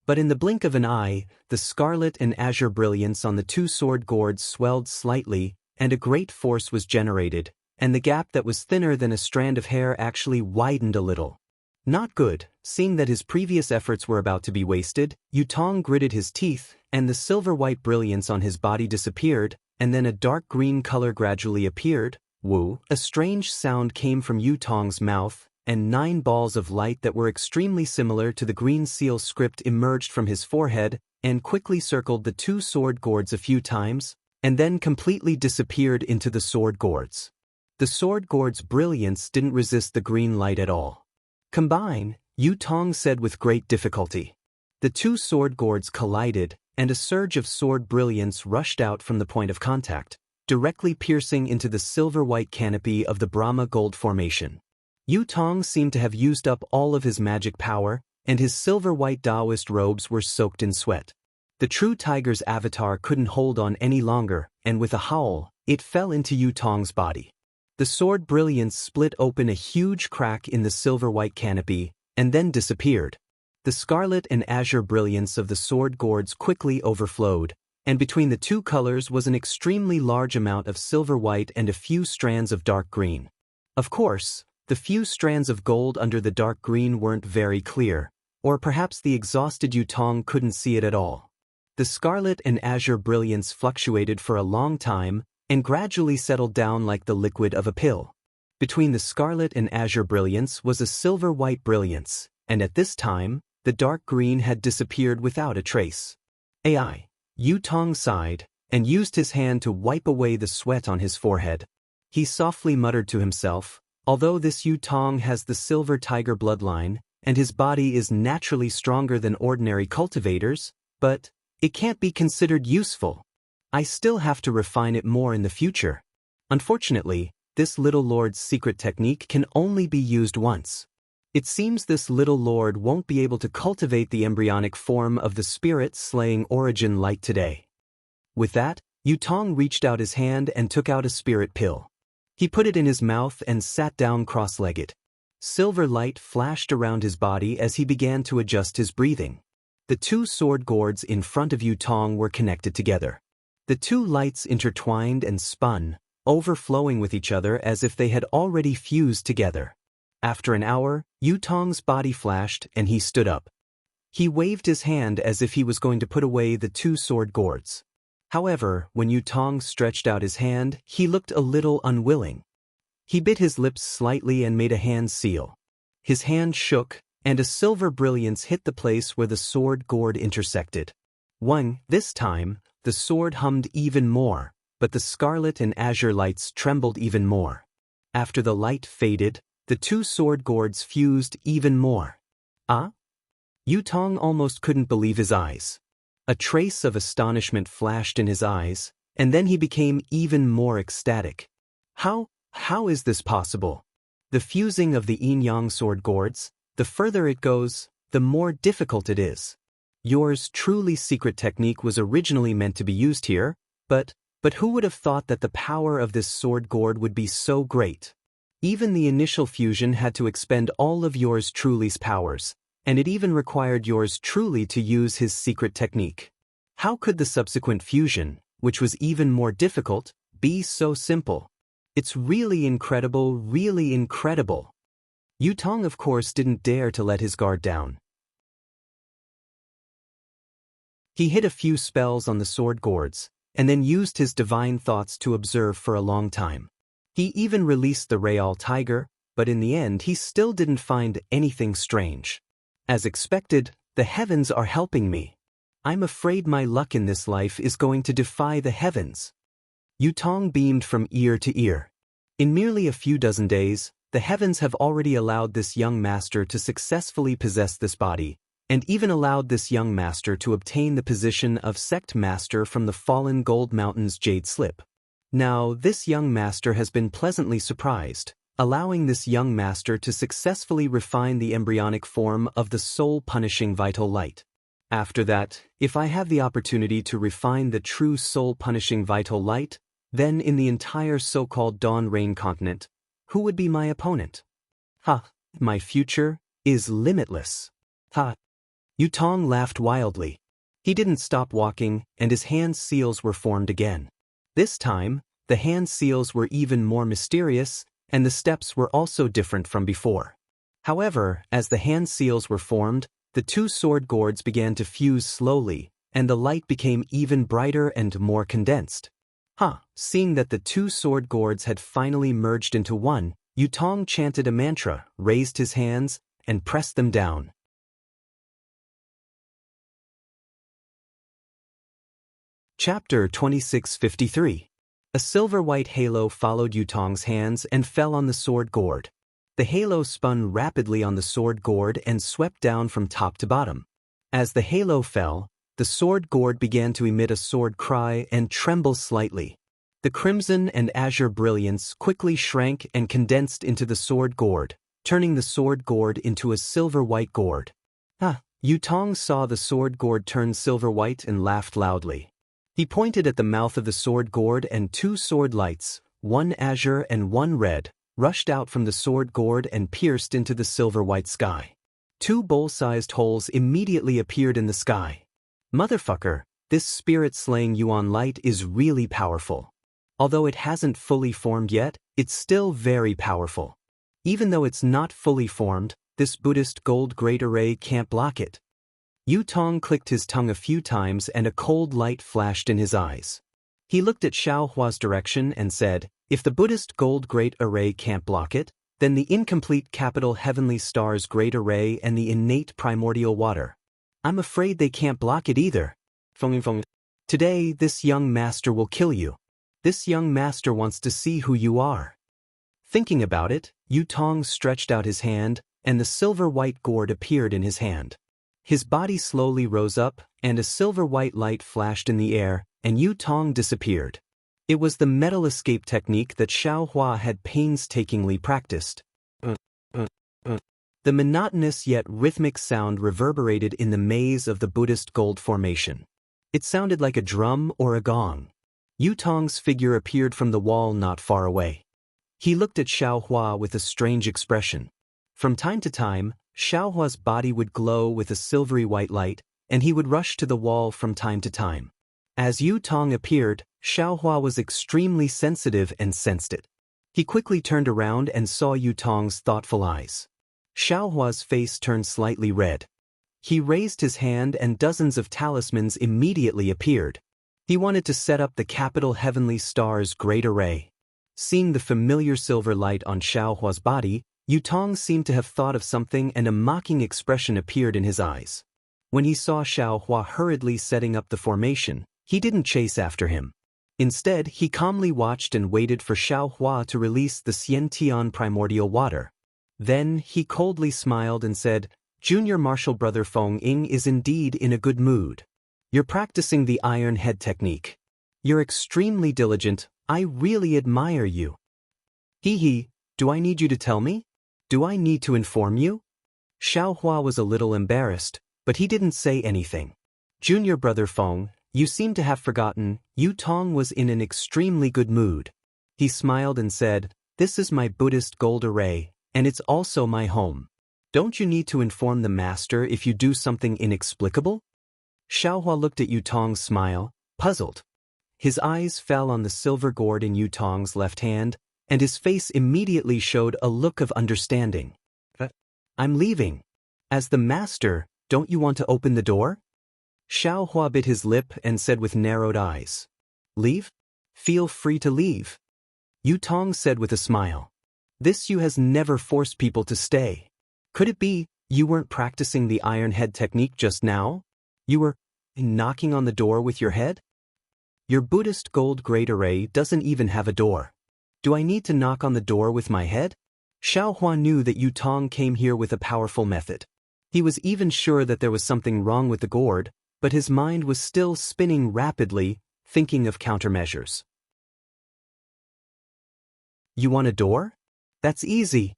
But in the blink of an eye, the scarlet and azure brilliance on the two sword gourds swelled slightly, and a great force was generated, and the gap that was thinner than a strand of hair actually widened a little. Not good. Seeing that his previous efforts were about to be wasted, Yu Tong gritted his teeth, and the silver-white brilliance on his body disappeared, and then a dark green color gradually appeared. Wu! A strange sound came from Yu Tong's mouth, and 9 balls of light that were extremely similar to the green seal script emerged from his forehead, and quickly circled the two sword gourds a few times, and then completely disappeared into the sword gourds. The sword gourds' brilliance didn't resist the green light at all. Combine, Yu Tong said with great difficulty. The two sword gourds collided, and a surge of sword brilliance rushed out from the point of contact, directly piercing into the silver-white canopy of the Brahma gold formation. Yu Tong seemed to have used up all of his magic power, and his silver-white Taoist robes were soaked in sweat. The true tiger's avatar couldn't hold on any longer, and with a howl, it fell into Yu Tong's body. The sword brilliance split open a huge crack in the silver-white canopy, and then disappeared. The scarlet and azure brilliance of the sword gourds quickly overflowed, and between the two colors was an extremely large amount of silver-white and a few strands of dark green. Of course, the few strands of gold under the dark green weren't very clear, or perhaps the exhausted Yu Tong couldn't see it at all. The scarlet and azure brilliance fluctuated for a long time, and gradually settled down like the liquid of a pill. Between the scarlet and azure brilliance was a silver-white brilliance, and at this time, the dark green had disappeared without a trace. Ai. Yu Tong sighed, and used his hand to wipe away the sweat on his forehead. He softly muttered to himself, although this Yu Tong has the silver tiger bloodline, and his body is naturally stronger than ordinary cultivators, but it can't be considered useful. I still have to refine it more in the future. Unfortunately, this little lord's secret technique can only be used once. It seems this little lord won't be able to cultivate the embryonic form of the spirit-slaying origin light today. With that, Yutong reached out his hand and took out a spirit pill. He put it in his mouth and sat down cross-legged. Silver light flashed around his body as he began to adjust his breathing. The two sword gourds in front of Yutong were connected together. The two lights intertwined and spun, overflowing with each other as if they had already fused together. After an hour, Yutong's body flashed and he stood up. He waved his hand as if he was going to put away the two sword gourds. However, when Yutong stretched out his hand, he looked a little unwilling. He bit his lips slightly and made a hand seal. His hand shook, and a silver brilliance hit the place where the sword gourd intersected. This time, the sword hummed even more, but the scarlet and azure lights trembled even more. After the light faded, the two sword gourds fused even more. Ah? Yutong almost couldn't believe his eyes. A trace of astonishment flashed in his eyes, and then he became even more ecstatic. How is this possible? The fusing of the yin-yang sword gourds, the further it goes, the more difficult it is. Yours truly secret technique was originally meant to be used here, but who would have thought that the power of this sword gourd would be so great? Even the initial fusion had to expend all of yours truly's powers, and it even required yours truly to use his secret technique. How could the subsequent fusion, which was even more difficult, be so simple? It's really incredible, really incredible. Yutong of course didn't dare to let his guard down. He hit a few spells on the sword gourds, and then used his divine thoughts to observe for a long time. He even released the Real Tiger, but in the end he still didn't find anything strange. As expected, the heavens are helping me. I'm afraid my luck in this life is going to defy the heavens. Yutong beamed from ear to ear. In merely a few dozen days, the heavens have already allowed this young master to successfully possess this body, and even allowed this young master to obtain the position of sect master from the fallen Gold Mountain's Jade Slip. Now, this young master has been pleasantly surprised, allowing this young master to successfully refine the embryonic form of the soul-punishing vital light. After that, if I have the opportunity to refine the true soul-punishing vital light, then in the entire so-called Dawn Rain continent, who would be my opponent? My future is limitless. Yutong laughed wildly. He didn't stop walking, and his hand seals were formed again. This time, the hand seals were even more mysterious, and the steps were also different from before. However, as the hand seals were formed, the two sword gourds began to fuse slowly, and the light became even brighter and more condensed. Seeing that the two sword gourds had finally merged into one, Yutong chanted a mantra, raised his hands, and pressed them down. Chapter 2653. A silver-white halo followed Yutong's hands and fell on the sword gourd. The halo spun rapidly on the sword gourd and swept down from top to bottom. As the halo fell, the sword gourd began to emit a sword cry and tremble slightly. The crimson and azure brilliance quickly shrank and condensed into the sword gourd, turning the sword gourd into a silver-white gourd. Yutong saw the sword gourd turn silver-white and laughed loudly. He pointed at the mouth of the sword gourd, and two sword lights, one azure and one red, rushed out from the sword gourd and pierced into the silver-white sky. Two bowl-sized holes immediately appeared in the sky. Motherfucker, this spirit-slaying Yuan light is really powerful. Although it hasn't fully formed yet, it's still very powerful. Even though it's not fully formed, this Buddhist gold great array can't block it. Yutong clicked his tongue a few times and a cold light flashed in his eyes. He looked at Xiaohua's direction and said, if the Buddhist gold great array can't block it, then the incomplete capital heavenly stars great array and the innate primordial water. I'm afraid they can't block it either. Today, this young master will kill you. This young master wants to see who you are. Thinking about it, Yutong stretched out his hand, and the silver-white gourd appeared in his hand. His body slowly rose up, and a silver-white light flashed in the air, and Yutong disappeared. It was the metal escape technique that Xiaohua had painstakingly practiced. The The monotonous yet rhythmic sound reverberated in the maze of the Buddhist gold formation. It sounded like a drum or a gong. Yu Tong's figure appeared from the wall not far away. He looked at Xiao Hua with a strange expression. From time to time, Xiao Hua's body would glow with a silvery white light, and he would rush to the wall from time to time. As Yu Tong appeared, Xiao Hua was extremely sensitive and sensed it. He quickly turned around and saw Yu Tong's thoughtful eyes. Xiao Hua's face turned slightly red. He raised his hand and dozens of talismans immediately appeared. He wanted to set up the capital Heavenly Star's great array. Seeing the familiar silver light on Xiao Hua's body, Yu Tong seemed to have thought of something and a mocking expression appeared in his eyes. When he saw Xiao Hua hurriedly setting up the formation, he didn't chase after him. Instead, he calmly watched and waited for Xiao Hua to release the Xiantian primordial water. Then, he coldly smiled and said, "Junior Martial Brother Feng Ying is indeed in a good mood. You're practicing the iron head technique. You're extremely diligent. I really admire you." "Hee, do I need you to tell me? Do I need to inform you?" Xiao Hua was a little embarrassed, but he didn't say anything. "Junior Brother Feng, you seem to have forgotten, Yu Tong was in an extremely good mood." He smiled and said, "This is my Buddhist gold array, and it's also my home. Don't you need to inform the master if you do something inexplicable?" Xiao Hua looked at Yu Tong's smile, puzzled. His eyes fell on the silver gourd in Yu Tong's left hand, and his face immediately showed a look of understanding. "I'm leaving. As the master, don't you want to open the door?" Xiao Hua bit his lip and said with narrowed eyes, "Leave? Feel free to leave." Yu Tong said with a smile, "This Yu has never forced people to stay. Could it be, you weren't practicing the iron head technique just now? You were knocking on the door with your head? Your Buddhist gold great array doesn't even have a door. Do I need to knock on the door with my head?" Xiao Hua knew that Yu Tong came here with a powerful method. He was even sure that there was something wrong with the gourd, but his mind was still spinning rapidly, thinking of countermeasures. "You want a door? That's easy,"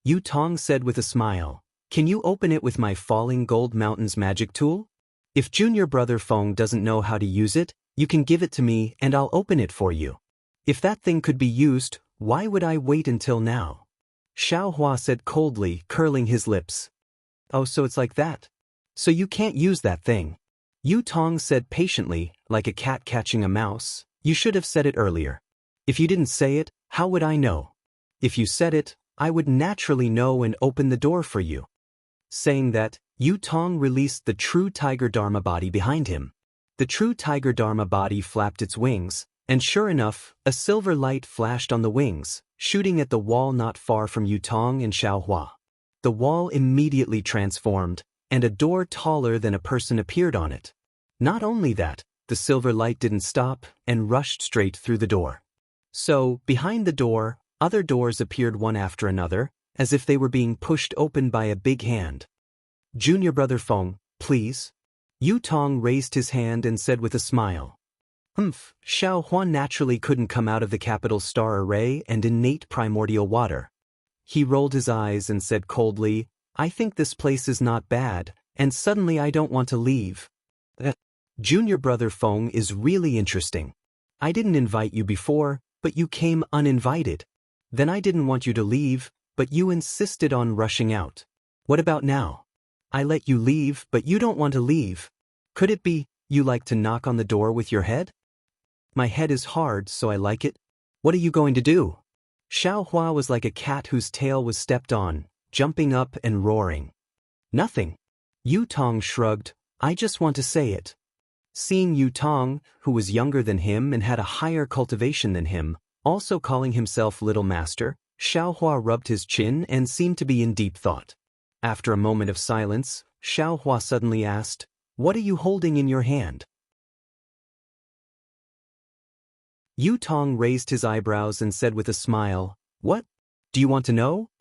Yu Tong said with a smile. "Can you open it with my Falling Gold Mountains magic tool? If Junior Brother Feng doesn't know how to use it, you can give it to me and I'll open it for you. If that thing could be used, why would I wait until now?" Xiao Hua said coldly, curling his lips. "Oh, so it's like that? So you can't use that thing?" Yu Tong said patiently, like a cat catching a mouse, "You should have said it earlier. If you didn't say it, how would I know? If you said it, I would naturally know and open the door for you." Saying that, Yu Tong released the true Tiger Dharma body behind him. The true Tiger Dharma body flapped its wings, and sure enough, a silver light flashed on the wings, shooting at the wall not far from Yu Tong and Xiao Hua. The wall immediately transformed, and a door taller than a person appeared on it. Not only that, the silver light didn't stop and rushed straight through the door. So, behind the door, other doors appeared one after another, as if they were being pushed open by a big hand. "Junior Brother Feng, please." Yu Tong raised his hand and said with a smile. Xiao Hua naturally couldn't come out of the capital star array and innate primordial water. He rolled his eyes and said coldly, "I think this place is not bad, and suddenly I don't want to leave." "Junior Brother Feng is really interesting. I didn't invite you before, but you came uninvited. Then I didn't want you to leave, but you insisted on rushing out. What about now? I let you leave, but you don't want to leave. Could it be, you like to knock on the door with your head?" "My head is hard, so I like it." "What are you going to do?" Xiao Hua was like a cat whose tail was stepped on, jumping up and roaring. "Nothing." Yu Tong shrugged, "I just want to say it." Seeing Yu Tong, who was younger than him and had a higher cultivation than him, also calling himself Little Master, Xiao Hua rubbed his chin and seemed to be in deep thought. After a moment of silence, Xiao Hua suddenly asked, "What are you holding in your hand?" Yu Tong raised his eyebrows and said with a smile, "What? Do you want to know?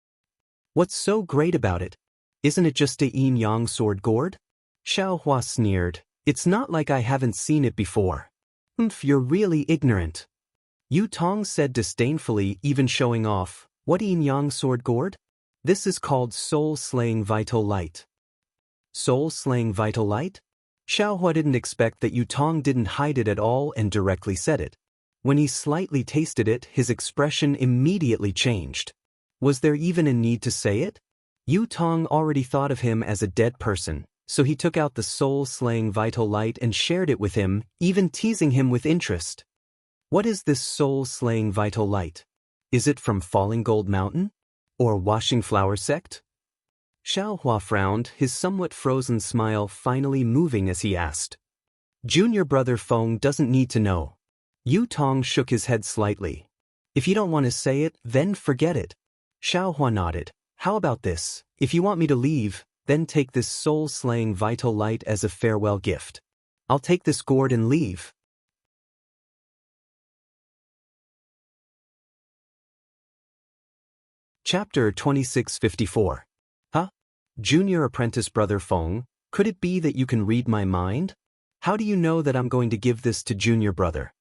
What's so great about it? Isn't it just a yin-yang sword gourd?" Xiao Hua sneered, "It's not like I haven't seen it before." You're really ignorant." Yu Tong said disdainfully, even showing off, "What yin-yang sword gourd?" This is called soul-slaying vital light. Soul-slaying vital light? Xiaohua didn't expect that Yu Tong didn't hide it at all and directly said it. When he slightly tasted it, his expression immediately changed. Was there even a need to say it? Yu Tong already thought of him as a dead person, so he took out the soul-slaying vital light and shared it with him, even teasing him with interest. What is this soul-slaying vital light? Is it from Falling Gold Mountain? Or Washing Flower Sect? Xiaohua frowned, his somewhat frozen smile finally moving as he asked. Junior brother Feng doesn't need to know. Yu Tong shook his head slightly. If you don't want to say it, then forget it. Xiaohua nodded. How about this? If you want me to leave, then take this soul-slaying vital light as a farewell gift. I'll take this gourd and leave. Chapter 2654. Huh? Junior apprentice brother Feng, could it be that you can read my mind? How do you know that I'm going to give this to junior brother?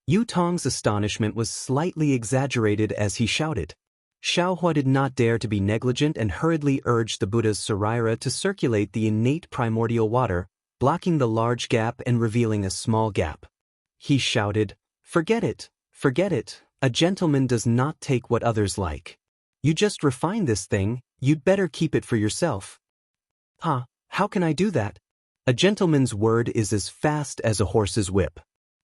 Yu Tong's astonishment was slightly exaggerated as he shouted. Xiaohua did not dare to be negligent and hurriedly urged the Buddha's saraira to circulate the innate primordial water, blocking the large gap and revealing a small gap. He shouted, Forget it, forget it, a gentleman does not take what others like. You just refined this thing, you'd better keep it for yourself. Huh, how can I do that? A gentleman's word is as fast as a horse's whip.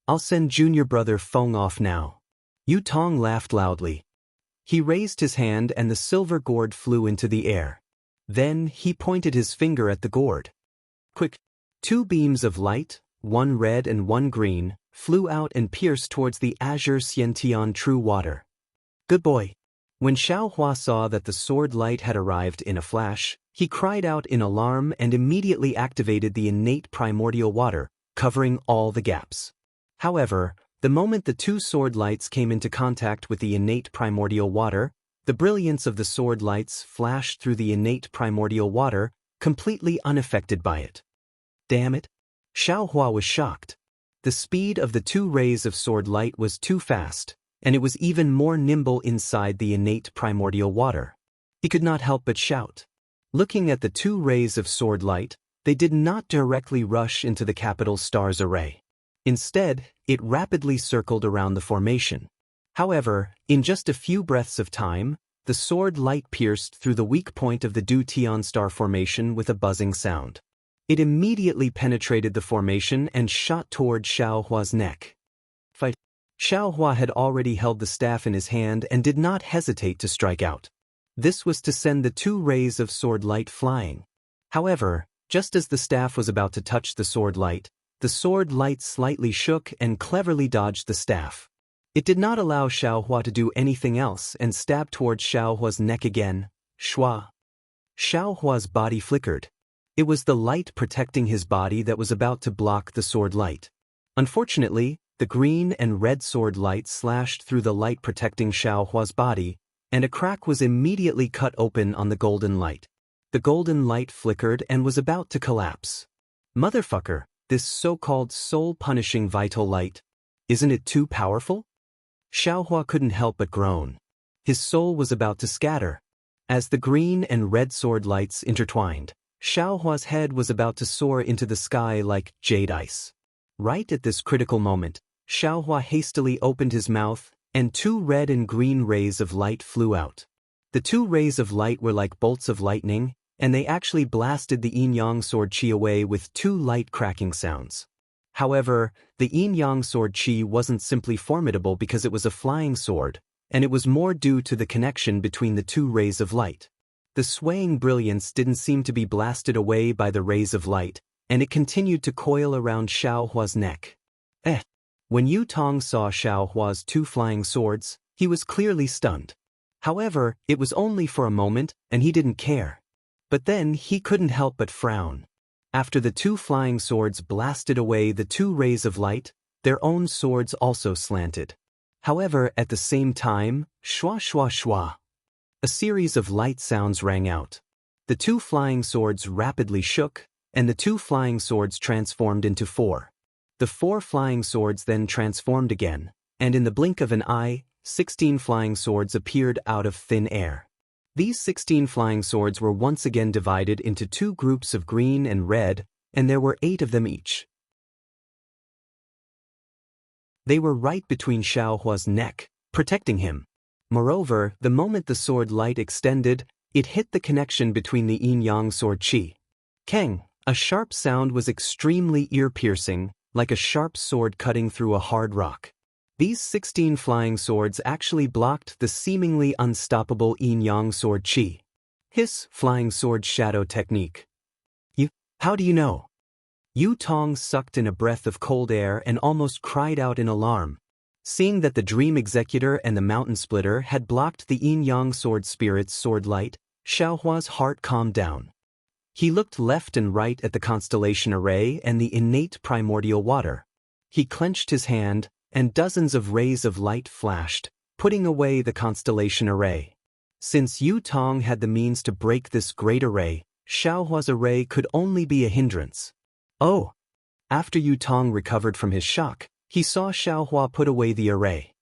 I'll send junior brother Feng off now. Yu Tong laughed loudly. He raised his hand and the silver gourd flew into the air. Then he pointed his finger at the gourd. Quick! 2 beams of light, one red and one green, flew out and pierced towards the azure Xiantian true water. Good boy! When Xiaohua saw that the sword light had arrived in a flash, he cried out in alarm and immediately activated the innate primordial water, covering all the gaps. However, the moment the 2 sword lights came into contact with the innate primordial water, the brilliance of the sword lights flashed through the innate primordial water, completely unaffected by it. Damn it! Xiaohua was shocked. The speed of the 2 rays of sword light was too fast, and it was even more nimble inside the innate primordial water. He could not help but shout. Looking at the 2 rays of sword light, they did not directly rush into the capital star's array. Instead, it rapidly circled around the formation. However, in just a few breaths of time, the sword light pierced through the weak point of the Du Tian star formation with a buzzing sound. It immediately penetrated the formation and shot toward Xiaohua's neck. Fight! Xiaohua had already held the staff in his hand and did not hesitate to strike out. This was to send the 2 rays of sword light flying. However, just as the staff was about to touch the sword light slightly shook and cleverly dodged the staff. It did not allow Xiaohua to do anything else and stabbed towards Xiaohua's neck again. Shua! Xiaohua's body flickered. It was the light protecting his body that was about to block the sword light. Unfortunately, the green and red sword light slashed through the light protecting Xiaohua's body, and a crack was immediately cut open on the golden light. The golden light flickered and was about to collapse. Motherfucker! This so-called soul-punishing vital light, isn't it too powerful? Xiaohua couldn't help but groan. His soul was about to scatter. As the green and red sword lights intertwined, Xiaohua's head was about to soar into the sky like jade ice. Right at this critical moment, Xiaohua hastily opened his mouth, and 2 red and green rays of light flew out. The 2 rays of light were like bolts of lightning, and they actually blasted the yin-yang sword chi away with 2 light cracking sounds. However, the yin-yang sword chi wasn't simply formidable because it was a flying sword, and it was more due to the connection between the 2 rays of light. The swaying brilliance didn't seem to be blasted away by the rays of light, and it continued to coil around Xiaohua's neck. When Yu Tong saw Xiaohua's 2 flying swords, he was clearly stunned. However, it was only for a moment, and he didn't care. But then he couldn't help but frown. After the 2 flying swords blasted away the 2 rays of light, their own swords also slanted. However, at the same time, shwa shwa shwa, a series of light sounds rang out. The 2 flying swords rapidly shook, and the 2 flying swords transformed into 4. The 4 flying swords then transformed again, and in the blink of an eye, 16 flying swords appeared out of thin air. These 16 flying swords were once again divided into two groups of green and red, and there were 8 of them each. They were right between Xiao Hua's neck, protecting him. Moreover, the moment the sword light extended, it hit the connection between the yin-yang sword qi. Keng, a sharp sound was extremely ear-piercing, like a sharp sword cutting through a hard rock. These 16 flying swords actually blocked the seemingly unstoppable yin-yang sword qi. His flying sword shadow technique. How do you know? Yu Tong sucked in a breath of cold air and almost cried out in alarm. Seeing that the Dream Executor and the Mountain Splitter had blocked the yin-yang sword spirit's sword light, Xiaohua's heart calmed down. He looked left and right at the constellation array and the innate primordial water. He clenched his hand, and dozens of rays of light flashed, putting away the constellation array. Since Yu Tong had the means to break this great array, Xiaohua's array could only be a hindrance. Oh! After Yu Tong recovered from his shock, he saw Xiaohua put away the array.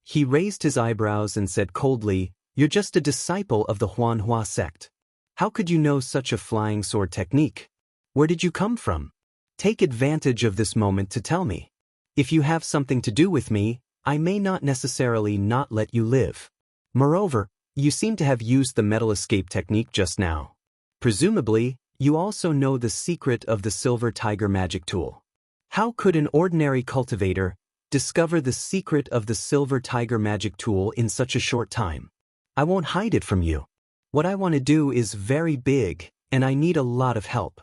He raised his eyebrows and said coldly, "You're just a disciple of the Huanhua sect. How could you know such a flying sword technique? Where did you come from? Take advantage of this moment to tell me. If you have something to do with me, I may not necessarily not let you live. Moreover, you seem to have used the metal escape technique just now. Presumably, you also know the secret of the Silver Tiger magic tool. How could an ordinary cultivator discover the secret of the Silver Tiger magic tool in such a short time? I won't hide it from you. What I want to do is very big, and I need a lot of help.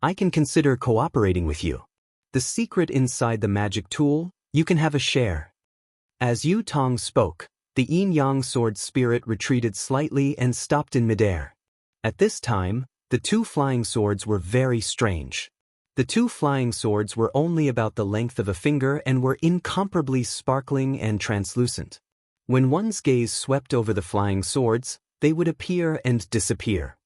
I can consider cooperating with you. The secret inside the magic tool, you can have a share." As Yu Tong spoke, the yin-yang sword spirit retreated slightly and stopped in midair. At this time, the two flying swords were very strange. The two flying swords were only about the length of a finger and were incomparably sparkling and translucent. When one's gaze swept over the flying swords, they would appear and disappear.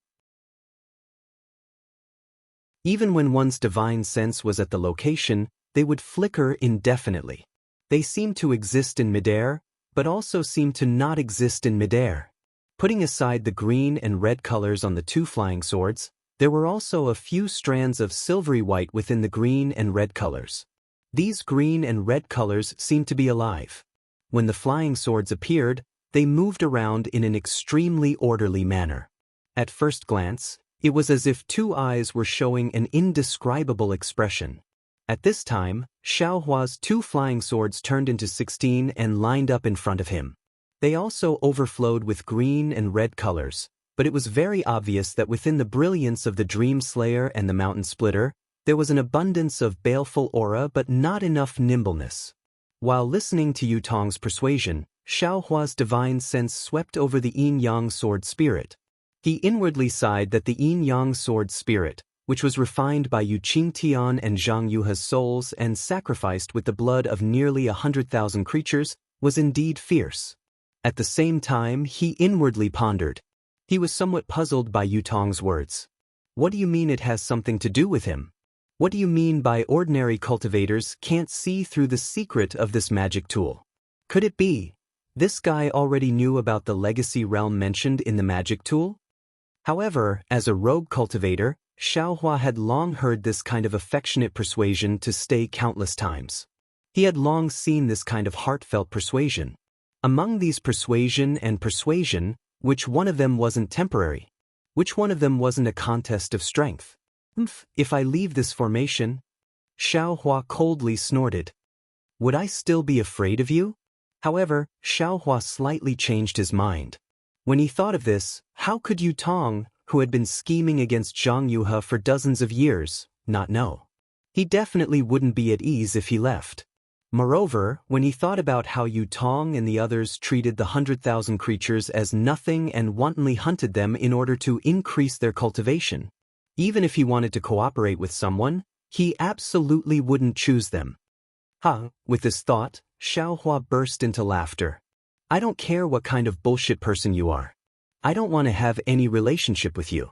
Even when one's divine sense was at the location, they would flicker indefinitely. They seemed to exist in midair, but also seemed to not exist in midair. Putting aside the green and red colors on the two flying swords, there were also a few strands of silvery white within the green and red colors. These green and red colors seemed to be alive. When the flying swords appeared, they moved around in an extremely orderly manner. At first glance, it was as if two eyes were showing an indescribable expression. At this time, Xiaohua's two flying swords turned into 16 and lined up in front of him. They also overflowed with green and red colors, but it was very obvious that within the brilliance of the Dream Slayer and the Mountain Splitter, there was an abundance of baleful aura but not enough nimbleness. While listening to Yu Tong's persuasion, Xiaohua's divine sense swept over the yin-yang sword spirit. He inwardly sighed that the yin-yang sword spirit, which was refined by Yu Qingtian and Zhang Yuhe's souls and sacrificed with the blood of nearly 100,000 creatures, was indeed fierce. At the same time, he inwardly pondered. He was somewhat puzzled by Yu Tong's words. What do you mean it has something to do with him? What do you mean by ordinary cultivators can't see through the secret of this magic tool? Could it be this guy already knew about the legacy realm mentioned in the magic tool? However, as a rogue cultivator, Xiaohua had long heard this kind of affectionate persuasion to stay countless times. He had long seen this kind of heartfelt persuasion. Among these persuasion and persuasion, which one of them wasn't temporary? Which one of them wasn't a contest of strength? If I leave this formation? Xiaohua coldly snorted. Would I still be afraid of you? However, Xiaohua slightly changed his mind. When he thought of this, how could Yu Tong, who had been scheming against Zhang Yuhe for dozens of years, not know? He definitely wouldn't be at ease if he left. Moreover, when he thought about how Yu Tong and the others treated the 100,000 creatures as nothing and wantonly hunted them in order to increase their cultivation, even if he wanted to cooperate with someone, he absolutely wouldn't choose them. With this thought, Xiaohua burst into laughter. I don't care what kind of bullshit person you are. I don't want to have any relationship with you.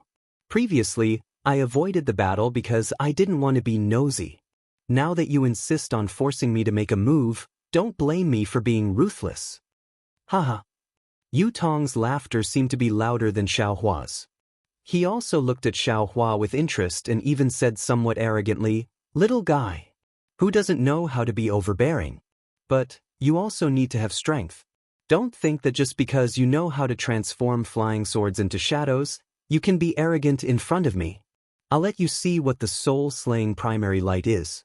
Previously, I avoided the battle because I didn't want to be nosy. Now that you insist on forcing me to make a move, don't blame me for being ruthless. Haha. Yu Tong's laughter seemed to be louder than Xiao Hua's. He also looked at Xiao Hua with interest and even said somewhat arrogantly, "Little guy. Who doesn't know how to be overbearing? But you also need to have strength. Don't think that just because you know how to transform flying swords into shadows, you can be arrogant in front of me. I'll let you see what the soul-slaying primary light is."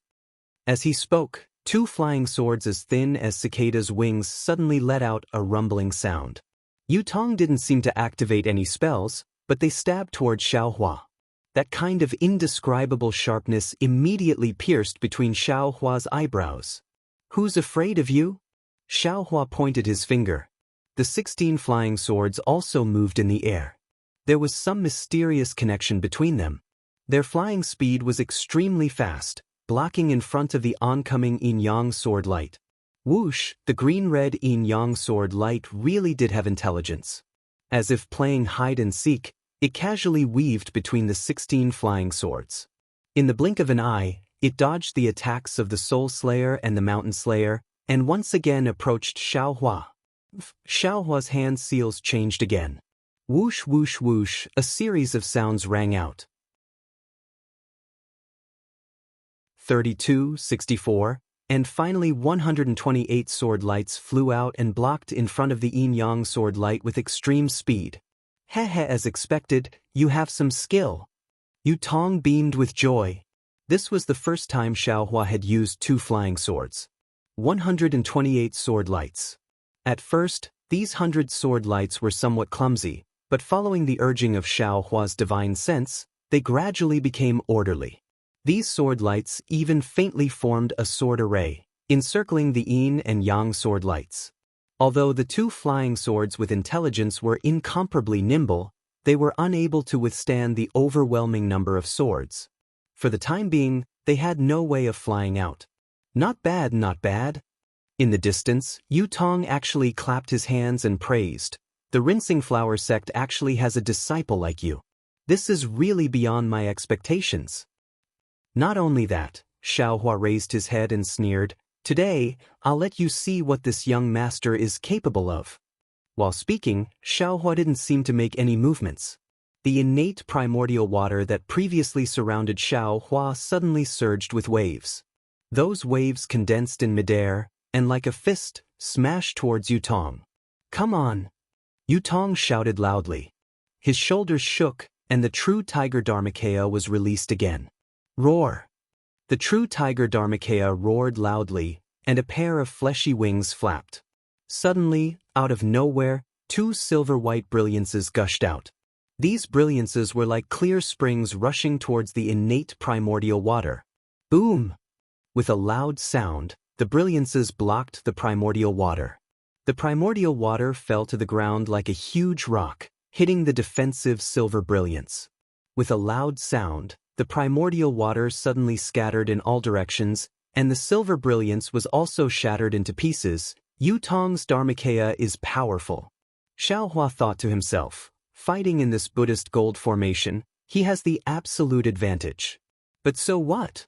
As he spoke, 2 flying swords as thin as cicadas' wings suddenly let out a rumbling sound. Yu Tong didn't seem to activate any spells, but they stabbed toward Xiao Hua. That kind of indescribable sharpness immediately pierced between Xiao Hua's eyebrows. "Who's afraid of you?" Xiao Hua pointed his finger. The 16 flying swords also moved in the air. There was some mysterious connection between them. Their flying speed was extremely fast, blocking in front of the oncoming yin-yang sword light. Whoosh, the green-red yin-yang sword light really did have intelligence. As if playing hide-and-seek, it casually weaved between the 16 flying swords. In the blink of an eye, it dodged the attacks of the Soul Slayer and the Mountain Slayer, and once again approached Xiao Hua. Xiao Hua's hand seals changed again. Whoosh whoosh whoosh, a series of sounds rang out. 32, 64, and finally 128 sword lights flew out and blocked in front of the yin-yang sword light with extreme speed. "Heh, as expected, you have some skill." Yu Tong beamed with joy. This was the first time Xiao Hua had used 2 flying swords. 128 sword lights. At first, these 100 sword lights were somewhat clumsy, but following the urging of Xiao Hua's divine sense, they gradually became orderly. These sword lights even faintly formed a sword array, encircling the yin and yang sword lights. Although the 2 flying swords with intelligence were incomparably nimble, they were unable to withstand the overwhelming number of swords. For the time being, they had no way of flying out. Not bad, not bad. In the distance, Yu Tong actually clapped his hands and praised. "The Rinsing Flower sect actually has a disciple like you. This is really beyond my expectations." Not only that, Xiao Hua raised his head and sneered, "Today, I'll let you see what this young master is capable of." While speaking, Xiao Hua didn't seem to make any movements. The innate primordial water that previously surrounded Xiao Hua suddenly surged with waves. Those waves condensed in midair, and like a fist, smashed towards Yu Tong. "Come on!" Yu Tong shouted loudly. His shoulders shook, and the true Tiger Dharmakaya was released again. Roar! The true Tiger Dharmakaya roared loudly, and a pair of fleshy wings flapped. Suddenly, out of nowhere, 2 silver-white brilliances gushed out. These brilliances were like clear springs rushing towards the innate primordial water. Boom! With a loud sound, the brilliances blocked the primordial water. The primordial water fell to the ground like a huge rock, hitting the defensive silver brilliance. With a loud sound, the primordial water suddenly scattered in all directions, and the silver brilliance was also shattered into pieces. Yu Tong's Dharmakaya is powerful. Xiao Hua thought to himself, fighting in this Buddhist gold formation, he has the absolute advantage. But so what?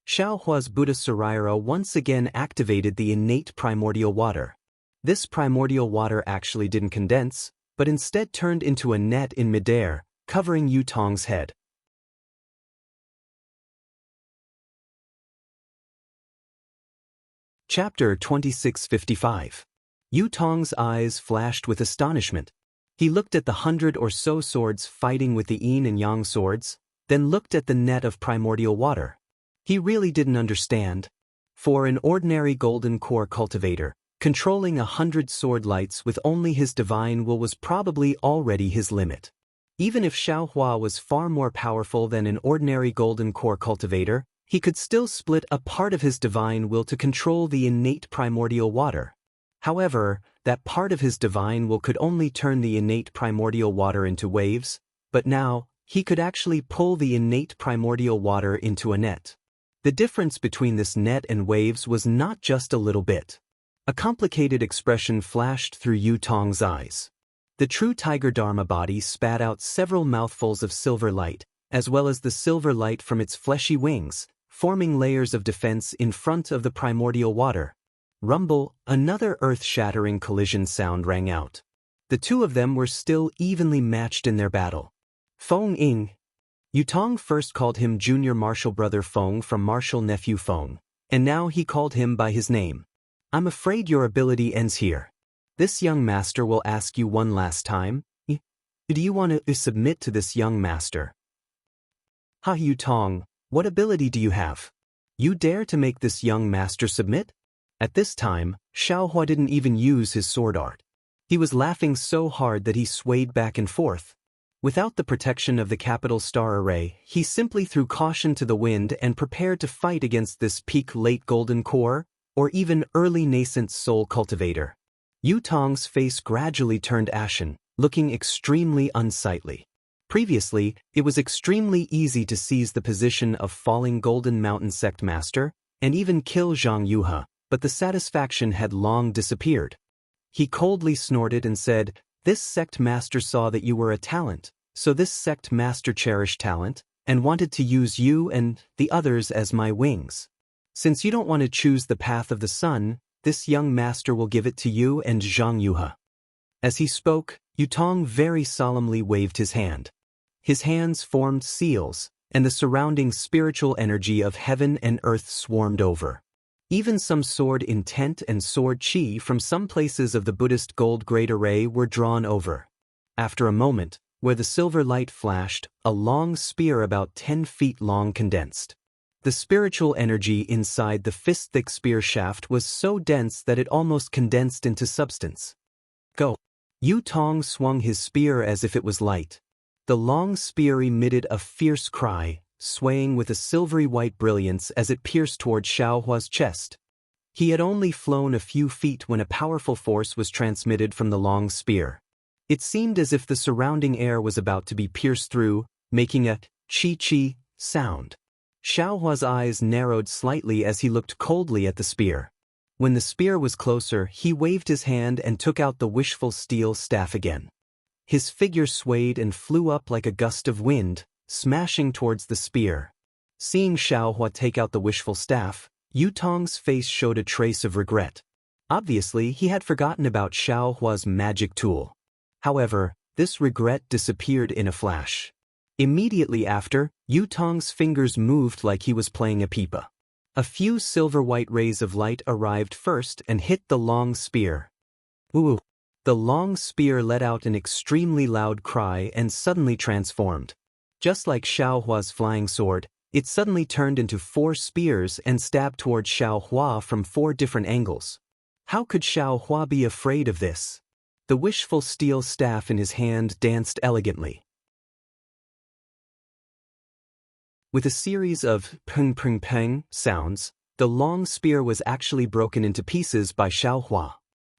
Xiao Hua's Buddha Saraira once again activated the innate primordial water. This primordial water actually didn't condense, but instead turned into a net in midair, covering Yu Tong's head. Chapter 2655. Yu Tong's eyes flashed with astonishment. He looked at the 100 or so swords fighting with the yin and yang swords, then looked at the net of primordial water. He really didn't understand. For an ordinary golden core cultivator, controlling 100 sword lights with only his divine will was probably already his limit. Even if Xiao Hua was far more powerful than an ordinary golden core cultivator, he could still split a part of his divine will to control the innate primordial water. However, that part of his divine will could only turn the innate primordial water into waves, but now, he could actually pull the innate primordial water into a net. The difference between this net and waves was not just a little bit. A complicated expression flashed through Yu Tong's eyes. The true Tiger Dharma body spat out several mouthfuls of silver light, as well as the silver light from its fleshy wings, forming layers of defense in front of the primordial water. Rumble, another earth-shattering collision sound rang out. The two of them were still evenly matched in their battle. Feng Ying. Yutong first called him junior martial brother Feng from martial nephew Feng, and now he called him by his name. I'm afraid your ability ends here. This young master will ask you one last time. Do you want to submit to this young master? Ha Yutong, what ability do you have? You dare to make this young master submit? At this time, Xiaohua didn't even use his sword art. He was laughing so hard that he swayed back and forth. Without the protection of the capital star array, he simply threw caution to the wind and prepared to fight against this peak late golden core, or even early nascent soul cultivator. Yutong's face gradually turned ashen, looking extremely unsightly. Previously, it was extremely easy to seize the position of falling Golden Mountain Sect Master, and even kill Jianghu, but the satisfaction had long disappeared. He coldly snorted and said, "This sect master saw that you were a talent, so this sect master cherished talent, and wanted to use you and the others as my wings. Since you don't want to choose the path of the sun, this young master will give it to you and Jianghu." As he spoke, Yutong very solemnly waved his hand. His hands formed seals, and the surrounding spiritual energy of heaven and earth swarmed over. Even some sword intent and sword chi from some places of the Buddhist gold grade array were drawn over. After a moment, where the silver light flashed, a long spear about 10 feet long condensed. The spiritual energy inside the fist-thick spear shaft was so dense that it almost condensed into substance. Go! Yutong swung his spear as if it was light. The long spear emitted a fierce cry, swaying with a silvery white brilliance as it pierced toward Xiaohua's chest. He had only flown a few feet when a powerful force was transmitted from the long spear. It seemed as if the surrounding air was about to be pierced through, making a chi-chi sound. Xiaohua's eyes narrowed slightly as he looked coldly at the spear. When the spear was closer, he waved his hand and took out the wishful steel staff again. His figure swayed and flew up like a gust of wind, smashing towards the spear. Seeing Xiaohua take out the wishful staff, Yutong's face showed a trace of regret. Obviously, he had forgotten about Xiaohua's magic tool. However, this regret disappeared in a flash. Immediately after, Yutong's fingers moved like he was playing a pipa. A few silver-white rays of light arrived first and hit the long spear. Ooh! The long spear let out an extremely loud cry and suddenly transformed. Just like Xiaohua's flying sword, it suddenly turned into 4 spears and stabbed toward Xiaohua from 4 different angles. How could Xiaohua be afraid of this? The wishful steel staff in his hand danced elegantly. With a series of peng-peng-peng sounds, the long spear was actually broken into pieces by Xiaohua.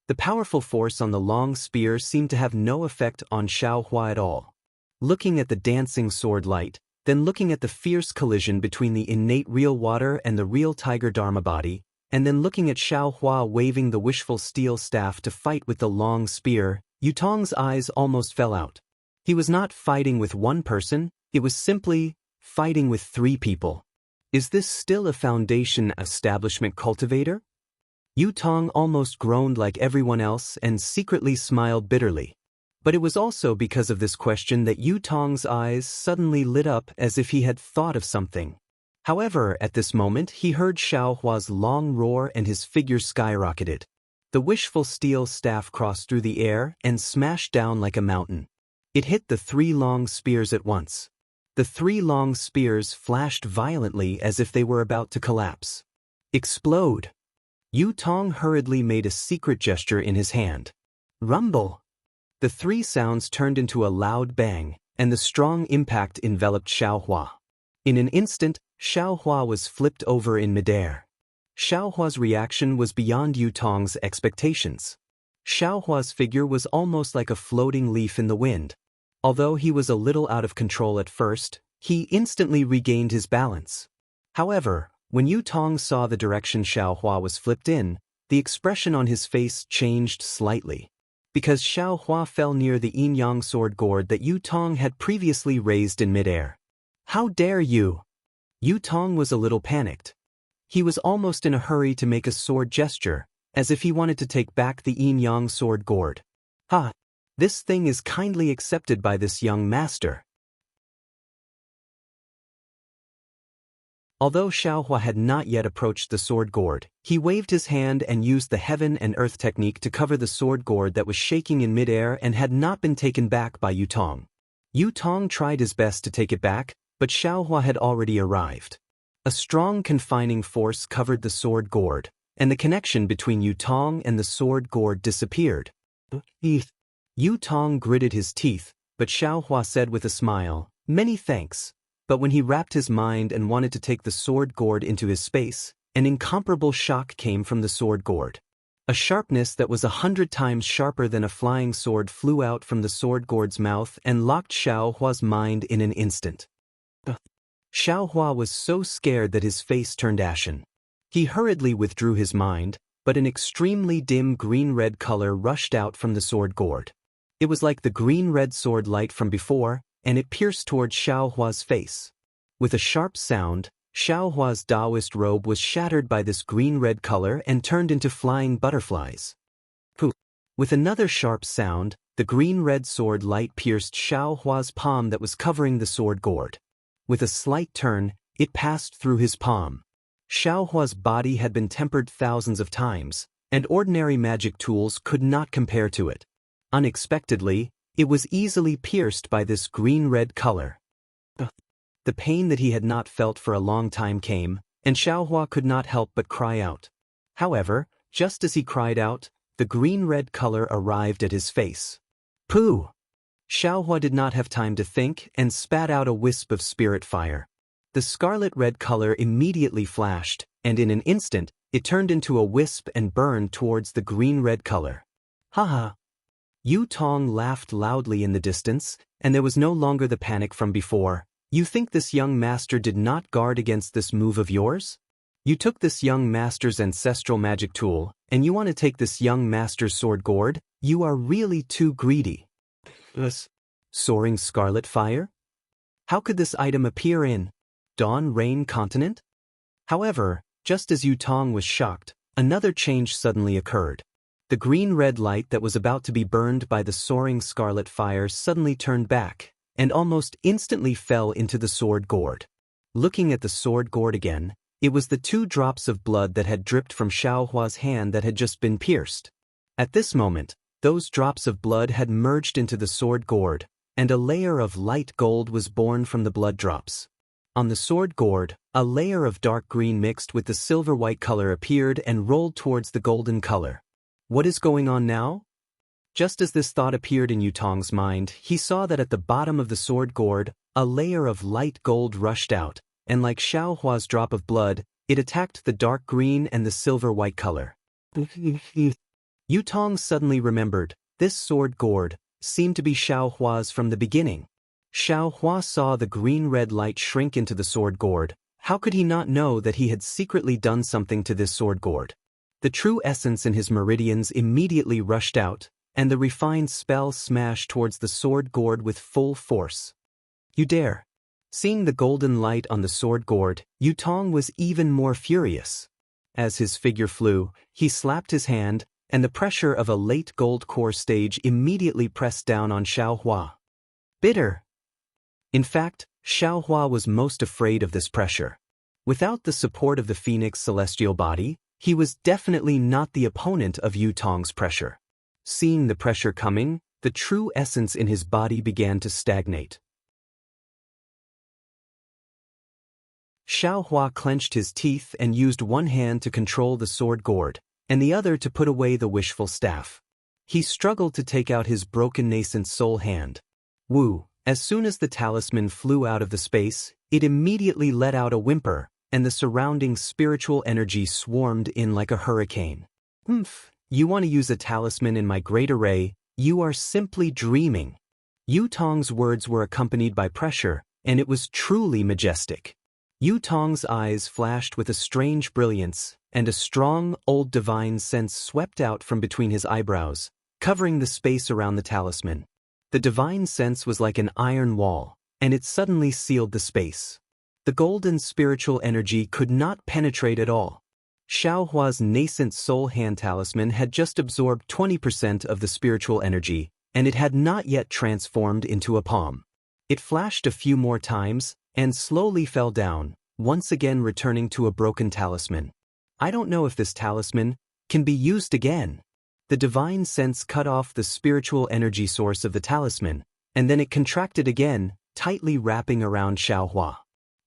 The powerful force on the long spear seemed to have no effect on Xiaohua at all. Looking at the dancing sword light, then looking at the fierce collision between the innate real water and the real tiger dharma body, and then looking at Xiaohua waving the wishful steel staff to fight with the long spear, Yutong's eyes almost fell out. He was not fighting with one person, it was simply fighting with 3 people. Is this still a foundation establishment cultivator? Yutong almost groaned like everyone else and secretly smiled bitterly. But it was also because of this question that Yutong's eyes suddenly lit up as if he had thought of something. However, at this moment he heard Xiaohua's long roar and his figure skyrocketed. The wishful steel staff crossed through the air and smashed down like a mountain. It hit the 3 long spears at once. The 3 long spears flashed violently as if they were about to collapse. Explode! Yutong hurriedly made a secret gesture in his hand. Rumble! The 3 sounds turned into a loud bang, and the strong impact enveloped Xiaohua. In an instant, Xiaohua was flipped over in midair. Xiaohua's reaction was beyond Yutong's expectations. Xiaohua's figure was almost like a floating leaf in the wind. Although he was a little out of control at first, he instantly regained his balance. However, when Yutong saw the direction Xiaohua was flipped in, the expression on his face changed slightly. Because Xiaohua fell near the yin-yang sword gourd that Yutong had previously raised in midair. How dare you! Yutong was a little panicked. He was almost in a hurry to make a sword gesture, as if he wanted to take back the yin-yang sword gourd. Ha! This thing is kindly accepted by this young master. Although Xiaohua had not yet approached the sword gourd, he waved his hand and used the heaven and earth technique to cover the sword gourd that was shaking in midair and had not been taken back by Yutong. Yutong tried his best to take it back, but Xiaohua had already arrived. A strong confining force covered the sword gourd, and the connection between Yutong and the sword gourd disappeared. Yutong gritted his teeth, but Xiaohua said with a smile, "Many thanks." But when he wrapped his mind and wanted to take the sword gourd into his space, an incomparable shock came from the sword gourd. A sharpness that was 100 times sharper than a flying sword flew out from the sword gourd's mouth and locked Xiaohua's mind in an instant. Xiaohua was so scared that his face turned ashen. He hurriedly withdrew his mind, but an extremely dim green-red color rushed out from the sword gourd. It was like the green-red sword light from before, and it pierced toward Xiaohua's face. With a sharp sound, Xiaohua's Taoist robe was shattered by this green-red color and turned into flying butterflies. Poof! With another sharp sound, the green-red sword light pierced Xiaohua's palm that was covering the sword gourd. With a slight turn, it passed through his palm. Xiaohua's body had been tempered thousands of times, and ordinary magic tools could not compare to it. Unexpectedly, it was easily pierced by this green-red color. The pain that he had not felt for a long time came, and Xiaohua could not help but cry out. However, just as he cried out, the green-red color arrived at his face. Pooh! Xiaohua did not have time to think and spat out a wisp of spirit fire. The scarlet-red color immediately flashed, and in an instant, it turned into a wisp and burned towards the green-red color. Haha! Yutong laughed loudly in the distance, and there was no longer the panic from before. You think this young master did not guard against this move of yours? You took this young master's ancestral magic tool, and you want to take this young master's sword gourd? You are really too greedy. Soaring scarlet fire? How could this item appear in Dawn Rain Continent? However, just as Yutong was shocked, another change suddenly occurred. The green-red light that was about to be burned by the soaring scarlet fire suddenly turned back, and almost instantly fell into the sword gourd. Looking at the sword gourd again, it was the 2 drops of blood that had dripped from Xiaohua's hand that had just been pierced. At this moment, those drops of blood had merged into the sword gourd, and a layer of light gold was born from the blood drops. On the sword gourd, a layer of dark green mixed with the silver-white color appeared and rolled towards the golden color. What is going on now? Just as this thought appeared in Yutong's mind, he saw that at the bottom of the sword gourd, a layer of light gold rushed out, and like Xiaohua's drop of blood, it attacked the dark green and the silver-white color. Yutong suddenly remembered, this sword gourd seemed to be Xiaohua's from the beginning. Xiaohua saw the green-red light shrink into the sword gourd. How could he not know that he had secretly done something to this sword gourd? The true essence in his meridians immediately rushed out, and the refined spell smashed towards the sword gourd with full force. You dare! Seeing the golden light on the sword gourd, Yutong was even more furious. As his figure flew, he slapped his hand, and the pressure of a late gold core stage immediately pressed down on Xiaohua. Bitter! In fact, Xiaohua was most afraid of this pressure. Without the support of the Phoenix celestial body, he was definitely not the opponent of Yutong's pressure. Seeing the pressure coming, the true essence in his body began to stagnate. Xiaohua clenched his teeth and used one hand to control the sword gourd, and the other to put away the wishful staff. He struggled to take out his broken nascent soul hand. Woo! As soon as the talisman flew out of the space, it immediately let out a whimper, and the surrounding spiritual energy swarmed in like a hurricane. You want to use a talisman in my great array? You are simply dreaming. Yutong's words were accompanied by pressure, and it was truly majestic. Yutong's eyes flashed with a strange brilliance, and a strong, old divine sense swept out from between his eyebrows, covering the space around the talisman. The divine sense was like an iron wall, and it suddenly sealed the space. The golden spiritual energy could not penetrate at all. Xiaohua's nascent soul hand talisman had just absorbed 20% of the spiritual energy, and it had not yet transformed into a palm. It flashed a few more times, and slowly fell down, once again returning to a broken talisman. I don't know if this talisman can be used again. The divine sense cut off the spiritual energy source of the talisman, and then it contracted again, tightly wrapping around Xiaohua.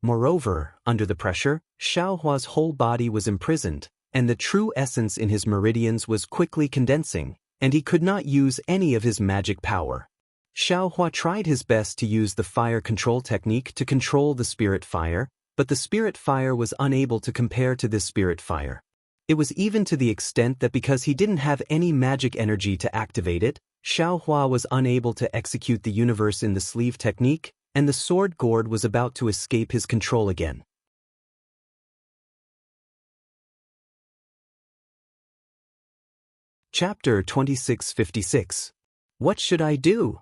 Moreover, under the pressure, Xiaohua's whole body was imprisoned, and the true essence in his meridians was quickly condensing, and he could not use any of his magic power. Xiaohua tried his best to use the fire control technique to control the spirit fire, but the spirit fire was unable to compare to this spirit fire. It was even to the extent that because he didn't have any magic energy to activate it, Xiaohua was unable to execute the universe in the sleeve technique, and the sword gourd was about to escape his control again. Chapter 2656. What should I do?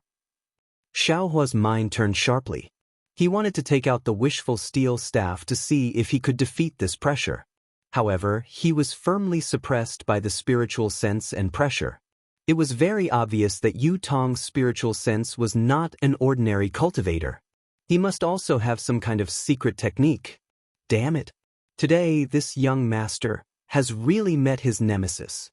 Xiaohua's mind turned sharply. He wanted to take out the wishful steel staff to see if he could defeat this pressure. However, he was firmly suppressed by the spiritual sense and pressure. It was very obvious that Yu Tong's spiritual sense was not an ordinary cultivator. He must also have some kind of secret technique. Damn it. Today, this young master has really met his nemesis.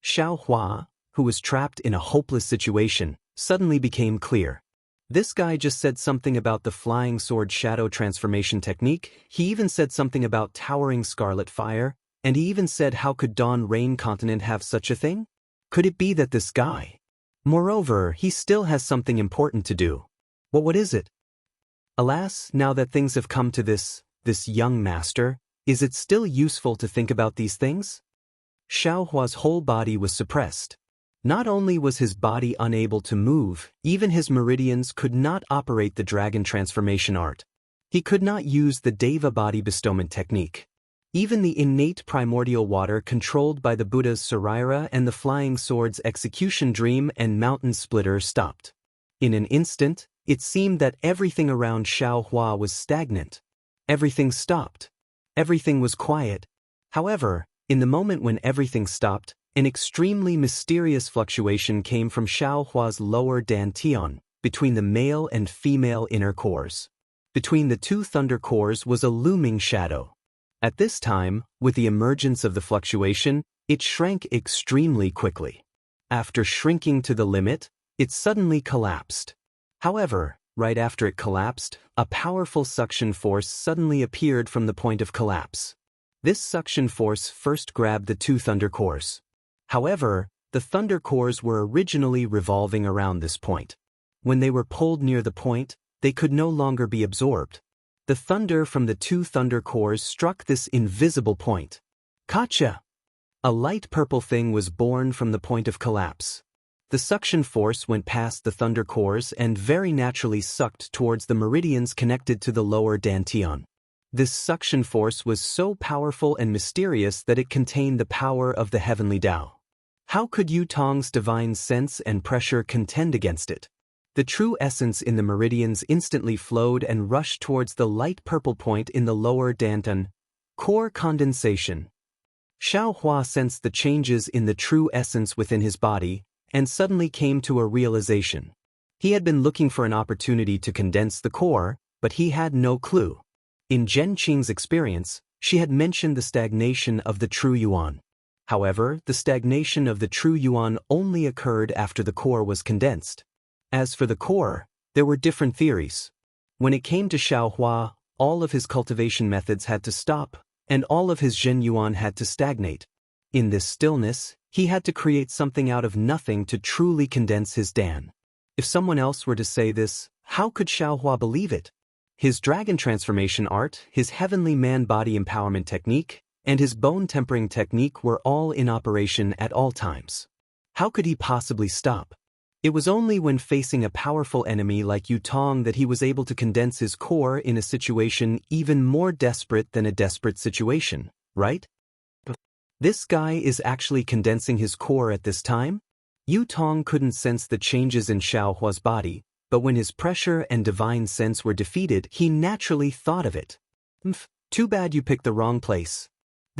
Xiaohua, who was trapped in a hopeless situation, suddenly became clear. This guy just said something about the flying sword shadow transformation technique, he even said something about towering scarlet fire, and he even said how could Dawn Rain Continent have such a thing? Could it be that this guy? Moreover, he still has something important to do. What is it? Alas, now that things have come to this young master, is it still useful to think about these things? Xiaohua's whole body was suppressed. Not only was his body unable to move, even his meridians could not operate the dragon transformation art. He could not use the Deva body bestowment technique. Even the innate primordial water controlled by the Buddha's Saraira and the flying sword's execution dream and mountain splitter stopped. In an instant, it seemed that everything around Xiaohua was stagnant. Everything stopped. Everything was quiet. However, in the moment when everything stopped, an extremely mysterious fluctuation came from Xiaohua's lower dantian, between the male and female inner cores. Between the two thunder cores was a looming shadow. At this time, with the emergence of the fluctuation, it shrank extremely quickly. After shrinking to the limit, it suddenly collapsed. However, right after it collapsed, a powerful suction force suddenly appeared from the point of collapse. This suction force first grabbed the two thunder cores. However, the thunder cores were originally revolving around this point. When they were pulled near the point, they could no longer be absorbed. The thunder from the two thunder cores struck this invisible point. Gotcha! A light purple thing was born from the point of collapse. The suction force went past the thunder cores and very naturally sucked towards the meridians connected to the lower dantian. This suction force was so powerful and mysterious that it contained the power of the heavenly Tao. How could Yu Tong's divine sense and pressure contend against it? The true essence in the meridians instantly flowed and rushed towards the light purple point in the lower dantian. Core condensation. Xiaohua sensed the changes in the true essence within his body, and suddenly came to a realization. He had been looking for an opportunity to condense the core, but he had no clue. In Zhen Qing's experience, she had mentioned the stagnation of the true yuan. However, the stagnation of the true yuan only occurred after the core was condensed. As for the core, there were different theories. When it came to Xiaohua, all of his cultivation methods had to stop, and all of his Zhen yuan had to stagnate. In this stillness, he had to create something out of nothing to truly condense his Dan. If someone else were to say this, how could Xiaohua believe it? His dragon transformation art, his heavenly man-body empowerment technique, and his bone-tempering technique were all in operation at all times. How could he possibly stop? It was only when facing a powerful enemy like Yu Tong that he was able to condense his core in a situation even more desperate than a desperate situation, right? This guy is actually condensing his core at this time? Yu Tong couldn't sense the changes in Xiaohua's body, but when his pressure and divine sense were defeated, he naturally thought of it. Too bad you picked the wrong place.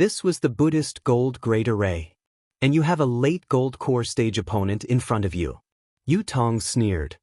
This was the Buddhist gold grade array. And you have a late gold core stage opponent in front of you. Yu Tong sneered.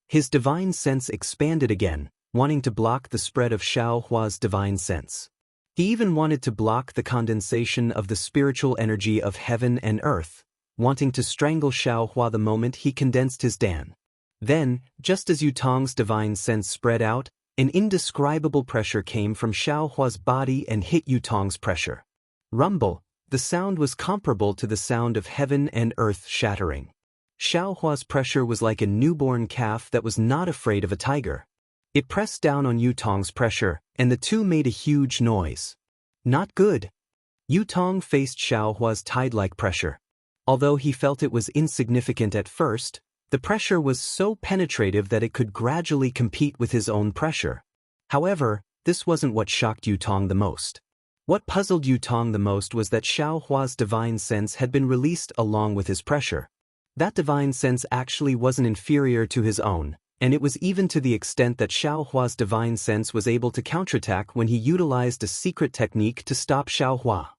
His divine sense expanded again, wanting to block the spread of Xiao Hua's divine sense. He even wanted to block the condensation of the spiritual energy of heaven and earth, wanting to strangle Xiao Hua the moment he condensed his Dan. Then, just as Yu Tong's divine sense spread out, an indescribable pressure came from Xiao Hua's body and hit Yu Tong's pressure. Rumble, the sound was comparable to the sound of heaven and earth shattering. Xiao Hua's pressure was like a newborn calf that was not afraid of a tiger. It pressed down on Yu Tong's pressure, and the two made a huge noise. Not good. Yu Tong faced Xiao Hua's tide-like pressure. Although he felt it was insignificant at first, the pressure was so penetrative that it could gradually compete with his own pressure. However, this wasn't what shocked Yu Tong the most. What puzzled Yu Tong the most was that Xiao Hua's divine sense had been released along with his pressure. That divine sense actually wasn't inferior to his own, and it was even to the extent that Xiao Hua's divine sense was able to counterattack when he utilized a secret technique to stop Xiao Hua.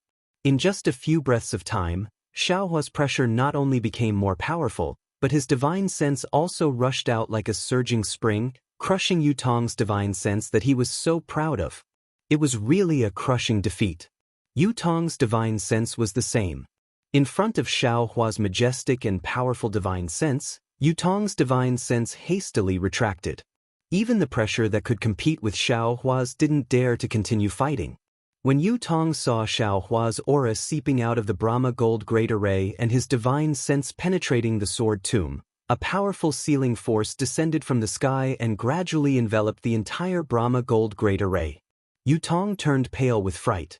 In just a few breaths of time, Xiao Hua's pressure not only became more powerful, but his divine sense also rushed out like a surging spring, crushing Yu Tong's divine sense that he was so proud of. It was really a crushing defeat. Yu Tong's divine sense was the same. In front of Xiao Hua's majestic and powerful divine sense, Yu Tong's divine sense hastily retracted. Even the pressure that could compete with Xiao Hua's didn't dare to continue fighting. When Yu Tong saw Xiao Hua's aura seeping out of the Brahma gold grade array and his divine sense penetrating the sword tomb, a powerful sealing force descended from the sky and gradually enveloped the entire Brahma gold grade array. Yu Tong turned pale with fright.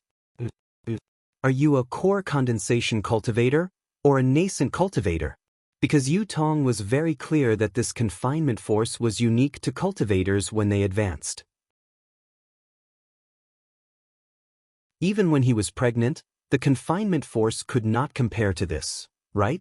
Are you a core condensation cultivator, or a nascent cultivator? Because Yu Tong was very clear that this confinement force was unique to cultivators when they advanced. Even when he was pregnant, the confinement force could not compare to this, right?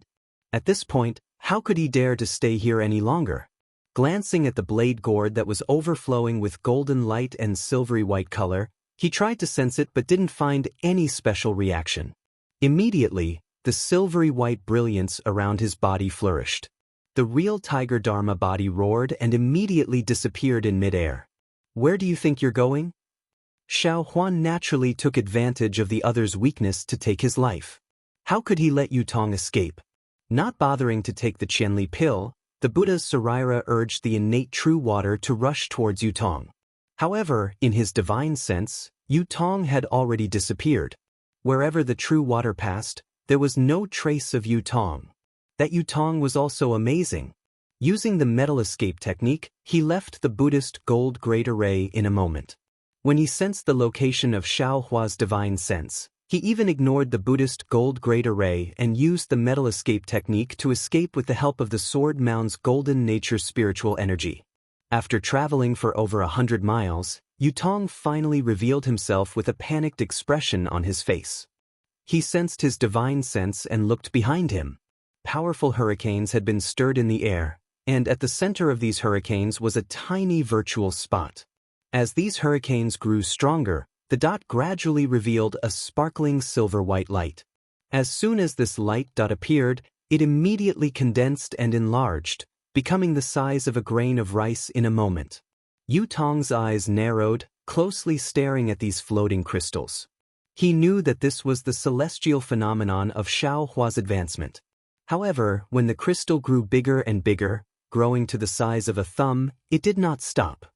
At this point, how could he dare to stay here any longer? Glancing at the blade gourd that was overflowing with golden light and silvery white color, he tried to sense it but didn't find any special reaction. Immediately, the silvery white brilliance around his body flourished. The real Tiger Dharma body roared and immediately disappeared in midair. Where do you think you're going? Xiao Huan naturally took advantage of the other's weakness to take his life. How could he let Yu Tong escape? Not bothering to take the Qianli pill, the Buddha's Saraira urged the innate true water to rush towards Yu Tong. However, in his divine sense, Yu Tong had already disappeared. Wherever the true water passed, there was no trace of Yu Tong. That Yu Tong was also amazing. Using the metal escape technique, he left the Buddhist gold grade array in a moment. When he sensed the location of Xiao Hua's divine sense, he even ignored the Buddhist gold grade array and used the metal escape technique to escape with the help of the sword mound's golden nature spiritual energy. After traveling for over 100 miles, Yu Tong finally revealed himself with a panicked expression on his face. He sensed his divine sense and looked behind him. Powerful hurricanes had been stirred in the air, and at the center of these hurricanes was a tiny virtual spot. As these hurricanes grew stronger, the dot gradually revealed a sparkling silver-white light. As soon as this light dot appeared, it immediately condensed and enlarged, becoming the size of a grain of rice in a moment. Yu Tong's eyes narrowed, closely staring at these floating crystals. He knew that this was the celestial phenomenon of Xiao Hua's advancement. However, when the crystal grew bigger and bigger, growing to the size of a thumb, it did not stop.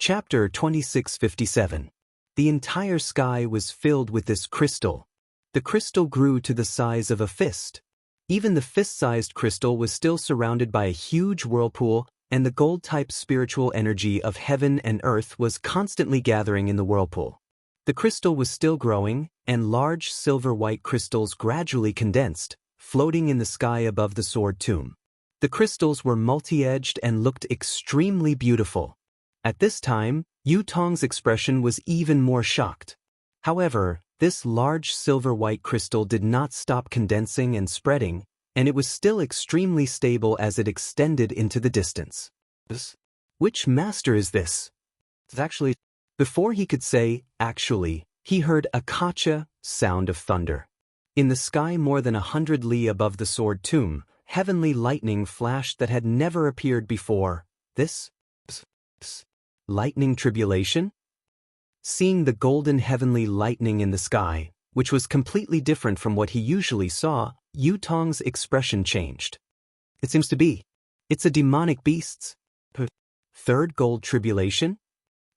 Chapter 2657. The entire sky was filled with this crystal. The crystal grew to the size of a fist. Even the fist-sized crystal was still surrounded by a huge whirlpool, and the gold-type spiritual energy of heaven and earth was constantly gathering in the whirlpool. The crystal was still growing, and large silver-white crystals gradually condensed, floating in the sky above the sword tomb. The crystals were multi-edged and looked extremely beautiful. At this time, Yu Tong's expression was even more shocked. However, this large silver-white crystal did not stop condensing and spreading, and it was still extremely stable as it extended into the distance. Which master is this? Actually, before he could say, actually, he heard a kacha sound of thunder. In the sky more than 100 li above the sword tomb, heavenly lightning flashed that had never appeared before. This? Lightning tribulation? Seeing the golden heavenly lightning in the sky, which was completely different from what he usually saw, Yu Tong's expression changed. It seems to be. It's a demonic beast's. Third gold tribulation?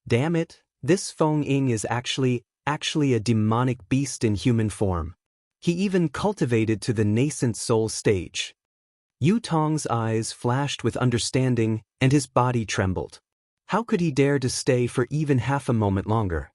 Damn it, this Feng Ying is actually a demonic beast in human form. He even cultivated to the nascent soul stage. Yu Tong's eyes flashed with understanding, and his body trembled. How could he dare to stay for even half a moment longer?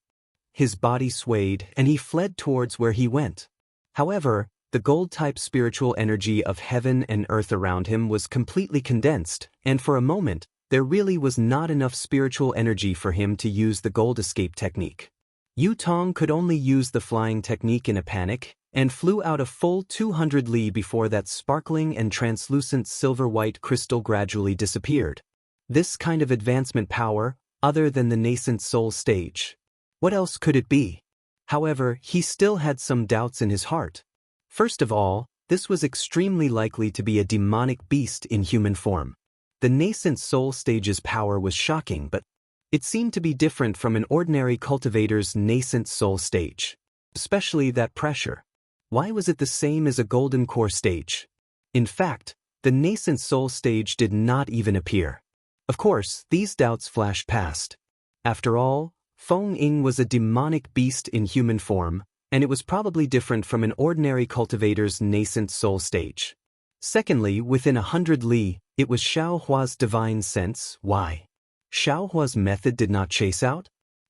His body swayed, and he fled towards where he went. However, the gold-type spiritual energy of heaven and earth around him was completely condensed, and for a moment, there really was not enough spiritual energy for him to use the gold escape technique. Yu Tong could only use the flying technique in a panic, and flew out a full 200 li before that sparkling and translucent silver-white crystal gradually disappeared. This kind of advancement power, other than the nascent soul stage. What else could it be? However, he still had some doubts in his heart. First of all, this was extremely likely to be a demonic beast in human form. The nascent soul stage's power was shocking, but it seemed to be different from an ordinary cultivator's nascent soul stage. Especially that pressure. Why was it the same as a golden core stage? In fact, the nascent soul stage did not even appear. Of course, these doubts flashed past. After all, Feng Ying was a demonic beast in human form, and it was probably different from an ordinary cultivator's nascent soul stage. Secondly, within 100 li, it was Xiao Hua's divine sense. Why? Xiao Hua's method did not chase out?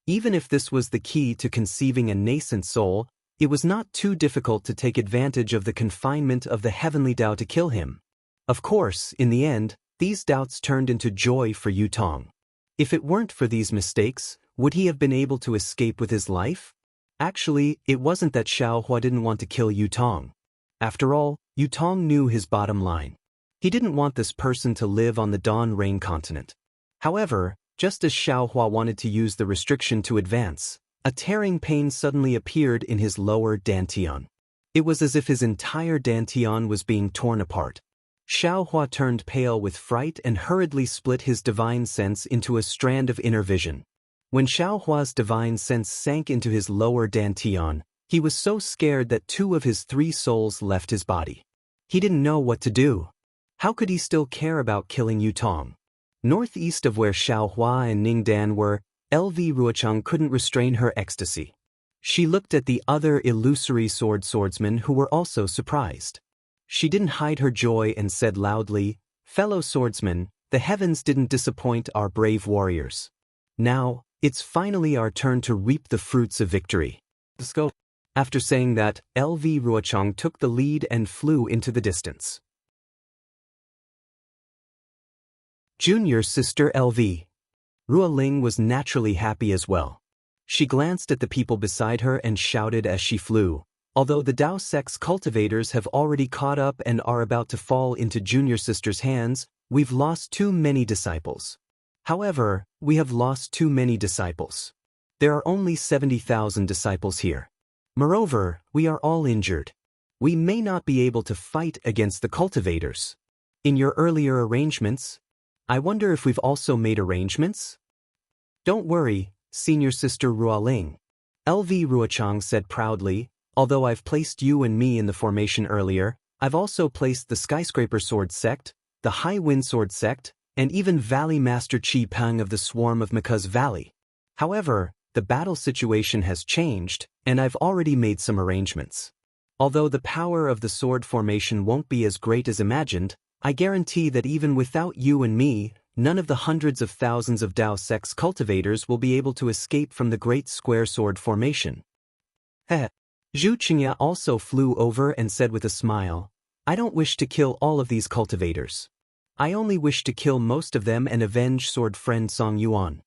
Even if this was the key to conceiving a nascent soul, it was not too difficult to take advantage of the confinement of the heavenly Tao to kill him. Of course, in the end, these doubts turned into joy for Yu Tong. If it weren't for these mistakes, would he have been able to escape with his life? Actually, it wasn't that Xiao Hua didn't want to kill Yu Tong. After all, Yu Tong knew his bottom line. He didn't want this person to live on the Dawn Rain continent. However, just as Xiao Hua wanted to use the restriction to advance, a tearing pain suddenly appeared in his lower dantian. It was as if his entire dantian was being torn apart. Xiao Hua turned pale with fright and hurriedly split his divine sense into a strand of inner vision. When Xiao Hua's divine sense sank into his lower dantian, he was so scared that 2 of his 3 souls left his body. He didn't know what to do. How could he still care about killing Yu Tong? Northeast of where Xiao Hua and Ning Dan were, LV Ruochang couldn't restrain her ecstasy. She looked at the other illusory swordsmen who were also surprised. She didn't hide her joy and said loudly, "Fellow swordsmen, the heavens didn't disappoint our brave warriors. Now, it's finally our turn to reap the fruits of victory. Let's go." After saying that, LV Ruochang took the lead and flew into the distance. Junior sister LV. Ruoling was naturally happy as well. She glanced at the people beside her and shouted as she flew, "Although the Dao Sect's cultivators have already caught up and are about to fall into Junior Sister's hands, we've lost too many disciples. However, we have lost too many disciples. There are only 70,000 disciples here. Moreover, we are all injured. We may not be able to fight against the cultivators. In your earlier arrangements, I wonder if we've also made arrangements?" "Don't worry, Senior Sister Ruoling," LV Ruochang said proudly. "Although I've placed you and me in the formation earlier, I've also placed the Skyscraper Sword Sect, the High Wind Sword Sect, and even Valley Master Chi Peng of the Swarm of Maka's Valley. However, the battle situation has changed, and I've already made some arrangements. Although the power of the sword formation won't be as great as imagined, I guarantee that even without you and me, none of the hundreds of thousands of Dao Sect's cultivators will be able to escape from the Great Square Sword formation." Zhu Qingya also flew over and said with a smile, "I don't wish to kill all of these cultivators. I only wish to kill most of them and avenge sword friend Song Yuan."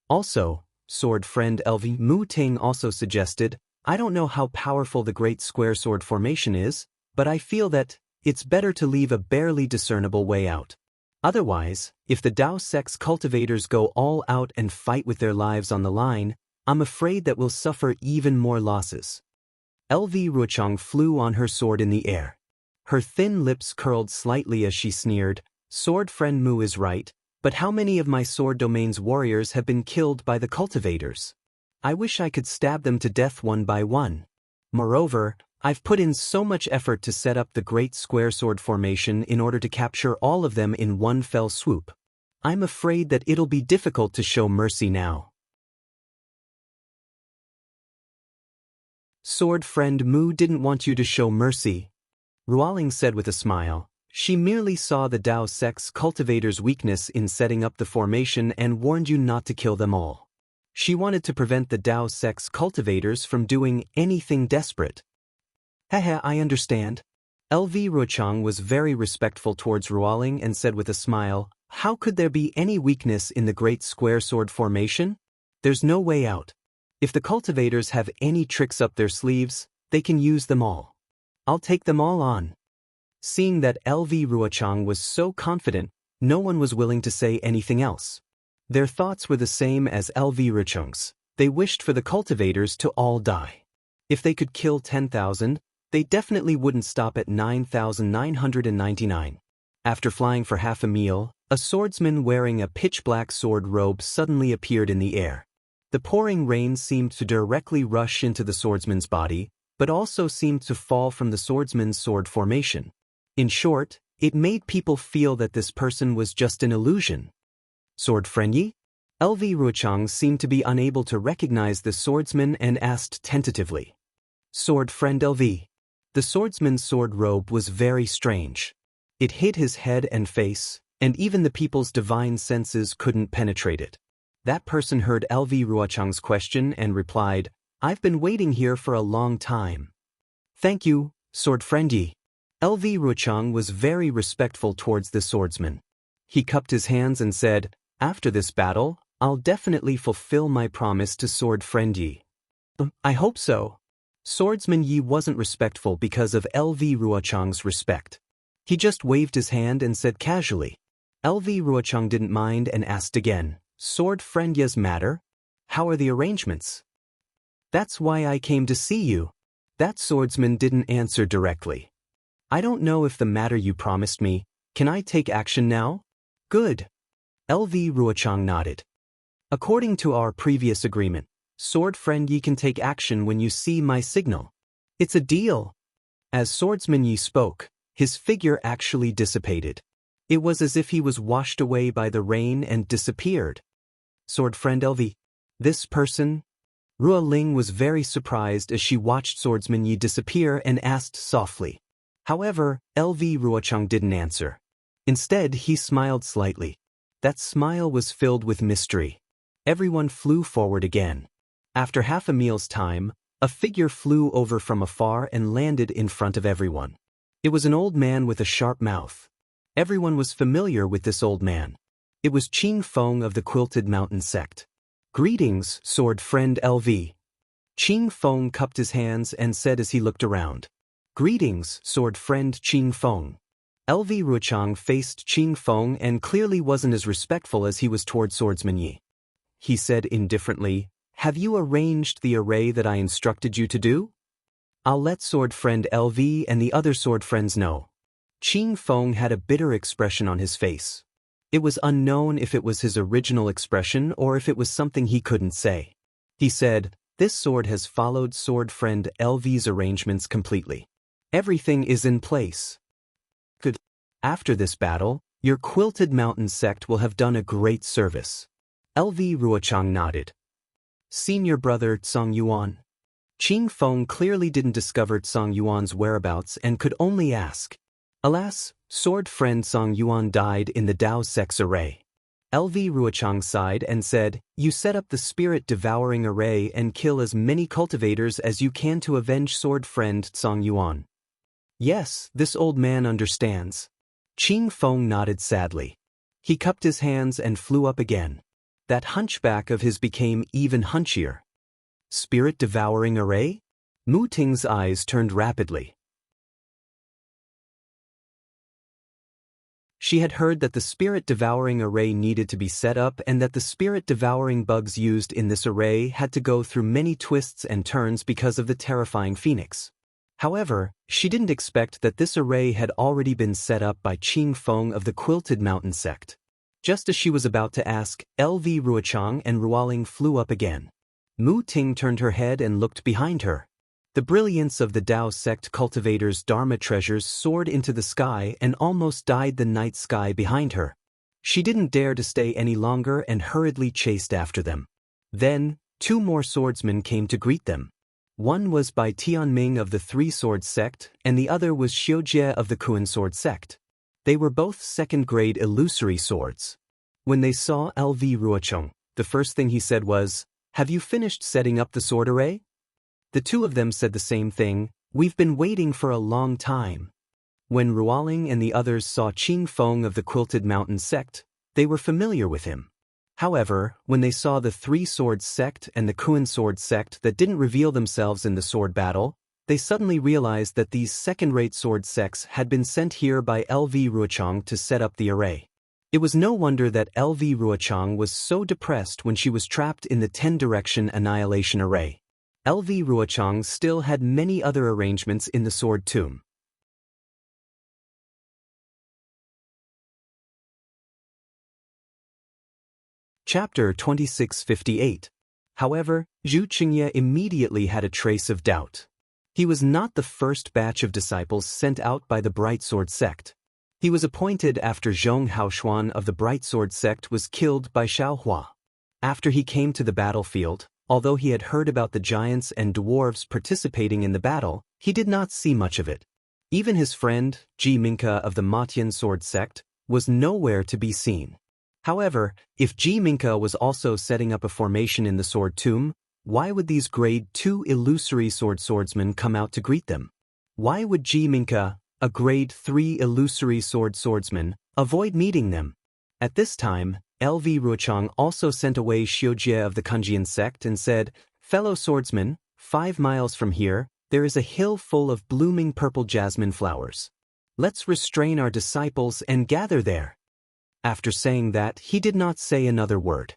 Also, sword friend LV Mu Ting also suggested, "I don't know how powerful the Great Square Sword formation is, but I feel that, it's better to leave a barely discernible way out. Otherwise, if the Dao sect's cultivators go all out and fight with their lives on the line, I'm afraid that we'll suffer even more losses. LV Ruochang flew on her sword in the air. Her thin lips curled slightly as she sneered, "Sword friend Mu is right, but how many of my sword domain's warriors have been killed by the cultivators? I wish I could stab them to death one by one. Moreover, I've put in so much effort to set up the great square sword formation in order to capture all of them in one fell swoop. I'm afraid that it'll be difficult to show mercy now." Sword friend Mu didn't want you to show mercy, Ruoling said with a smile. She merely saw the Dao sect's cultivators' weakness in setting up the formation and warned you not to kill them all. She wanted to prevent the Dao sect's cultivators from doing anything desperate. Haha, I understand. LV Ruochang was very respectful towards Ruoling and said with a smile, "How could there be any weakness in the great square sword formation? There's no way out. If the cultivators have any tricks up their sleeves, they can use them all. I'll take them all on." Seeing that LV Ruochang was so confident, no one was willing to say anything else. Their thoughts were the same as LV Ruochang's. They wished for the cultivators to all die. If they could kill 10,000, they definitely wouldn't stop at 9,999. After flying for half a meal, a swordsman wearing a pitch-black sword robe suddenly appeared in the air. The pouring rain seemed to directly rush into the swordsman's body, but also seemed to fall from the swordsman's sword formation. In short, it made people feel that this person was just an illusion. "Sword friend Yi?" LV Ruochang seemed to be unable to recognize the swordsman and asked tentatively. "Sword friend LV." The swordsman's sword robe was very strange. It hid his head and face, and even the people's divine senses couldn't penetrate it. That person heard LV Ruochang's question and replied, "I've been waiting here for a long time." "Thank you, sword friend Yi." LV Ruochang was very respectful towards the swordsman. He cupped his hands and said, "After this battle, I'll definitely fulfill my promise to sword friend Yi." "I hope so." Swordsman Yi wasn't respectful because of LV Ruochang's respect. He just waved his hand and said casually. LV Ruochang didn't mind and asked again, "Sword friend Yi's matter? How are the arrangements?" "That's why I came to see you." That swordsman didn't answer directly. "I don't know if the matter you promised me. Can I take action now?" "Good." LV Ruochang nodded. "According to our previous agreement, sword friend Yi can take action when you see my signal. It's a deal." As swordsman Yi spoke, his figure actually dissipated. It was as if he was washed away by the rain and disappeared. "Sword friend LV. This person?" Ruo Ling was very surprised as she watched swordsman Yi disappear and asked softly. However, LV Ruochang didn't answer. Instead, he smiled slightly. That smile was filled with mystery. Everyone flew forward again. After half a meal's time, a figure flew over from afar and landed in front of everyone. It was an old man with a sharp mouth. Everyone was familiar with this old man. It was Qing Feng of the Quilted Mountain sect. "Greetings, sword friend LV." Qing Feng cupped his hands and said as he looked around. "Greetings, sword friend Qing Feng." LV Ruochang faced Qing Feng and clearly wasn't as respectful as he was toward swordsman Yi. He said indifferently, "Have you arranged the array that I instructed you to do?" "I'll let sword friend LV and the other sword friends know." Qing Feng had a bitter expression on his face. It was unknown if it was his original expression or if it was something he couldn't say. He said, "This sword has followed sword friend LV's arrangements completely. Everything is in place. Good. After this battle, your Quilted Mountain sect will have done a great service." LV Ruochang nodded. "Senior brother Tsang Yuan." Qing Feng clearly didn't discover Tsang Yuan's whereabouts and could only ask. Alas, sword friend Tsang Yuan died in the Dao sect's array. LV Ruochang sighed and said, "You set up the spirit-devouring array and kill as many cultivators as you can to avenge sword friend Tsang Yuan." "Yes, this old man understands." Qing Feng nodded sadly. He cupped his hands and flew up again. That hunchback of his became even hunchier. Spirit-devouring array? Mu Ting's eyes turned rapidly. She had heard that the spirit-devouring array needed to be set up and that the spirit-devouring bugs used in this array had to go through many twists and turns because of the terrifying phoenix. However, she didn't expect that this array had already been set up by Qing Feng of the Quilted Mountain sect. Just as she was about to ask, LV Ruochang and Ruoling flew up again. Mu Ting turned her head and looked behind her. The brilliance of the Dao sect cultivators' Dharma treasures soared into the sky and almost dyed the night sky behind her. She didn't dare to stay any longer and hurriedly chased after them. Then, 2 more swordsmen came to greet them. One was by Tianming of the Three Sword sect and the other was Xiujie of the Kuan Sword sect. They were both second-grade illusory swords. When they saw LV Ruochang, the first thing he said was, "Have you finished setting up the sword array?" The 2 of them said the same thing, "We've been waiting for a long time." When Ruoling and the others saw Qing Feng of the Quilted Mountain sect, they were familiar with him. However, when they saw the Three Swords sect and the Kuan Sword sect that didn't reveal themselves in the sword battle, they suddenly realized that these second-rate sword sects had been sent here by LV Ruochang to set up the array. It was no wonder that LV Ruochang was so depressed when she was trapped in the 10-direction annihilation array. LV Ruochang still had many other arrangements in the sword tomb. Chapter 2658. However, Zhu Qingye immediately had a trace of doubt. He was not the first batch of disciples sent out by the Bright Sword sect. He was appointed after Zhong Haoshuan of the Bright Sword sect was killed by Xiaohua. After he came to the battlefield, although he had heard about the giants and dwarves participating in the battle, he did not see much of it. Even his friend, Ji Minka of the Matian Sword sect, was nowhere to be seen. However, if Ji Minka was also setting up a formation in the sword tomb, why would these grade 2 illusory swordsmen come out to greet them? Why would Ji Minka, a grade 3 illusory swordsman, avoid meeting them? At this time, LV Ruochang also sent away Xiujie of the Kunjian sect and said, "Fellow swordsmen, 5 miles from here, there is a hill full of blooming purple jasmine flowers. Let's restrain our disciples and gather there." After saying that, he did not say another word.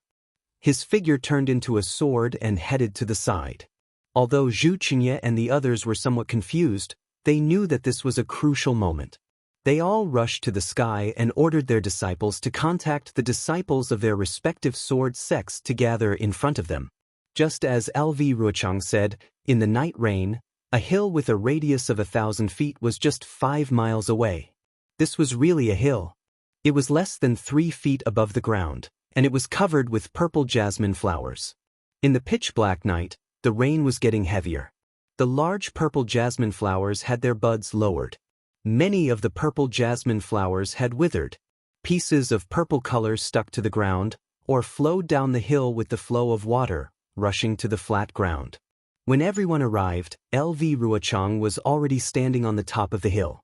His figure turned into a sword and headed to the side. Although Zhu Qingye and the others were somewhat confused, they knew that this was a crucial moment. They all rushed to the sky and ordered their disciples to contact the disciples of their respective sword sects to gather in front of them. Just as LV Ruochang said, in the night rain, a hill with a radius of 1,000 feet was just 5 miles away. This was really a hill. It was less than 3 feet above the ground, and it was covered with purple jasmine flowers. In the pitch-black night, the rain was getting heavier. The large purple jasmine flowers had their buds lowered. Many of the purple jasmine flowers had withered. Pieces of purple color stuck to the ground, or flowed down the hill with the flow of water, rushing to the flat ground. When everyone arrived, LV Ruochang was already standing on the top of the hill.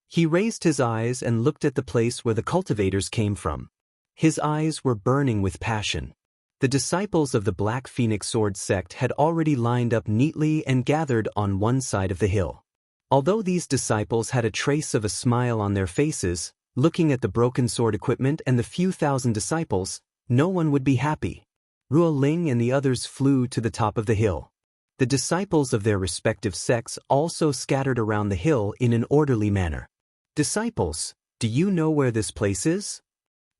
He raised his eyes and looked at the place where the cultivators came from. His eyes were burning with passion. The disciples of the Black Phoenix Sword sect had already lined up neatly and gathered on one side of the hill. Although these disciples had a trace of a smile on their faces, looking at the broken sword equipment and the few thousand disciples, no one would be happy. Ruo Ling and the others flew to the top of the hill. The disciples of their respective sects also scattered around the hill in an orderly manner. "Disciples, do you know where this place is?"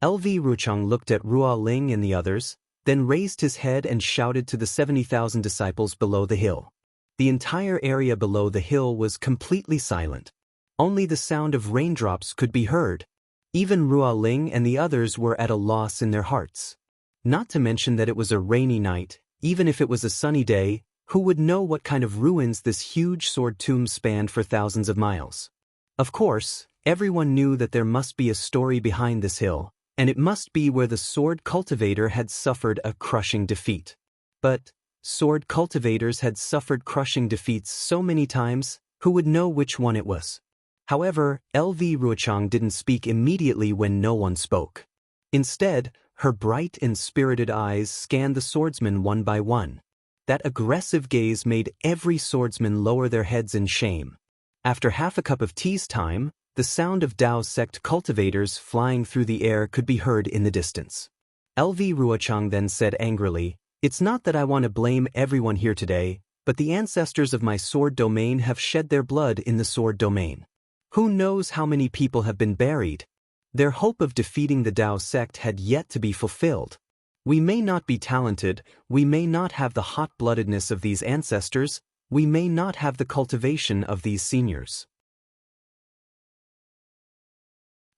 LV Ruochang looked at Ruo Ling and the others, then raised his head and shouted to the 70,000 disciples below the hill. The entire area below the hill was completely silent. Only the sound of raindrops could be heard. Even Ruo Ling and the others were at a loss in their hearts. Not to mention that it was a rainy night. Even if it was a sunny day, who would know what kind of ruins this huge sword tomb spanned for thousands of miles? Of course, everyone knew that there must be a story behind this hill, and it must be where the sword cultivator had suffered a crushing defeat. But sword cultivators had suffered crushing defeats so many times, who would know which one it was? However, LV Ruochang didn't speak immediately when no one spoke. Instead, her bright and spirited eyes scanned the swordsmen one by one. That aggressive gaze made every swordsman lower their heads in shame. After half a cup of tea's time, the sound of Tao sect cultivators flying through the air could be heard in the distance. LV Ruochang then said angrily, "It's not that I want to blame everyone here today, but the ancestors of my sword domain have shed their blood in the sword domain. Who knows how many people have been buried? Their hope of defeating the Tao sect had yet to be fulfilled. We may not be talented, we may not have the hot-bloodedness of these ancestors, we may not have the cultivation of these seniors.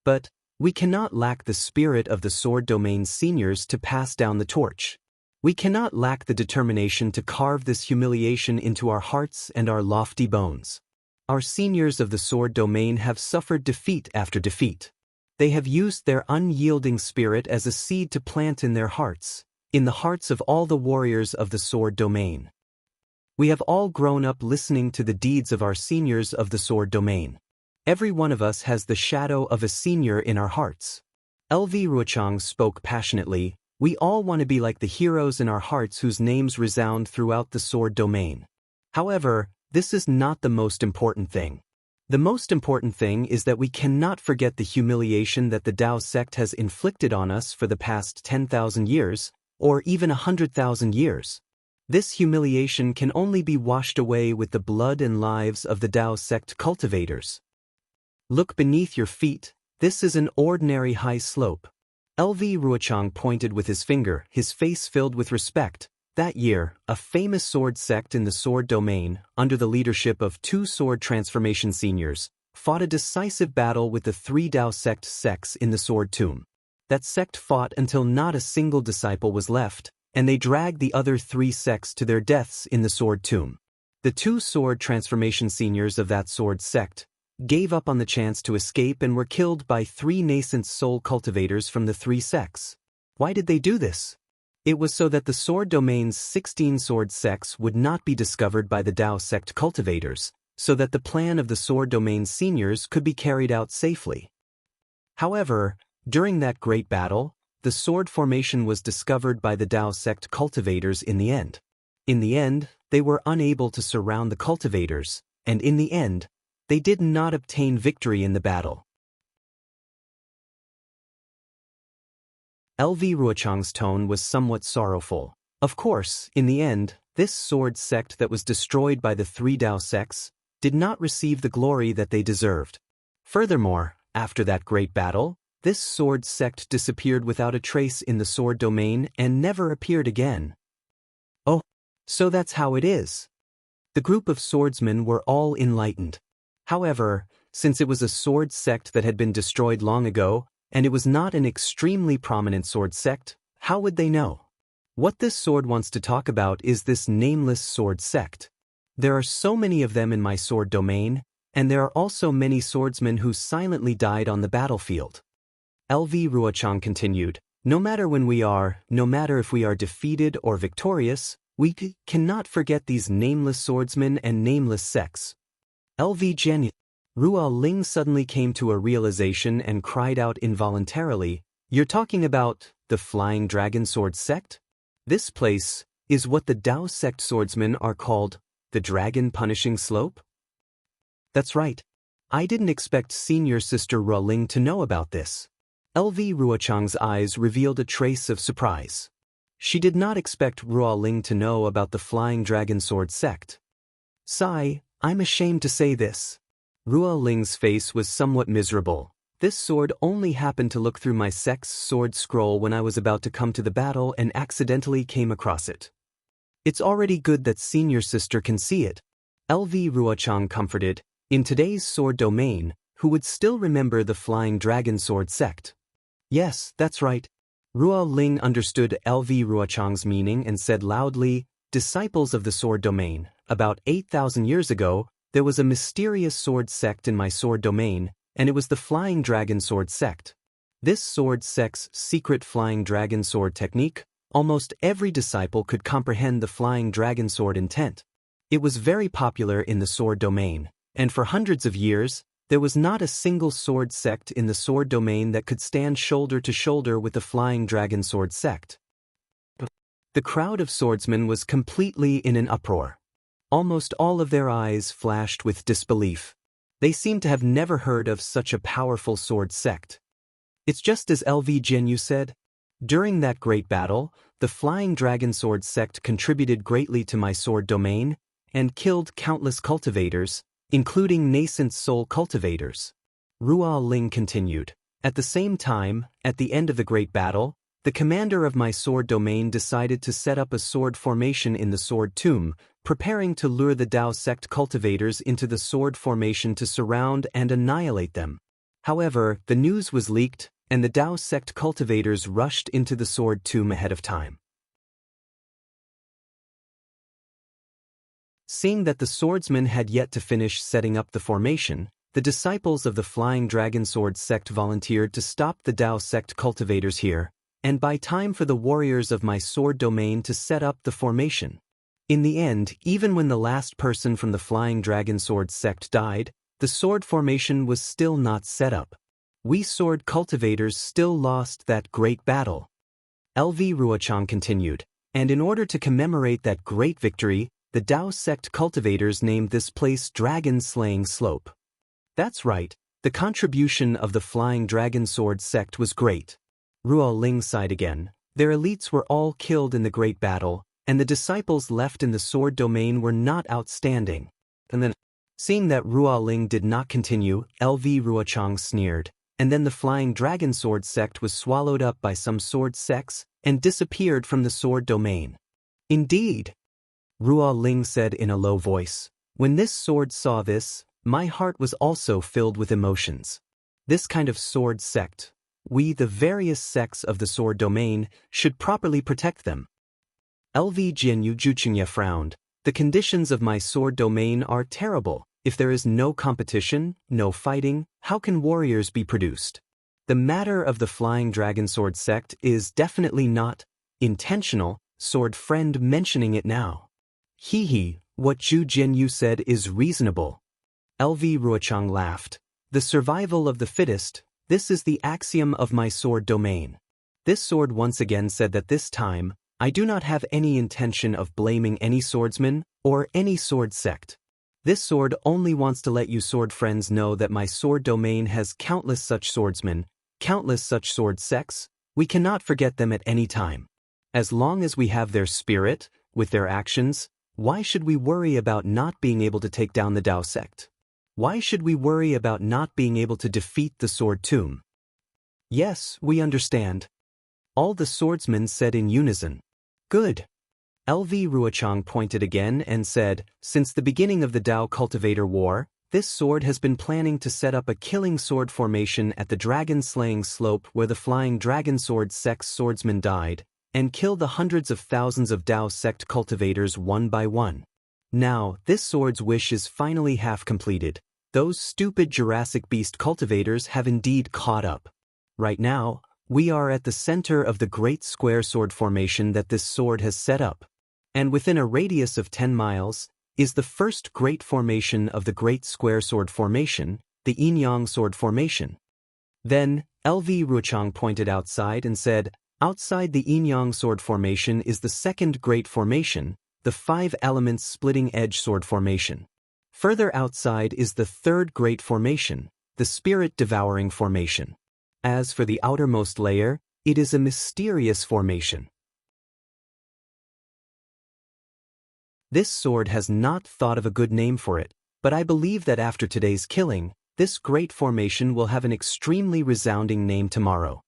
But we cannot lack the spirit of the sword domain seniors to pass down the torch. We cannot lack the determination to carve this humiliation into our hearts and our lofty bones. Our seniors of the sword domain have suffered defeat after defeat. They have used their unyielding spirit as a seed to plant in their hearts, in the hearts of all the warriors of the sword domain. We have all grown up listening to the deeds of our seniors of the sword domain. Every one of us has the shadow of a senior in our hearts." LV Ruochang spoke passionately. "We all want to be like the heroes in our hearts whose names resound throughout the sword domain. However, this is not the most important thing. The most important thing is that we cannot forget the humiliation that the Tao sect has inflicted on us for the past 10,000 years, or even 100,000 years. This humiliation can only be washed away with the blood and lives of the Tao sect cultivators. Look beneath your feet, this is an ordinary high slope." LV Ruochang pointed with his finger, his face filled with respect. That year, a famous sword sect in the sword domain, under the leadership of 2 sword transformation seniors, fought a decisive battle with the 3 Tao sect sects in the sword tomb. That sect fought until not a single disciple was left, and they dragged the other 3 sects to their deaths in the sword tomb. The 2 sword transformation seniors of that sword sect gave up on the chance to escape and were killed by 3 nascent soul cultivators from the 3 sects. Why did they do this? It was so that the sword domain's 16 sword sects would not be discovered by the Tao sect cultivators, so that the plan of the sword domain seniors could be carried out safely. However, during that great battle, the sword formation was discovered by the Tao sect cultivators in the end. In the end, they were unable to surround the cultivators, and in the end, they did not obtain victory in the battle. LV Ruochang's tone was somewhat sorrowful. Of course, in the end, this sword sect that was destroyed by the 3 Tao sects did not receive the glory that they deserved. Furthermore, after that great battle, this sword sect disappeared without a trace in the sword domain and never appeared again. Oh, so that's how it is. The group of swordsmen were all enlightened. However, since it was a sword sect that had been destroyed long ago, and it was not an extremely prominent sword sect, how would they know? What this sword wants to talk about is this nameless sword sect. There are so many of them in my sword domain, and there are also many swordsmen who silently died on the battlefield. LV Ruochang continued, "No matter when we are, no matter if we are defeated or victorious, we cannot forget these nameless swordsmen and nameless sects." LV Jianghu. Ruo Ling suddenly came to a realization and cried out involuntarily, "You're talking about the Flying Dragon Sword Sect? This place is what the Tao sect swordsmen are called, the Dragon Punishing Slope?" That's right. I didn't expect senior sister Ruo Ling to know about this. LV Ruochang's eyes revealed a trace of surprise. She did not expect Ruo Ling to know about the Flying Dragon Sword Sect. "Sigh, I'm ashamed to say this." Ruo Ling's face was somewhat miserable. "This sword only happened to look through my sect's sword scroll when I was about to come to the battle and accidentally came across it. It's already good that senior sister can see it." LV Ruochang comforted, "In today's sword domain, who would still remember the Flying Dragon Sword Sect?" "Yes, that's right." Ruo Ling understood LV Ruochang's meaning and said loudly, "Disciples of the sword domain, about 8,000 years ago, there was a mysterious sword sect in my sword domain, and it was the Flying Dragon Sword Sect. This sword sect's secret Flying Dragon Sword technique, almost every disciple could comprehend the Flying Dragon Sword intent. It was very popular in the sword domain, and for hundreds of years, there was not a single sword sect in the sword domain that could stand shoulder to shoulder with the Flying Dragon Sword Sect." The crowd of swordsmen was completely in an uproar. Almost all of their eyes flashed with disbelief. They seem to have never heard of such a powerful sword sect. It's just as LV Jianghu said. During that great battle, the Flying Dragon Sword sect contributed greatly to my sword domain and killed countless cultivators, including nascent soul cultivators. Ruo Ling continued. At the same time, at the end of the great battle, the commander of my sword domain decided to set up a sword formation in the sword tomb, preparing to lure the Dao sect cultivators into the sword formation to surround and annihilate them. However, the news was leaked, and the Dao sect cultivators rushed into the sword tomb ahead of time. Seeing that the swordsman had yet to finish setting up the formation, the disciples of the Flying Dragon Sword sect volunteered to stop the Dao sect cultivators here, and buy time for the warriors of my sword domain to set up the formation. In the end, even when the last person from the Flying Dragon Sword sect died, the sword formation was still not set up. We sword cultivators still lost that great battle. LV Ruochang continued, and in order to commemorate that great victory, the Dao sect cultivators named this place Dragon Slaying Slope. That's right, the contribution of the Flying Dragon Sword sect was great. Ruo Ling sighed again. Their elites were all killed in the great battle, and the disciples left in the sword domain were not outstanding. And then, seeing that Ruo Ling did not continue, LV Ruochang sneered, and then the Flying Dragon Sword sect was swallowed up by some sword sects and disappeared from the sword domain. Indeed, Ruo Ling said in a low voice. When this sword saw this, my heart was also filled with emotions. This kind of sword sect, we, the various sects of the sword domain, should properly protect them. LV Jianghu Juchingye frowned. The conditions of my sword domain are terrible. If there is no competition, no fighting, how can warriors be produced? The matter of the Flying Dragon Sword sect is definitely not intentional, sword friend mentioning it now. He, what Zhu Jianyu said is reasonable. LV Ruochang laughed. The survival of the fittest, this is the axiom of my sword domain. This sword once again said that this time, I do not have any intention of blaming any swordsman or any sword sect. This sword only wants to let you sword friends know that my sword domain has countless such swordsmen, countless such sword sects. We cannot forget them at any time. As long as we have their spirit, with their actions, why should we worry about not being able to take down the Dao sect? Why should we worry about not being able to defeat the sword tomb? Yes, we understand. All the swordsmen said in unison. Good. LV Ruochang pointed again and said, since the beginning of the Dao Cultivator War, this sword has been planning to set up a killing sword formation at the Dragon Slaying Slope where the Flying Dragon Sword sect's swordsmen died, and kill the hundreds of thousands of Dao sect cultivators one by one. Now, this sword's wish is finally half completed. Those stupid Jurassic Beast cultivators have indeed caught up. Right now, we are at the center of the great square sword formation that this sword has set up. And within a radius of 10 miles, is the first great formation of the great square sword formation, the Yin-Yang sword formation. Then, LV Ruochang pointed outside and said, outside the Yin-Yang sword formation is the second great formation, the 5 elements splitting edge sword formation. Further outside is the third great formation, the spirit devouring formation. As for the outermost layer, it is a mysterious formation. This sword has not thought of a good name for it, but I believe that after today's killing, this great formation will have an extremely resounding name tomorrow.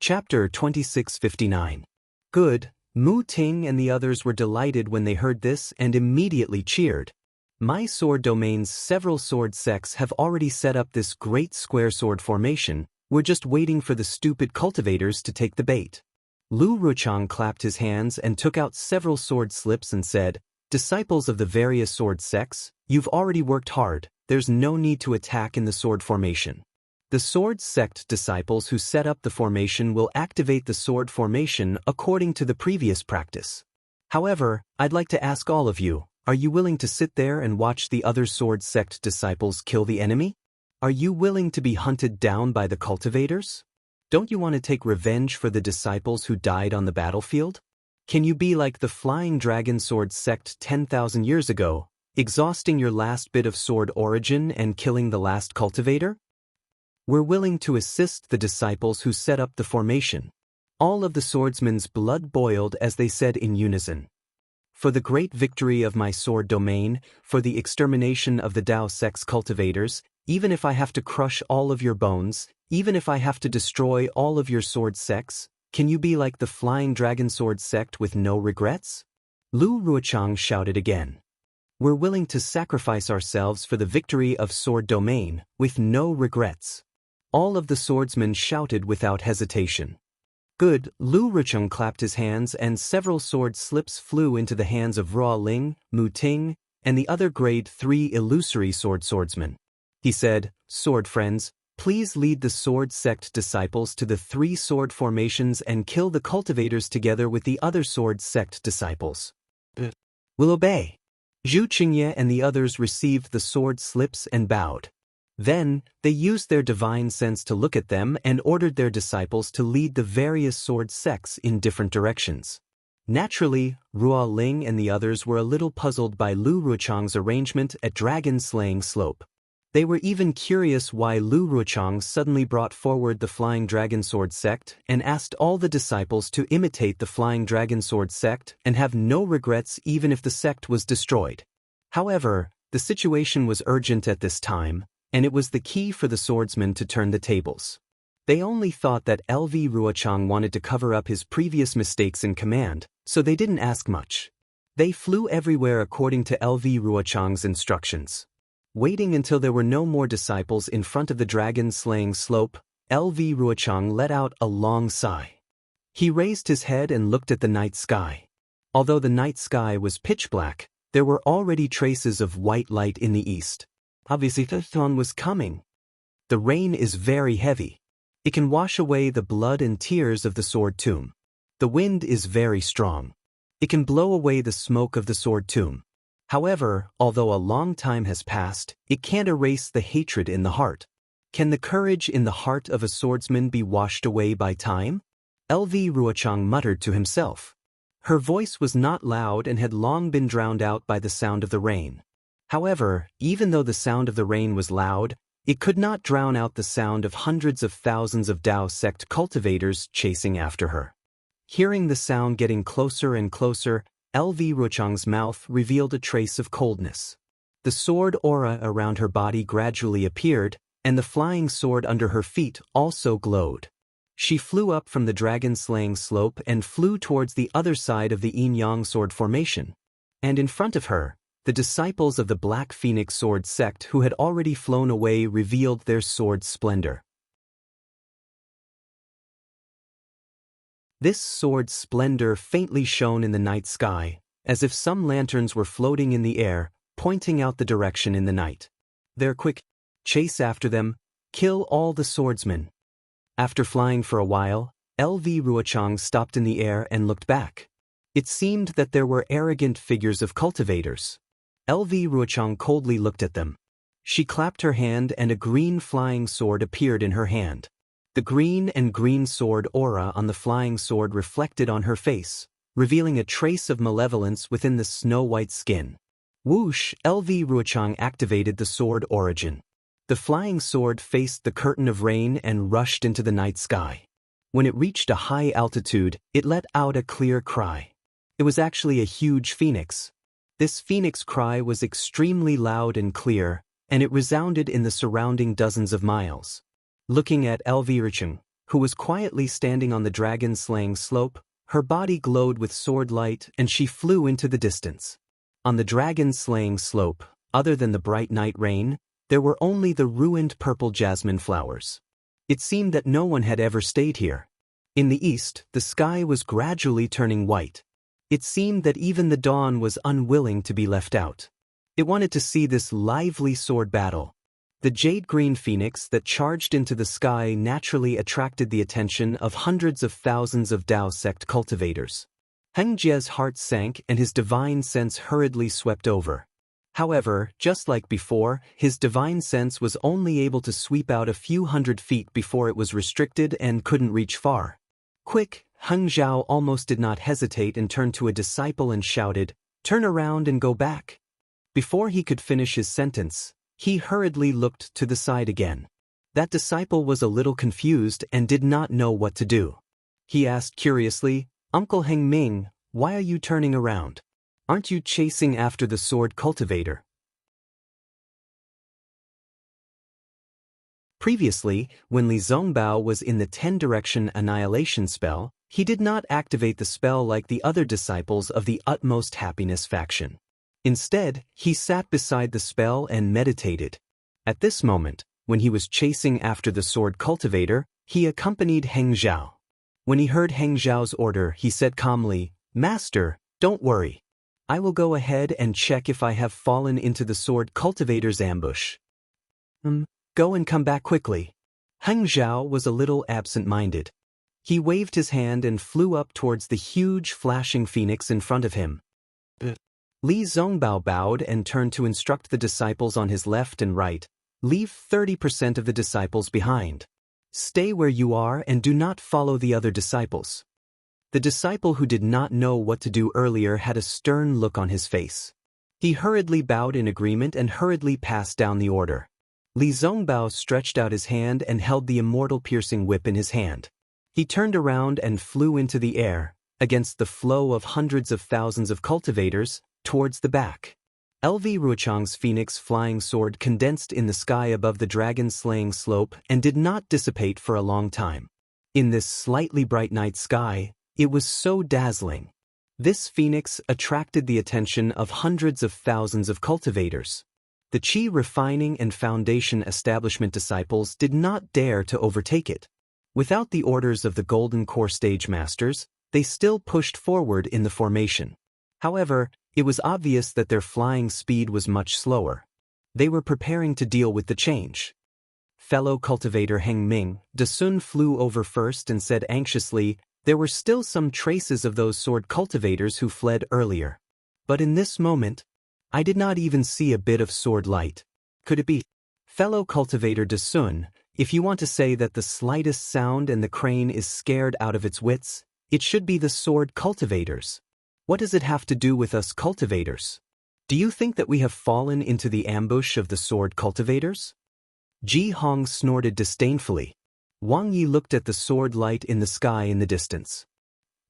Chapter 2659. Good. Mu Ting and the others were delighted when they heard this and immediately cheered. My sword domain's several sword sects have already set up this great square sword formation. We're just waiting for the stupid cultivators to take the bait. Lu Ruchang clapped his hands and took out several sword slips and said, disciples of the various sword sects, you've already worked hard. There's no need to attack in the sword formation. The sword sect disciples who set up the formation will activate the sword formation according to the previous practice. However, I'd like to ask all of you, are you willing to sit there and watch the other sword sect disciples kill the enemy? Are you willing to be hunted down by the cultivators? Don't you want to take revenge for the disciples who died on the battlefield? Can you be like the Flying Dragon Sword sect 10,000 years ago, exhausting your last bit of sword origin and killing the last cultivator? We're willing to assist the disciples who set up the formation. All of the swordsmen's blood boiled as they said in unison. For the great victory of my sword domain, for the extermination of the Dao sect's cultivators, even if I have to crush all of your bones, even if I have to destroy all of your sword sects, can you be like the Flying Dragon Sword sect with no regrets? Lu Ruochang shouted again. We're willing to sacrifice ourselves for the victory of sword domain, with no regrets. All of the swordsmen shouted without hesitation. Good, Lu Ruochang clapped his hands and several sword slips flew into the hands of Ruo Ling, Mu Ting, and the other grade 3 illusory swordsmen. He said, "Sword friends, please lead the sword sect disciples to the 3 sword formations and kill the cultivators together with the other sword sect disciples." Will obey. Zhu Qingye and the others received the sword slips and bowed. Then, they used their divine sense to look at them and ordered their disciples to lead the various sword sects in different directions. Naturally, Ruo Ling and the others were a little puzzled by Lu Ruochang's arrangement at Dragon Slaying Slope. They were even curious why Lu Ruochang suddenly brought forward the Flying Dragon Sword sect and asked all the disciples to imitate the Flying Dragon Sword sect and have no regrets even if the sect was destroyed. However, the situation was urgent at this time, and it was the key for the swordsmen to turn the tables. They only thought that LV Ruochang wanted to cover up his previous mistakes in command, so they didn't ask much. They flew everywhere according to LV Ruochang's instructions. Waiting until there were no more disciples in front of the dragon-slaying slope, LV Ruochang let out a long sigh. He raised his head and looked at the night sky. Although the night sky was pitch black, there were already traces of white light in the east. Obviously the dawn was coming. The rain is very heavy. It can wash away the blood and tears of the sword tomb. The wind is very strong. It can blow away the smoke of the sword tomb. However, although a long time has passed, it can't erase the hatred in the heart. Can the courage in the heart of a swordsman be washed away by time? LV Ruochang muttered to himself. Her voice was not loud and had long been drowned out by the sound of the rain. However, even though the sound of the rain was loud, it could not drown out the sound of hundreds of thousands of Dao sect cultivators chasing after her. Hearing the sound getting closer and closer, LV Ruochang's mouth revealed a trace of coldness. The sword aura around her body gradually appeared, and the flying sword under her feet also glowed. She flew up from the dragon-slaying slope and flew towards the other side of the yin-yang sword formation. And in front of her, the disciples of the Black Phoenix Sword sect who had already flown away revealed their sword splendor. This sword splendor faintly shone in the night sky, as if some lanterns were floating in the air, pointing out the direction in the night. Their quick chase after them, kill all the swordsmen. After flying for a while, LV Ruochang stopped in the air and looked back. It seemed that there were arrogant figures of cultivators. LV Ruochang coldly looked at them. She clapped her hand and a green flying sword appeared in her hand. The green and green sword aura on the flying sword reflected on her face, revealing a trace of malevolence within the snow-white skin. Whoosh! LV Ruochang activated the sword origin. The flying sword faced the curtain of rain and rushed into the night sky. When it reached a high altitude, it let out a clear cry. It was actually a huge phoenix. This phoenix cry was extremely loud and clear, and it resounded in the surrounding dozens of miles. Looking at LV Ruochang, who was quietly standing on the dragon-slaying slope, her body glowed with sword light and she flew into the distance. On the dragon-slaying slope, other than the bright night rain, there were only the ruined purple jasmine flowers. It seemed that no one had ever stayed here. In the east, the sky was gradually turning white. It seemed that even the dawn was unwilling to be left out. It wanted to see this lively sword battle. The jade-green phoenix that charged into the sky naturally attracted the attention of hundreds of thousands of Dao sect cultivators. Heng Jie's heart sank and his divine sense hurriedly swept over. However, just like before, his divine sense was only able to sweep out a few hundred feet before it was restricted and couldn't reach far. Quick! Heng Zhao almost did not hesitate and turned to a disciple and shouted, "Turn around and go back." Before he could finish his sentence, he hurriedly looked to the side again. That disciple was a little confused and did not know what to do. He asked curiously, "Uncle Heng Ming, why are you turning around? Aren't you chasing after the sword cultivator?" Previously, when Li Zongbao was in the 10-direction annihilation spell, he did not activate the spell like the other disciples of the Utmost Happiness faction. Instead, he sat beside the spell and meditated. At this moment, when he was chasing after the sword cultivator, he accompanied Heng Zhao. When he heard Heng Zhao's order, he said calmly, "Master, don't worry. I will go ahead and check if I have fallen into the sword cultivator's ambush. Go and come back quickly." Heng Zhao was a little absent-minded. He waved his hand and flew up towards the huge flashing phoenix in front of him. Li Zongbao bowed and turned to instruct the disciples on his left and right, "Leave 30% of the disciples behind. Stay where you are and do not follow the other disciples." The disciple who did not know what to do earlier had a stern look on his face. He hurriedly bowed in agreement and hurriedly passed down the order. Li Zongbao stretched out his hand and held the immortal piercing whip in his hand. He turned around and flew into the air, against the flow of hundreds of thousands of cultivators, towards the back. LV Ruochang's phoenix flying sword condensed in the sky above the dragon-slaying slope and did not dissipate for a long time. In this slightly bright night sky, it was so dazzling. This phoenix attracted the attention of hundreds of thousands of cultivators. The Qi refining and foundation establishment disciples did not dare to overtake it. Without the orders of the Golden Core stage masters, they still pushed forward in the formation. However, it was obvious that their flying speed was much slower. They were preparing to deal with the change. Fellow cultivator Heng Ming, Dasun flew over first and said anxiously, "There were still some traces of those sword cultivators who fled earlier. But in this moment, I did not even see a bit of sword light. Could it be?" Fellow cultivator Dasun, "If you want to say that the slightest sound and the crane is scared out of its wits, it should be the sword cultivators. What does it have to do with us cultivators? Do you think that we have fallen into the ambush of the sword cultivators?" Ji Hong snorted disdainfully. Wang Yi looked at the sword light in the sky in the distance.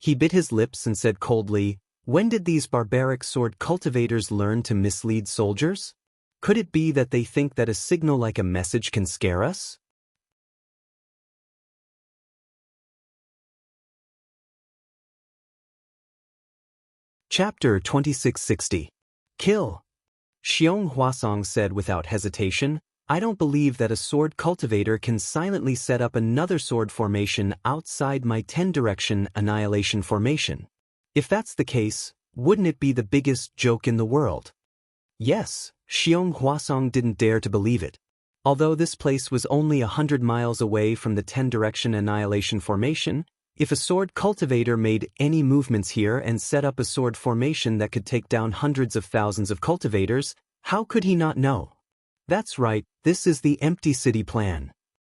He bit his lips and said coldly, "When did these barbaric sword cultivators learn to mislead soldiers? Could it be that they think that a signal like a message can scare us?" Chapter 2660. Kill. Xiong Huasong said without hesitation, "I don't believe that a sword cultivator can silently set up another sword formation outside my 10-direction annihilation formation. If that's the case, wouldn't it be the biggest joke in the world?" Yes, Xiong Huasong didn't dare to believe it. Although this place was only 100 miles away from the 10-direction annihilation formation, if a sword cultivator made any movements here and set up a sword formation that could take down hundreds of thousands of cultivators, how could he not know? That's right, this is the empty city plan.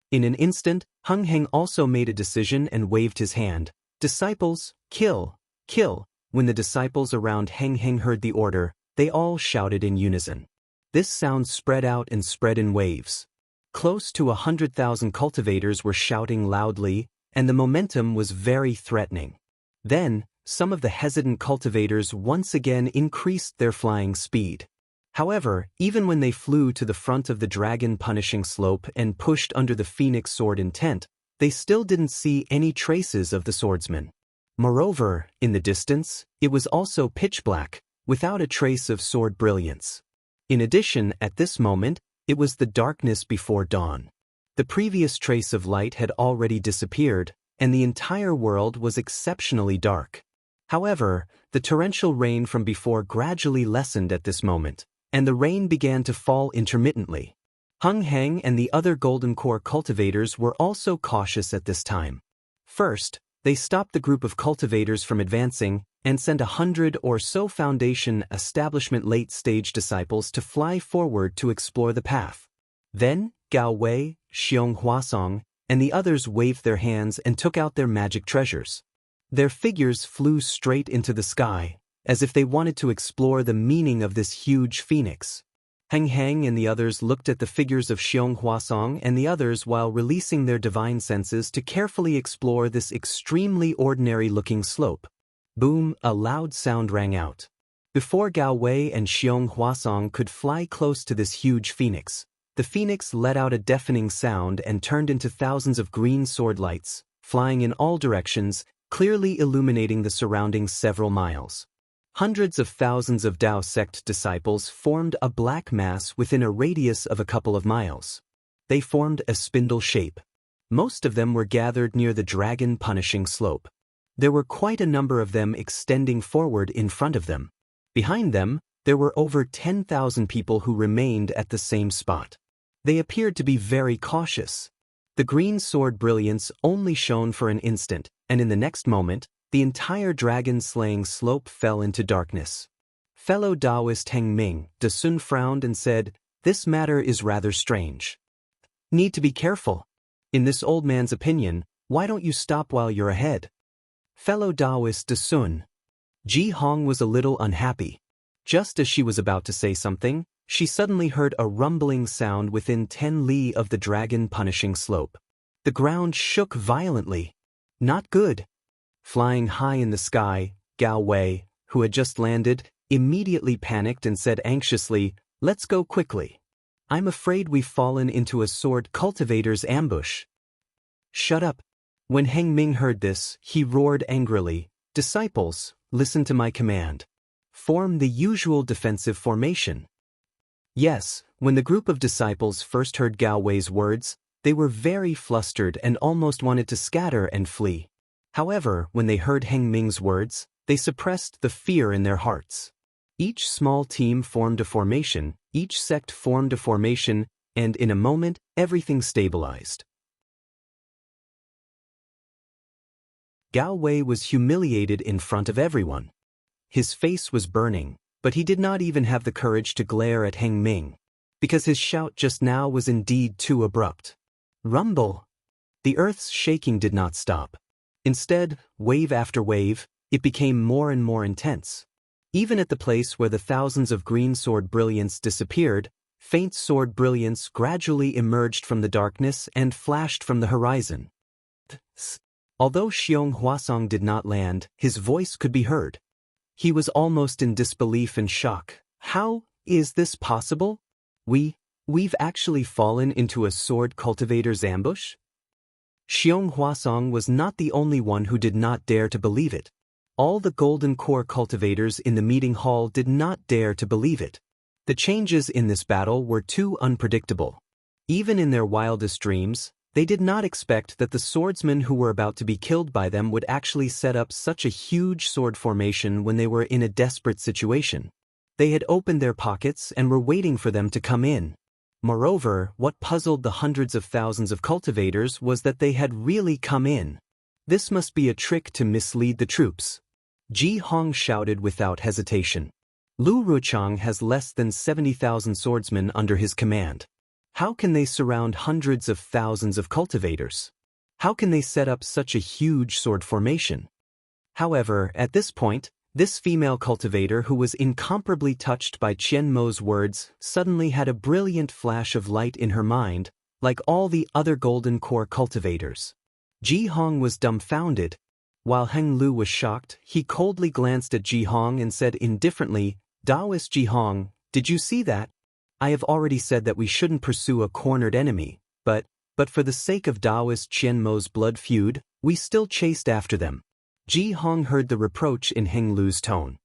In an instant, Heng Heng also made a decision and waved his hand. "Disciples, kill, kill." When the disciples around Heng Heng heard the order, they all shouted in unison. This sound spread out and spread in waves. Close to 100,000 cultivators were shouting loudly, and the momentum was very threatening. Then, some of the hesitant cultivators once again increased their flying speed. However, even when they flew to the front of the dragon-punishing slope and pushed under the phoenix sword intent, they still didn't see any traces of the swordsman. Moreover, in the distance, it was also pitch black, without a trace of sword brilliance. In addition, at this moment, it was the darkness before dawn. The previous trace of light had already disappeared, and the entire world was exceptionally dark. However, the torrential rain from before gradually lessened at this moment, and the rain began to fall intermittently. Heng Heng and the other Golden Core cultivators were also cautious at this time. First, they stopped the group of cultivators from advancing and sent 100 or so Foundation Establishment late-stage disciples to fly forward to explore the path. Then, Gao Wei, Xiong Huasong, and the others waved their hands and took out their magic treasures. Their figures flew straight into the sky, as if they wanted to explore the meaning of this huge phoenix. Heng Heng and the others looked at the figures of Xiong Huasong and the others while releasing their divine senses to carefully explore this extremely ordinary-looking slope. Boom, a loud sound rang out. Before Gao Wei and Xiong Huasong could fly close to this huge phoenix, the phoenix let out a deafening sound and turned into thousands of green sword lights, flying in all directions, clearly illuminating the surroundings several miles. Hundreds of thousands of Dao sect disciples formed a black mass within a radius of a couple of miles. They formed a spindle shape. Most of them were gathered near the dragon punishing slope. There were quite a number of them extending forward in front of them. Behind them, there were over 10,000 people who remained at the same spot. They appeared to be very cautious. The green sword brilliance only shone for an instant, and in the next moment, the entire dragon-slaying slope fell into darkness. Fellow Taoist Heng Ming, De Sun frowned and said, "This matter is rather strange. Need to be careful. In this old man's opinion, why don't you stop while you're ahead?" Fellow Taoist De Sun. Ji Hong was a little unhappy. Just as she was about to say something, she suddenly heard a rumbling sound within 10 li of the dragon-punishing slope. The ground shook violently. Not good. Flying high in the sky, Gao Wei, who had just landed, immediately panicked and said anxiously, "Let's go quickly. I'm afraid we've fallen into a sword cultivator's ambush." "Shut up." When Heng Ming heard this, he roared angrily, "Disciples, listen to my command. Form the usual defensive formation." Yes, when the group of disciples first heard Gao Wei's words, they were very flustered and almost wanted to scatter and flee. However, when they heard Heng Ming's words, they suppressed the fear in their hearts. Each small team formed a formation, each sect formed a formation, and in a moment, everything stabilized. Gao Wei was humiliated in front of everyone. His face was burning, but he did not even have the courage to glare at Heng Ming, because his shout just now was indeed too abrupt. Rumble! The earth's shaking did not stop. Instead, wave after wave, it became more and more intense. Even at the place where the thousands of green sword brilliance disappeared, faint sword brilliance gradually emerged from the darkness and flashed from the horizon. Although Xiong Huasong did not land, his voice could be heard. He was almost in disbelief and shock. How is this possible? We've actually fallen into a sword cultivator's ambush? Xiong Huasong was not the only one who did not dare to believe it. All the golden core cultivators in the meeting hall did not dare to believe it. The changes in this battle were too unpredictable. Even in their wildest dreams, they did not expect that the swordsmen who were about to be killed by them would actually set up such a huge sword formation when they were in a desperate situation. They had opened their pockets and were waiting for them to come in. Moreover, what puzzled the hundreds of thousands of cultivators was that they had really come in. This must be a trick to mislead the troops. Ji Hong shouted without hesitation. Lu Ruchang has less than 70,000 swordsmen under his command. How can they surround hundreds of thousands of cultivators? How can they set up such a huge sword formation? However, at this point, this female cultivator who was incomparably touched by Qian Mo's words suddenly had a brilliant flash of light in her mind, like all the other golden core cultivators. Ji Hong was dumbfounded. While Heng Lu was shocked, he coldly glanced at Ji Hong and said indifferently, "Taoist Ji Hong, did you see that? I have already said that we shouldn't pursue a cornered enemy, but for the sake of Taoist Qian Mo's blood feud, we still chased after them." Ji Hong heard the reproach in Heng Lu's tone.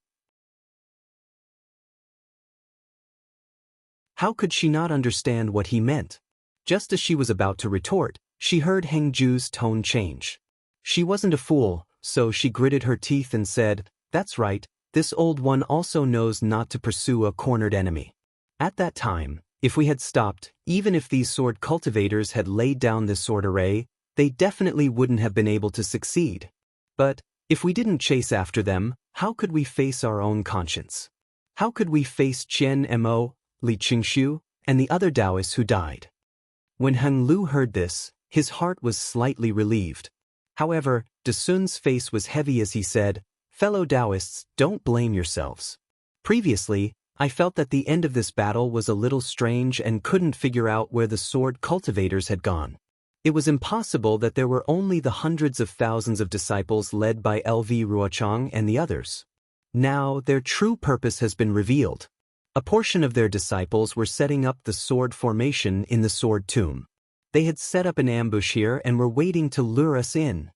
How could she not understand what he meant? Just as she was about to retort, she heard Heng Ju's tone change. She wasn't a fool, so she gritted her teeth and said, "That's right, this old one also knows not to pursue a cornered enemy." At that time, if we had stopped, even if these sword cultivators had laid down this sword array, they definitely wouldn't have been able to succeed. But if we didn't chase after them, how could we face our own conscience? How could we face Qian Mo, Li Qingshu, and the other Taoists who died? When Heng Lu heard this, his heart was slightly relieved. However, Dasun's face was heavy as he said, "Fellow Taoists, don't blame yourselves. Previously, I felt that the end of this battle was a little strange and couldn't figure out where the sword cultivators had gone. It was impossible that there were only the hundreds of thousands of disciples led by LV Ruochang and the others. Now, their true purpose has been revealed. A portion of their disciples were setting up the sword formation in the sword tomb. They had set up an ambush here and were waiting to lure us in.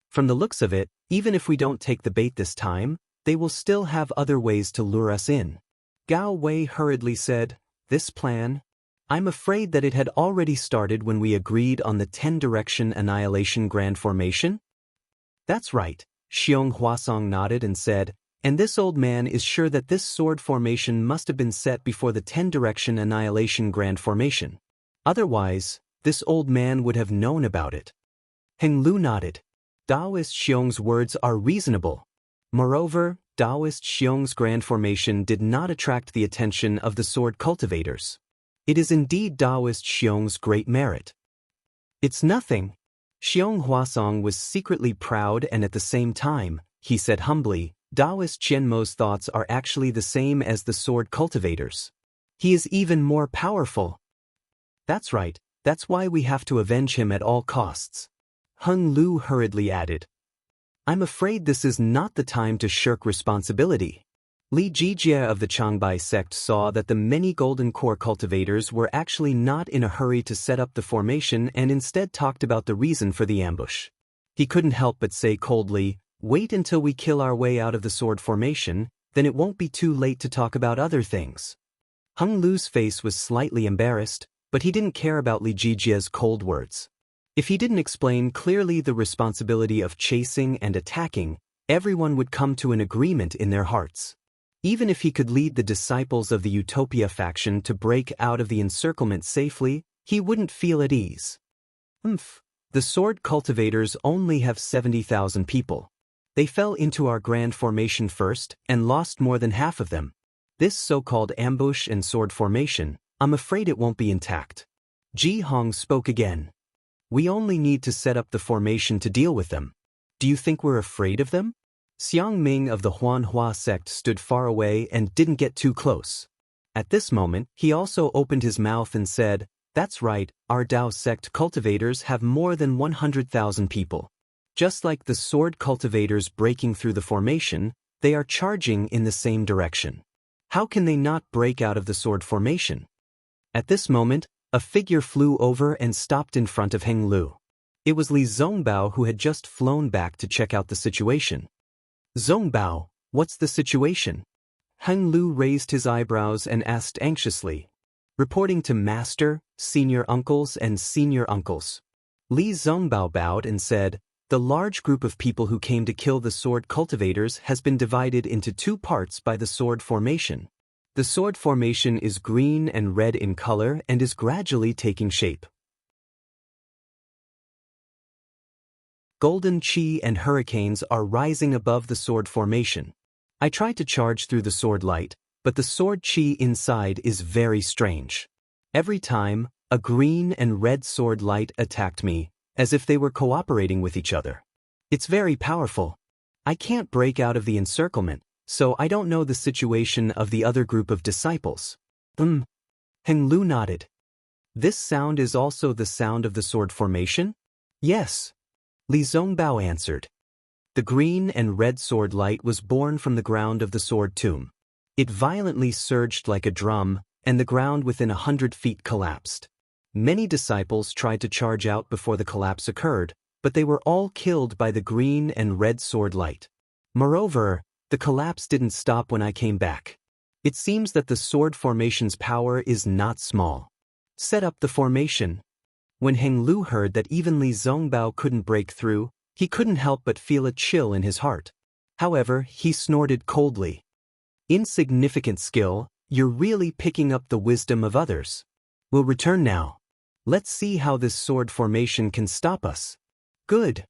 From the looks of it, even if we don't take the bait this time, they will still have other ways to lure us in." Gao Wei hurriedly said, "This plan? I'm afraid that it had already started when we agreed on the 10-direction annihilation grand formation?" "That's right," Xiong Huasong nodded and said, "and this old man is sure that this sword formation must have been set before the 10-direction annihilation grand formation. Otherwise, this old man would have known about it." Heng Lu nodded. Taoist Xiong's words are reasonable. Moreover, Taoist Xiong's grand formation did not attract the attention of the sword cultivators. It is indeed Taoist Xiong's great merit. "It's nothing." Xiong Huasong was secretly proud and at the same time, he said humbly, Taoist Qianmo's thoughts are actually the same as the sword cultivators. He is even more powerful. "That's right, that's why we have to avenge him at all costs." Heng Lu hurriedly added, "I'm afraid this is not the time to shirk responsibility." Li Jijie of the Changbai sect saw that the many golden core cultivators were actually not in a hurry to set up the formation and instead talked about the reason for the ambush. He couldn't help but say coldly, "Wait until we kill our way out of the sword formation, then it won't be too late to talk about other things." Heng Lu's face was slightly embarrassed, but he didn't care about Li Jijie's cold words. If he didn't explain clearly the responsibility of chasing and attacking, everyone would come to an agreement in their hearts. Even if he could lead the disciples of the Utopia faction to break out of the encirclement safely, he wouldn't feel at ease. The sword cultivators only have 70,000 people. They fell into our grand formation first and lost more than half of them. This so-called ambush and sword formation, I'm afraid it won't be intact. Ji Hong spoke again. "We only need to set up the formation to deal with them. Do you think we're afraid of them?" Xiang Ming of the Huanhua sect stood far away and didn't get too close. At this moment, he also opened his mouth and said, "That's right, our Dao sect cultivators have more than 100,000 people. Just like the sword cultivators breaking through the formation, they are charging in the same direction. How can they not break out of the sword formation?" At this moment, a figure flew over and stopped in front of Heng Lu. It was Li Zongbao who had just flown back to check out the situation. "Zongbao, what's the situation?" Heng Lu raised his eyebrows and asked anxiously. "Reporting to Master, Senior Uncles and Senior Uncles." Li Zongbao bowed and said, "The large group of people who came to kill the sword cultivators has been divided into two parts by the sword formation. The sword formation is green and red in color and is gradually taking shape. Golden chi and hurricanes are rising above the sword formation. I tried to charge through the sword light, but the sword chi inside is very strange. Every time, a green and red sword light attacked me, as if they were cooperating with each other. It's very powerful. I can't break out of the encirclement, so I don't know the situation of the other group of disciples." Heng Lu nodded. "This sound is also the sound of the sword formation?" "Yes," Li Zongbao answered. The green and red sword light was born from the ground of the sword tomb. It violently surged like a drum, and the ground within 100 feet collapsed. Many disciples tried to charge out before the collapse occurred, but they were all killed by the green and red sword light. Moreover, the collapse didn't stop when I came back. It seems that the sword formation's power is not small. Set up the formation. When Heng Lu heard that even Li Zongbao couldn't break through, he couldn't help but feel a chill in his heart. However, he snorted coldly. "Insignificant skill, you're really picking up the wisdom of others. We'll return now. Let's see how this sword formation can stop us." "Good."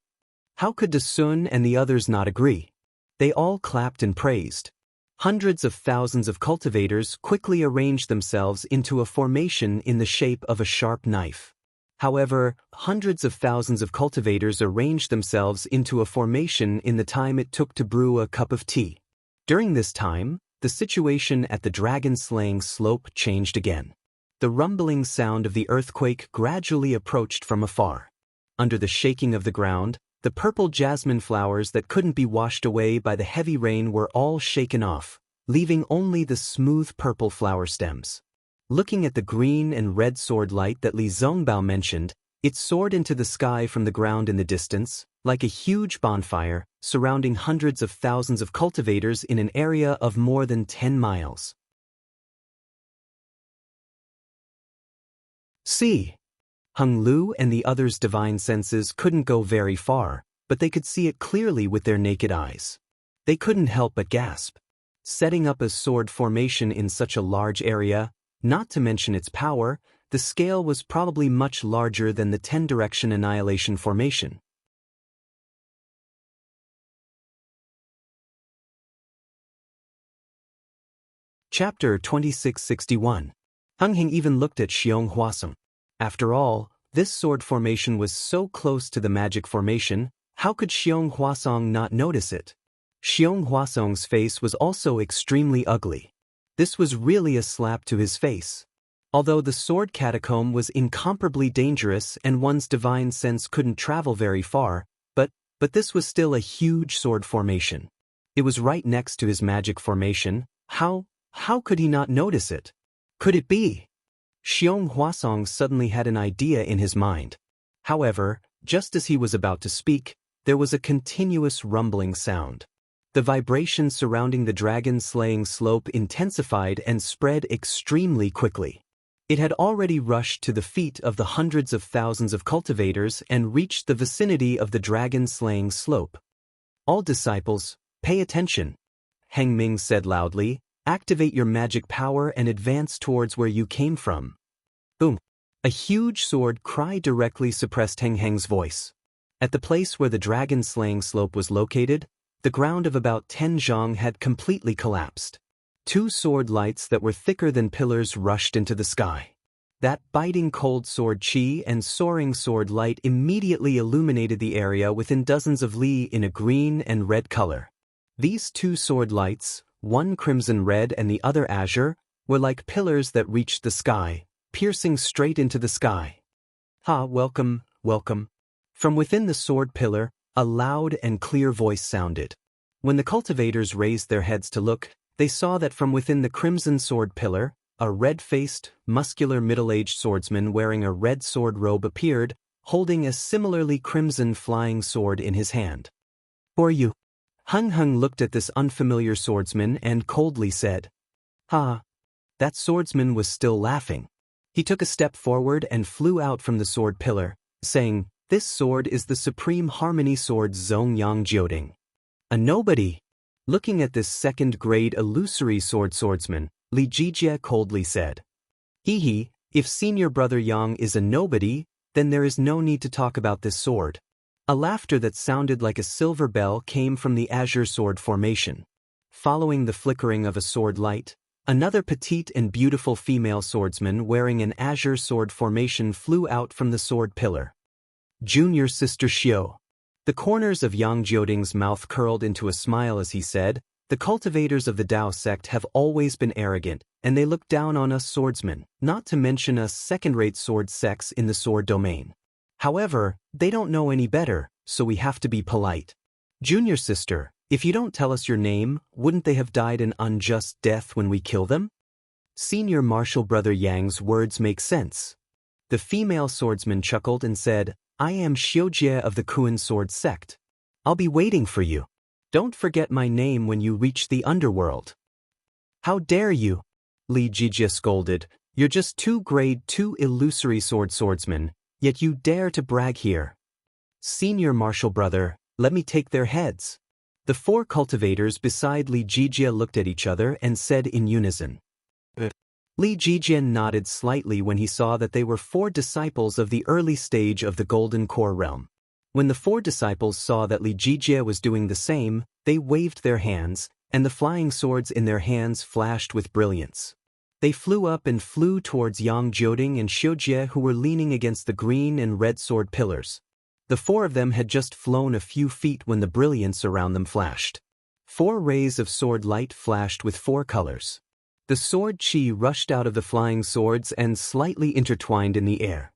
How could Dasun and the others not agree? They all clapped and praised. Hundreds of thousands of cultivators quickly arranged themselves into a formation in the shape of a sharp knife. However, hundreds of thousands of cultivators arranged themselves into a formation in the time it took to brew a cup of tea. During this time, the situation at the dragon-slaying slope changed again. The rumbling sound of the earthquake gradually approached from afar. Under the shaking of the ground, the purple jasmine flowers that couldn't be washed away by the heavy rain were all shaken off, leaving only the smooth purple flower stems. Looking at the green and red sword light that Li Zongbao mentioned, it soared into the sky from the ground in the distance, like a huge bonfire, surrounding hundreds of thousands of cultivators in an area of more than 10 miles. See. Hung Lu and the others' divine senses couldn't go very far, but they could see it clearly with their naked eyes. They couldn't help but gasp. Setting up a sword formation in such a large area, not to mention its power, the scale was probably much larger than the 10-direction annihilation formation. Chapter 2661. Hung Hing even looked at Xiong Huasong. After all, this sword formation was so close to the magic formation, how could Xiong Huasong not notice it? Xiong Huasong's face was also extremely ugly. This was really a slap to his face. Although the sword catacomb was incomparably dangerous and one's divine sense couldn't travel very far, but this was still a huge sword formation. It was right next to his magic formation. How could he not notice it? Could it be? Xiong Huasong suddenly had an idea in his mind. However, just as he was about to speak, there was a continuous rumbling sound. The vibration surrounding the dragon-slaying slope intensified and spread extremely quickly. It had already rushed to the feet of the hundreds of thousands of cultivators and reached the vicinity of the dragon-slaying slope. All disciples, pay attention, Heng Ming said loudly. Activate your magic power and advance towards where you came from. Boom! A huge sword cry directly suppressed Heng Heng's voice. At the place where the dragon-slaying slope was located, the ground of about 10 zhang had completely collapsed. Two sword lights that were thicker than pillars rushed into the sky. That biting cold sword qi and soaring sword light immediately illuminated the area within dozens of li in a green and red color. These two sword lights, one crimson red and the other azure, were like pillars that reached the sky, piercing straight into the sky. Welcome, welcome. From within the sword pillar, a loud and clear voice sounded. When the cultivators raised their heads to look, they saw that from within the crimson sword pillar, a red-faced, muscular middle-aged swordsman wearing a red sword robe appeared, holding a similarly crimson flying sword in his hand. Who are you? Hung Hung looked at this unfamiliar swordsman and coldly said, That swordsman was still laughing. He took a step forward and flew out from the sword pillar, saying, This sword is the Supreme Harmony Sword Zongyang Jioding. A nobody. Looking at this second-grade illusory swordsman, Li Jijie coldly said, If senior brother Yang is a nobody, then there is no need to talk about this sword. A laughter that sounded like a silver bell came from the azure sword formation. Following the flickering of a sword light, another petite and beautiful female swordsman wearing an azure sword formation flew out from the sword pillar. Junior Sister Xiao. The corners of Yang Jioding's mouth curled into a smile as he said, The cultivators of the Dao sect have always been arrogant, and they look down on us swordsmen, not to mention us second-rate sword sects in the sword domain. However, they don't know any better, so we have to be polite. Junior sister, if you don't tell us your name, wouldn't they have died an unjust death when we kill them? Senior martial brother Yang's words make sense. The female swordsman chuckled and said, I am Xiujie of the Kuan sword sect. I'll be waiting for you. Don't forget my name when you reach the underworld. How dare you? Li Jijie scolded. You're just two grade 2 illusory swordsmen. Yet you dare to brag here. Senior martial brother, let me take their heads. The four cultivators beside Li Jijie looked at each other and said in unison. Li Jijie nodded slightly when he saw that they were four disciples of the early stage of the Golden Core realm. When the four disciples saw that Li Jijie was doing the same, they waved their hands, and the flying swords in their hands flashed with brilliance. They flew up and flew towards Yang Jioding and Xiujie, who were leaning against the green and red sword pillars. The four of them had just flown a few feet when the brilliance around them flashed. 4 rays of sword light flashed with 4 colors. The sword chi rushed out of the flying swords and slightly intertwined in the air.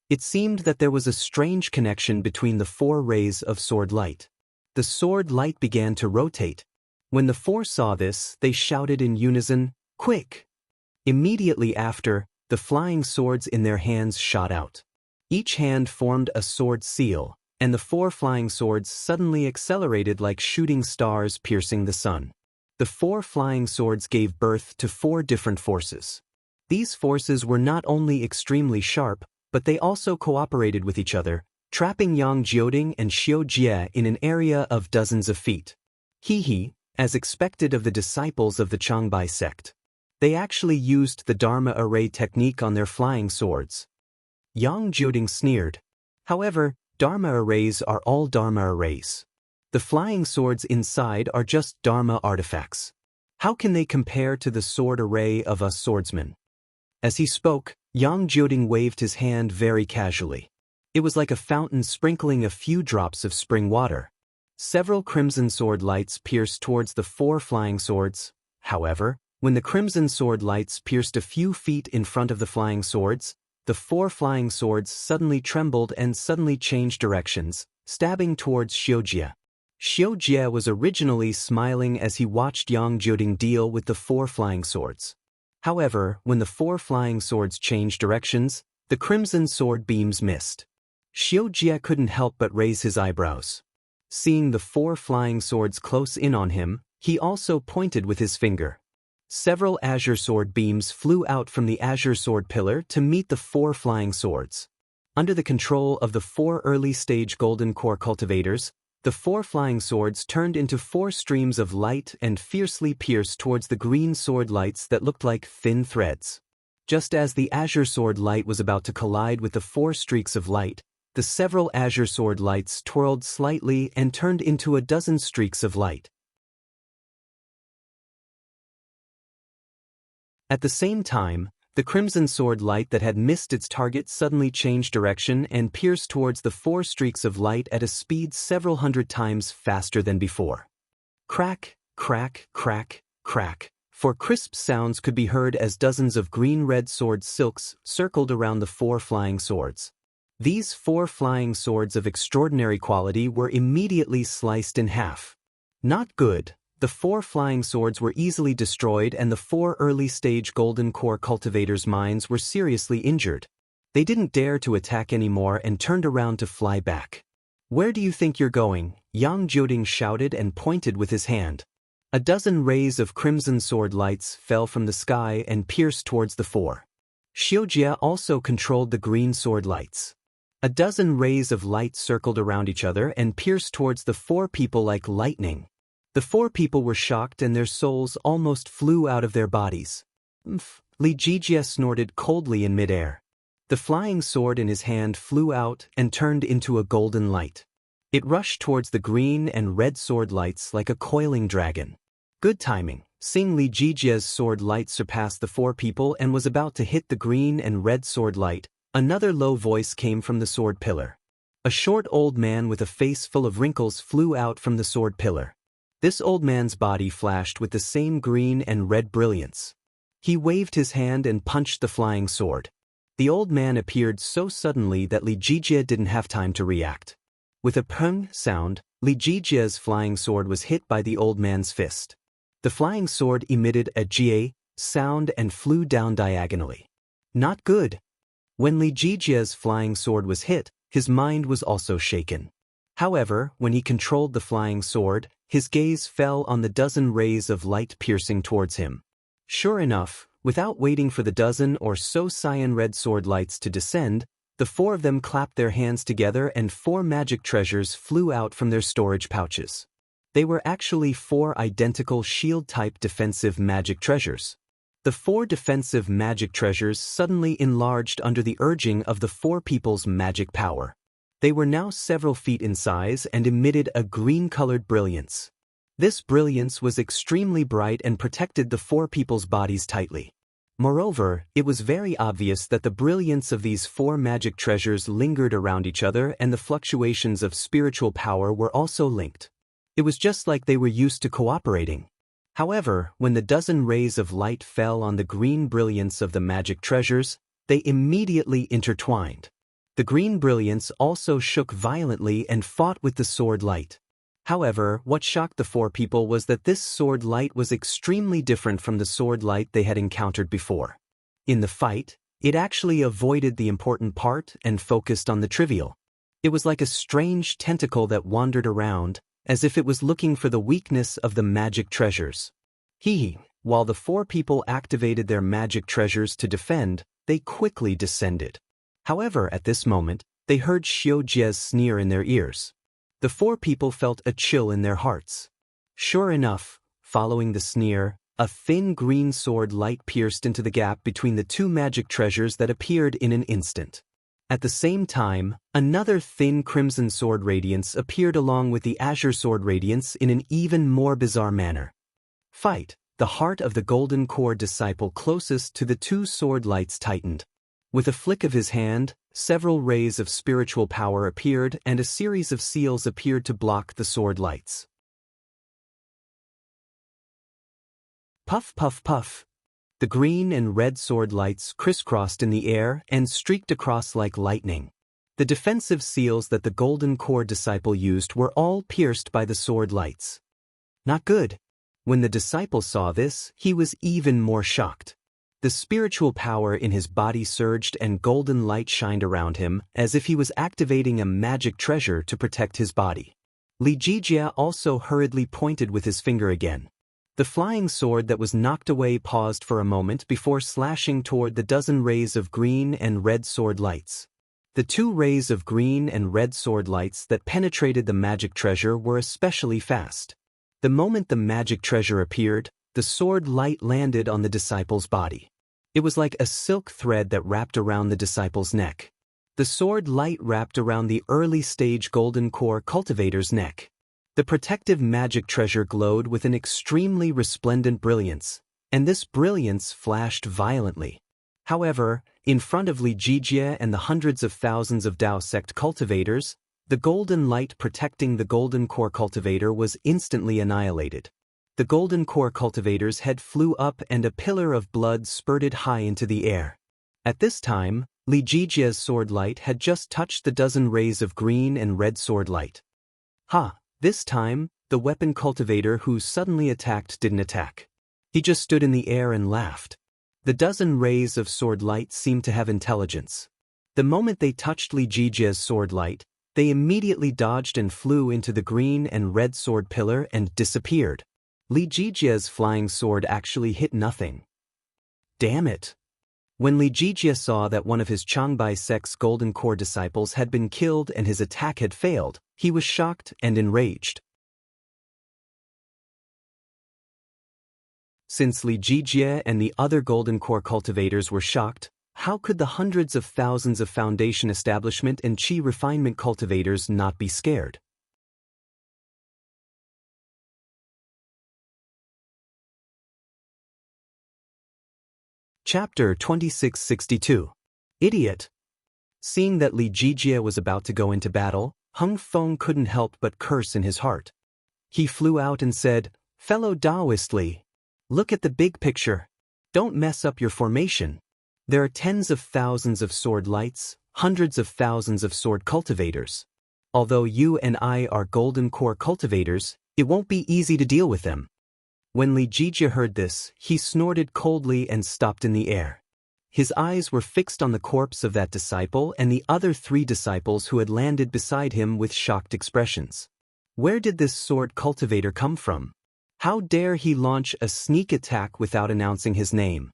It seemed that there was a strange connection between the 4 rays of sword light. The sword light began to rotate. When the 4 saw this, they shouted in unison, "Quick!" Immediately after, the flying swords in their hands shot out. Each hand formed a sword seal, and the 4 flying swords suddenly accelerated like shooting stars piercing the sun. The 4 flying swords gave birth to 4 different forces. These forces were not only extremely sharp, but they also cooperated with each other, trapping Yang Jioding and Xiujie in an area of dozens of feet. As expected of the disciples of the Changbai sect. They actually used the Dharma array technique on their flying swords. Yang Jioding sneered. However, Dharma arrays are all Dharma arrays. The flying swords inside are just Dharma artifacts. How can they compare to the sword array of us swordsmen? As he spoke, Yang Jioding waved his hand very casually. It was like a fountain sprinkling a few drops of spring water. Several crimson sword lights pierced towards the 4 flying swords. However, when the crimson sword lights pierced a few feet in front of the flying swords, the 4 flying swords suddenly trembled and suddenly changed directions, stabbing towards Xiujie. Xiujie was originally smiling as he watched Yang Jioding deal with the 4 flying swords. However, when the 4 flying swords changed directions, the crimson sword beams missed. Xiujie couldn't help but raise his eyebrows. Seeing the 4 flying swords close in on him, he also pointed with his finger. Several azure sword beams flew out from the azure sword pillar to meet the 4 flying swords. Under the control of the 4 early-stage golden core cultivators, the 4 flying swords turned into 4 streams of light and fiercely pierced towards the green sword lights that looked like thin threads. Just as the azure sword light was about to collide with the 4 streaks of light, the several azure sword lights twirled slightly and turned into a dozen streaks of light. At the same time, the crimson sword light that had missed its target suddenly changed direction and pierced towards the 4 streaks of light at a speed several hundred times faster than before. Crack, crack, crack, crack. 4 crisp sounds could be heard as dozens of green-red sword silks circled around the 4 flying swords. These 4 flying swords of extraordinary quality were immediately sliced in half. Not good. The 4 flying swords were easily destroyed and the 4 early-stage golden core cultivators' minds were seriously injured. They didn't dare to attack anymore and turned around to fly back. "Where do you think you're going?" Yang Jioding shouted and pointed with his hand. A dozen rays of crimson sword lights fell from the sky and pierced towards the 4. Xiujie also controlled the green sword lights. A dozen rays of light circled around each other and pierced towards the 4 people like lightning. The 4 people were shocked and their souls almost flew out of their bodies. Li Jijie snorted coldly in midair. The flying sword in his hand flew out and turned into a golden light. It rushed towards the green and red sword lights like a coiling dragon. Good timing. Seeing Li Jijie's sword light surpass the 4 people and was about to hit the green and red sword light, another low voice came from the sword pillar. A short old man with a face full of wrinkles flew out from the sword pillar. This old man's body flashed with the same green and red brilliance. He waved his hand and punched the flying sword. The old man appeared so suddenly that Li Jijie didn't have time to react. With a pung sound, Li Jijie's flying sword was hit by the old man's fist. The flying sword emitted a jie sound and flew down diagonally. Not good. When Li Jijie's flying sword was hit, his mind was also shaken. However, when he controlled the flying sword, his gaze fell on the dozen rays of light piercing towards him. Sure enough, without waiting for the dozen or so cyan-red sword lights to descend, the 4 of them clapped their hands together and 4 magic treasures flew out from their storage pouches. They were actually 4 identical shield-type defensive magic treasures. The 4 defensive magic treasures suddenly enlarged under the urging of the 4 people's magic power. They were now several feet in size and emitted a green-colored brilliance. This brilliance was extremely bright and protected the four people's bodies tightly. Moreover, it was very obvious that the brilliance of these four magic treasures lingered around each other, and the fluctuations of spiritual power were also linked. It was just like they were used to cooperating. However, when the dozen rays of light fell on the green brilliance of the magic treasures, they immediately intertwined. The green brilliance also shook violently and fought with the sword light. However, what shocked the four people was that this sword light was extremely different from the sword light they had encountered before. In the fight, it actually avoided the important part and focused on the trivial. It was like a strange tentacle that wandered around, as if it was looking for the weakness of the magic treasures. While the four people activated their magic treasures to defend, they quickly descended. However, at this moment, they heard Xiujie's sneer in their ears. The four people felt a chill in their hearts. Sure enough, following the sneer, a thin green sword light pierced into the gap between the two magic treasures that appeared in an instant. At the same time, another thin crimson sword radiance appeared along with the azure sword radiance in an even more bizarre manner. Fight! The heart of the golden core disciple closest to the two sword lights tightened. With a flick of his hand, several rays of spiritual power appeared and a series of seals appeared to block the sword lights. Puff, puff, puff. The green and red sword lights crisscrossed in the air and streaked across like lightning. The defensive seals that the golden core disciple used were all pierced by the sword lights. Not good. When the disciple saw this, he was even more shocked. The spiritual power in his body surged and golden light shined around him, as if he was activating a magic treasure to protect his body. Li Jijia also hurriedly pointed with his finger again. The flying sword that was knocked away paused for a moment before slashing toward the dozen rays of green and red sword lights. The two rays of green and red sword lights that penetrated the magic treasure were especially fast. The moment the magic treasure appeared, the sword light landed on the disciple's body. It was like a silk thread that wrapped around the disciple's neck. The sword light wrapped around the early-stage golden core cultivator's neck. The protective magic treasure glowed with an extremely resplendent brilliance, and this brilliance flashed violently. However, in front of Li Jijie and the hundreds of thousands of Dao sect cultivators, the golden light protecting the golden core cultivator was instantly annihilated. The golden core cultivator's head flew up and a pillar of blood spurted high into the air. At this time, Li Jijie's sword light had just touched the dozen rays of green and red sword light. This time, the weapon cultivator who suddenly attacked didn't attack. He just stood in the air and laughed. The dozen rays of sword light seemed to have intelligence. The moment they touched Li Jijie's sword light, they immediately dodged and flew into the green and red sword pillar and disappeared. Li Jijie's flying sword actually hit nothing. Damn it! When Li Jijie saw that one of his Changbai sect's golden core disciples had been killed and his attack had failed, he was shocked and enraged. Since Li Jijie and the other golden core cultivators were shocked, how could the hundreds of thousands of foundation establishment and qi refinement cultivators not be scared? Chapter 2662. Idiot. Seeing that Li Jijie was about to go into battle, Hung Feng couldn't help but curse in his heart. He flew out and said, "Fellow Taoist Li, look at the big picture. Don't mess up your formation. There are tens of thousands of sword lights, hundreds of thousands of sword cultivators. Although you and I are golden core cultivators, it won't be easy to deal with them." When Li Jijie heard this, he snorted coldly and stopped in the air. His eyes were fixed on the corpse of that disciple and the other 3 disciples who had landed beside him with shocked expressions. Where did this sword cultivator come from? How dare he launch a sneak attack without announcing his name?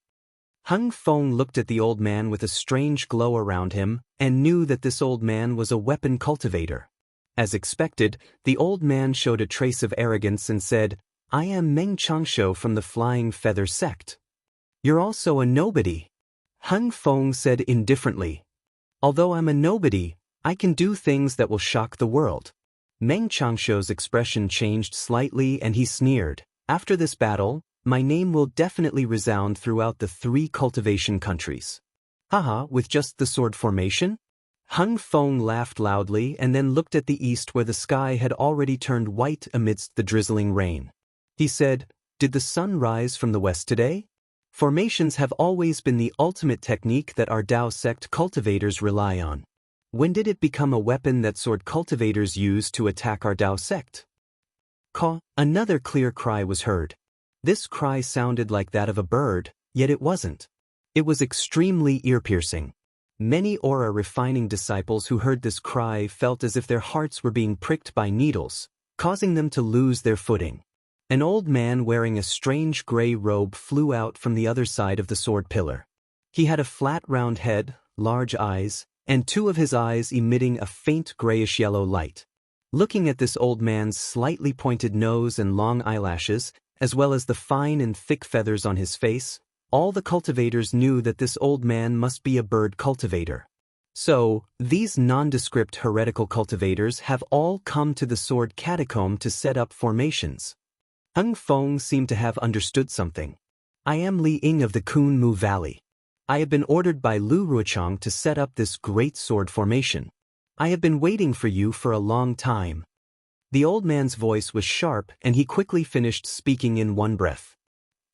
Hung Feng looked at the old man with a strange glow around him and knew that this old man was a weapon cultivator. As expected, the old man showed a trace of arrogance and said, "I am Meng Changsho from the Flying Feather sect." "You're also a nobody," Hung Feng said indifferently. "Although I'm a nobody, I can do things that will shock the world." Meng Changshuo's expression changed slightly and he sneered. After this battle, my name will definitely resound throughout the 3 cultivation countries. Haha, with just the sword formation? Hung Feng laughed loudly and then looked at the east where the sky had already turned white amidst the drizzling rain. He said, "Did the sun rise from the west today?" Formations have always been the ultimate technique that our Dao sect cultivators rely on. When did it become a weapon that sword cultivators use to attack our Dao sect? Caw, another clear cry was heard. This cry sounded like that of a bird, yet it wasn't. It was extremely ear-piercing. Many aura-refining disciples who heard this cry felt as if their hearts were being pricked by needles, causing them to lose their footing. An old man wearing a strange gray robe flew out from the other side of the sword pillar. He had a flat round head, large eyes, and 2 of his eyes emitting a faint grayish-yellow light. Looking at this old man's slightly pointed nose and long eyelashes, as well as the fine and thick feathers on his face, all the cultivators knew that this old man must be a bird cultivator. So, these nondescript heretical cultivators have all come to the sword catacomb to set up formations. Hung Feng seemed to have understood something. I am Li Ying of the Kunmu Valley. I have been ordered by Lu Ruochang to set up this great sword formation. I have been waiting for you for a long time. The old man's voice was sharp and he quickly finished speaking in one breath.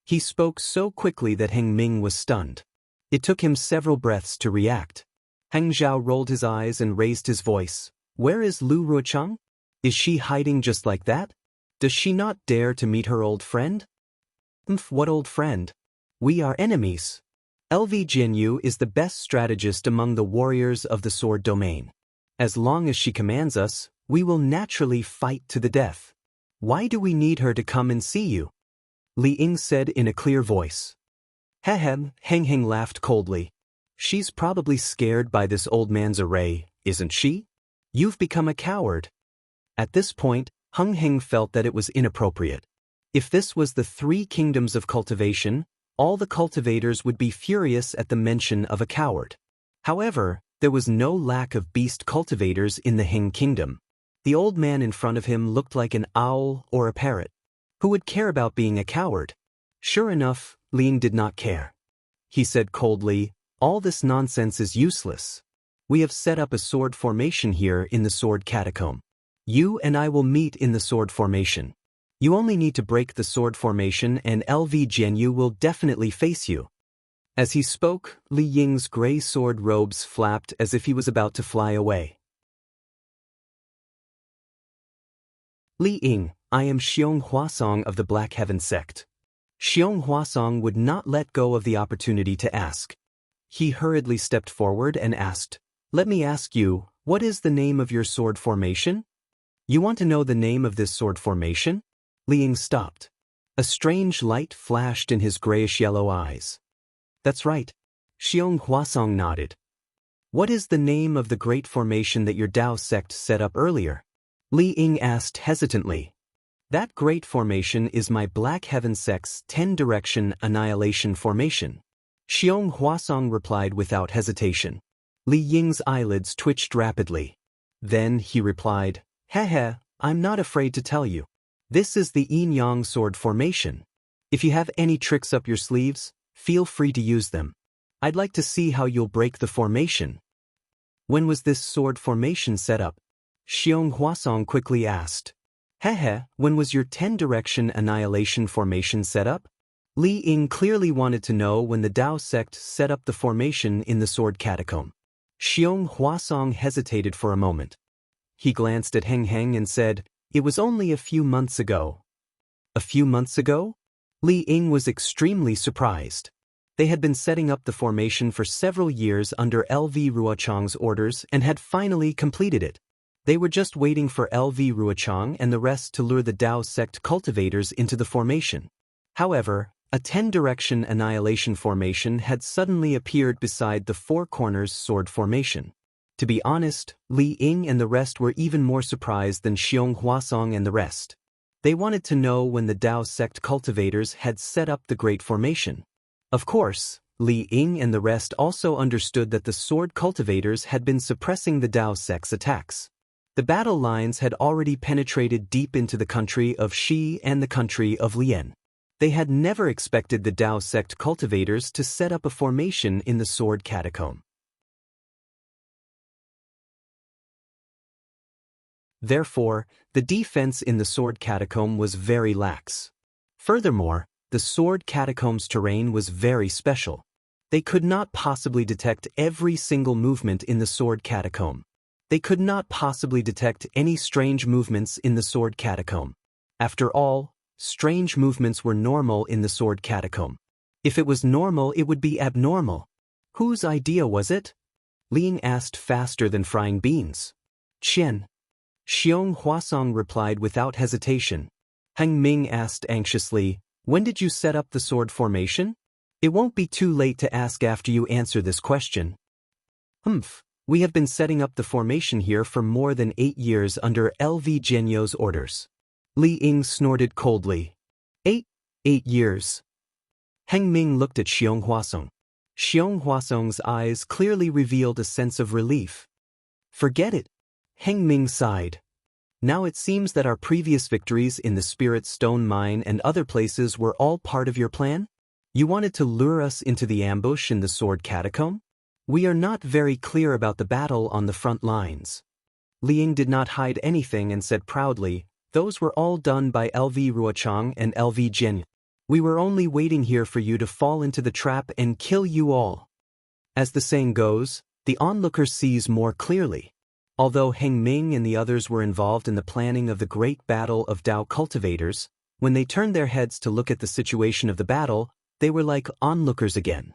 He spoke so quickly that Heng Ming was stunned. It took him several breaths to react. Heng Zhao rolled his eyes and raised his voice. Where is Lu Ruochang? Is she hiding just like that? Does she not dare to meet her old friend? What old friend? We are enemies. LV Jianghu is the best strategist among the warriors of the sword domain. As long as she commands us, we will naturally fight to the death. Why do we need her to come and see you? Li Ying said in a clear voice. Hehem, Heng laughed coldly. She's probably scared by this old man's array, isn't she? You've become a coward. At this point, Heng felt that it was inappropriate. If this was the 3 kingdoms of cultivation, all the cultivators would be furious at the mention of a coward. However, there was no lack of beast cultivators in the Heng kingdom. The old man in front of him looked like an owl or a parrot. Who would care about being a coward? Sure enough, Lin did not care. He said coldly, all this nonsense is useless. We have set up a sword formation here in the sword catacomb. You and I will meet in the sword formation. You only need to break the sword formation and LV Jianghu will definitely face you. As he spoke, Li Ying's gray sword robes flapped as if he was about to fly away. Li Ying, I am Xiong Huasong of the Black Heaven sect. Xiong Huasong would not let go of the opportunity to ask. He hurriedly stepped forward and asked, let me ask you, what is the name of your sword formation? You want to know the name of this sword formation? Li Ying stopped. A strange light flashed in his grayish-yellow eyes. That's right. Xiong Huasong nodded. What is the name of the great formation that your Dao sect set up earlier? Li Ying asked hesitantly. That great formation is my Black Heaven sect's 10-direction annihilation formation. Xiong Huasong replied without hesitation. Li Ying's eyelids twitched rapidly. Then he replied, Hehe, I'm not afraid to tell you. This is the Yin Yang sword formation. If you have any tricks up your sleeves, feel free to use them. I'd like to see how you'll break the formation. When was this sword formation set up? Xiong Huasong quickly asked. Hehe, when was your 10-direction annihilation formation set up? Li Ying clearly wanted to know when the Dao sect set up the formation in the sword catacomb. Xiong Huasong hesitated for a moment. He glanced at Heng and said, it was only a few months ago. A few months ago? Li Ying was extremely surprised. They had been setting up the formation for several years under LV Ruochang's orders and had finally completed it. They were just waiting for LV Ruochang and the rest to lure the Dao sect cultivators into the formation. However, a 10-direction annihilation formation had suddenly appeared beside the Four Corners sword formation. To be honest, Li Ying and the rest were even more surprised than Xiong Huasong and the rest. They wanted to know when the Dao sect cultivators had set up the great formation. Of course, Li Ying and the rest also understood that the sword cultivators had been suppressing the Dao sect's attacks. The battle lines had already penetrated deep into the country of Shi and the country of Lian. They had never expected the Dao sect cultivators to set up a formation in the sword catacomb. Therefore, the defense in the sword catacomb was very lax. Furthermore, the sword catacomb's terrain was very special. They could not possibly detect every single movement in the sword catacomb. They could not possibly detect any strange movements in the sword catacomb. After all, strange movements were normal in the sword catacomb. If it was normal, it would be abnormal. Whose idea was it? Liang asked faster than frying beans. Qian. Xiong Huasong replied without hesitation. Heng Ming asked anxiously, when did you set up the sword formation? It won't be too late to ask after you answer this question. We have been setting up the formation here for more than 8 years under LV Jianyou's orders. Li Ying snorted coldly. 8 years. Heng Ming looked at Xiong Huasong. Xiong Huasong's eyes clearly revealed a sense of relief. Forget it. Heng Ming sighed. Now it seems that our previous victories in the Spirit Stone Mine and other places were all part of your plan? You wanted to lure us into the ambush in the sword catacomb? We are not very clear about the battle on the front lines. Liang did not hide anything and said proudly, those were all done by LV Ruochang and LV Jianyou. We were only waiting here for you to fall into the trap and kill you all. As the saying goes, the onlooker sees more clearly. Although Heng Ming and the others were involved in the planning of the great battle of Dao cultivators, when they turned their heads to look at the situation of the battle, they were like onlookers again.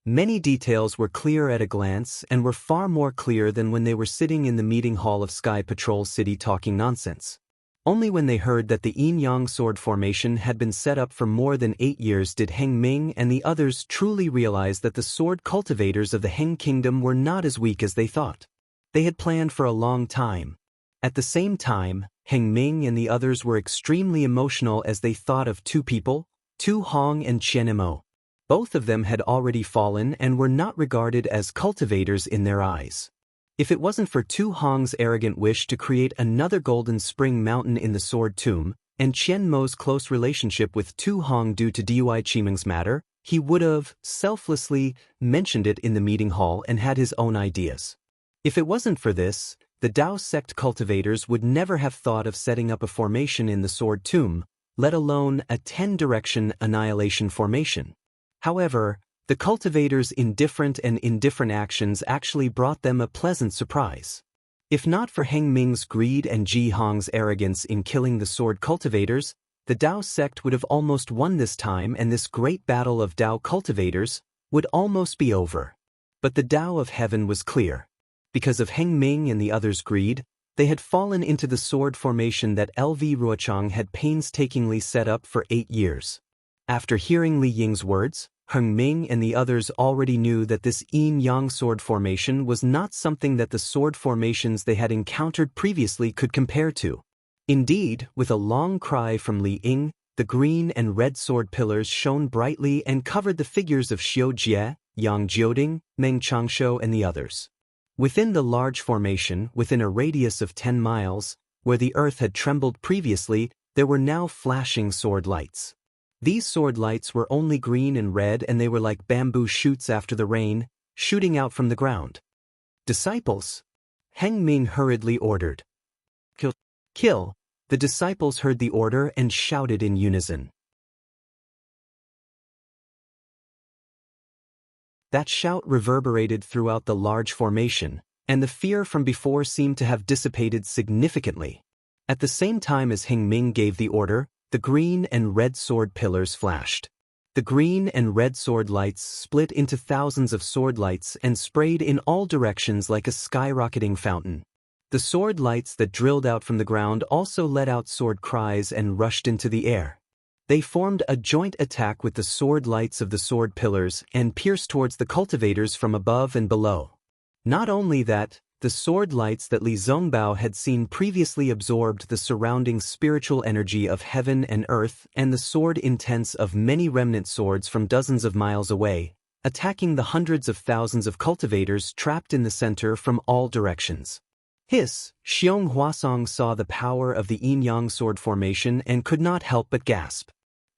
Many details were clear at a glance and were far more clear than when they were sitting in the meeting hall of Sky Patrol City talking nonsense. Only when they heard that the Yin-Yang sword formation had been set up for more than 8 years did Heng Ming and the others truly realize that the sword cultivators of the Heng Kingdom were not as weak as they thought. They had planned for a long time. At the same time, Heng Ming and the others were extremely emotional as they thought of two people, Tu Hong and Chen Mo. Both of them had already fallen and were not regarded as cultivators in their eyes. If it wasn't for Tu Hong's arrogant wish to create another Golden Spring Mountain in the Sword Tomb, and Chen Mo's close relationship with Tu Hong due to Dui Qimeng's matter, he would have, selflessly, mentioned it in the meeting hall and had his own ideas. If it wasn't for this, the Dao sect cultivators would never have thought of setting up a formation in the Sword Tomb, let alone a 10-direction annihilation formation. However, the cultivators' indifferent actions actually brought them a pleasant surprise. If not for Heng Ming's greed and Ji Hong's arrogance in killing the sword cultivators, the Dao sect would have almost won this time and this great battle of Dao cultivators would almost be over. But the Dao of heaven was clear. Because of Heng Ming and the others' greed, they had fallen into the sword formation that LV Ruochang had painstakingly set up for 8 years. After hearing Li Ying's words, Heng Ming and the others already knew that this yin-yang sword formation was not something that the sword formations they had encountered previously could compare to. Indeed, with a long cry from Li Ying, the green and red sword pillars shone brightly and covered the figures of Xiu Jie, Yang Jioding, Meng Changshou and the others. Within the large formation, within a radius of 10 miles, where the earth had trembled previously, there were now flashing sword lights. These sword lights were only green and red and they were like bamboo shoots after the rain, shooting out from the ground. Disciples! Heng Ming hurriedly ordered. Kill! Kill! The disciples heard the order and shouted in unison. That shout reverberated throughout the large formation, and the fear from before seemed to have dissipated significantly. At the same time as Heng Ming gave the order, the green and red sword pillars flashed. The green and red sword lights split into thousands of sword lights and sprayed in all directions like a skyrocketing fountain. The sword lights that drilled out from the ground also let out sword cries and rushed into the air. They formed a joint attack with the sword lights of the sword pillars and pierced towards the cultivators from above and below. Not only that, the sword lights that Li Zongbao had seen previously absorbed the surrounding spiritual energy of heaven and earth and the sword intents of many remnant swords from dozens of miles away, attacking the hundreds of thousands of cultivators trapped in the center from all directions. Xiong Huasong saw the power of the yin-yang sword formation and could not help but gasp.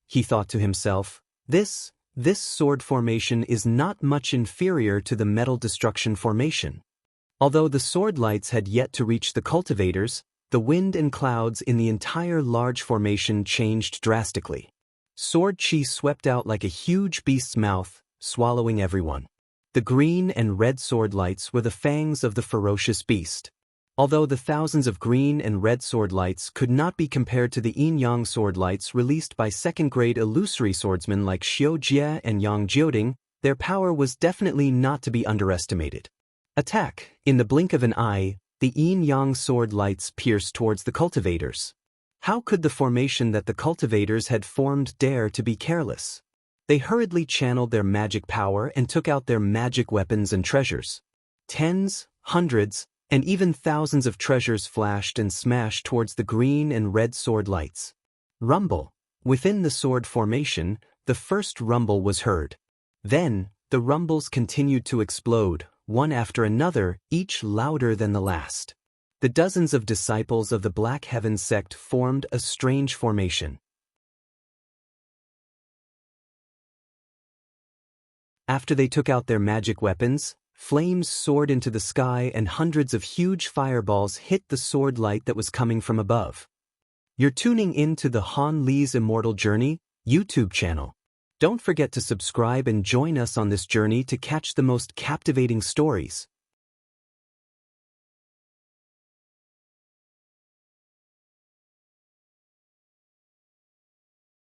He thought to himself, this sword formation is not much inferior to the metal destruction formation. Although the sword lights had yet to reach the cultivators, the wind and clouds in the entire large formation changed drastically. Sword chi swept out like a huge beast's mouth, swallowing everyone. The green and red sword lights were the fangs of the ferocious beast. Although the thousands of green and red sword lights could not be compared to the yin-yang sword lights released by second-grade illusory swordsmen like Xiao Jie and Yang Jioding, their power was definitely not to be underestimated. Attack! In the blink of an eye, the yin-yang sword lights pierced towards the cultivators. How could the formation that the cultivators had formed dare to be careless? They hurriedly channeled their magic power and took out their magic weapons and treasures. Tens, hundreds, and even thousands of treasures flashed and smashed towards the green and red sword lights. Rumble. Within the sword formation, the first rumble was heard. Then, the rumbles continued to explode, one after another, each louder than the last. The dozens of disciples of the Black Heaven sect formed a strange formation. After they took out their magic weapons, flames soared into the sky and hundreds of huge fireballs hit the sword light that was coming from above. You're tuning in to the Han Li's Immortal Journey YouTube channel. Don't forget to subscribe and join us on this journey to catch the most captivating stories.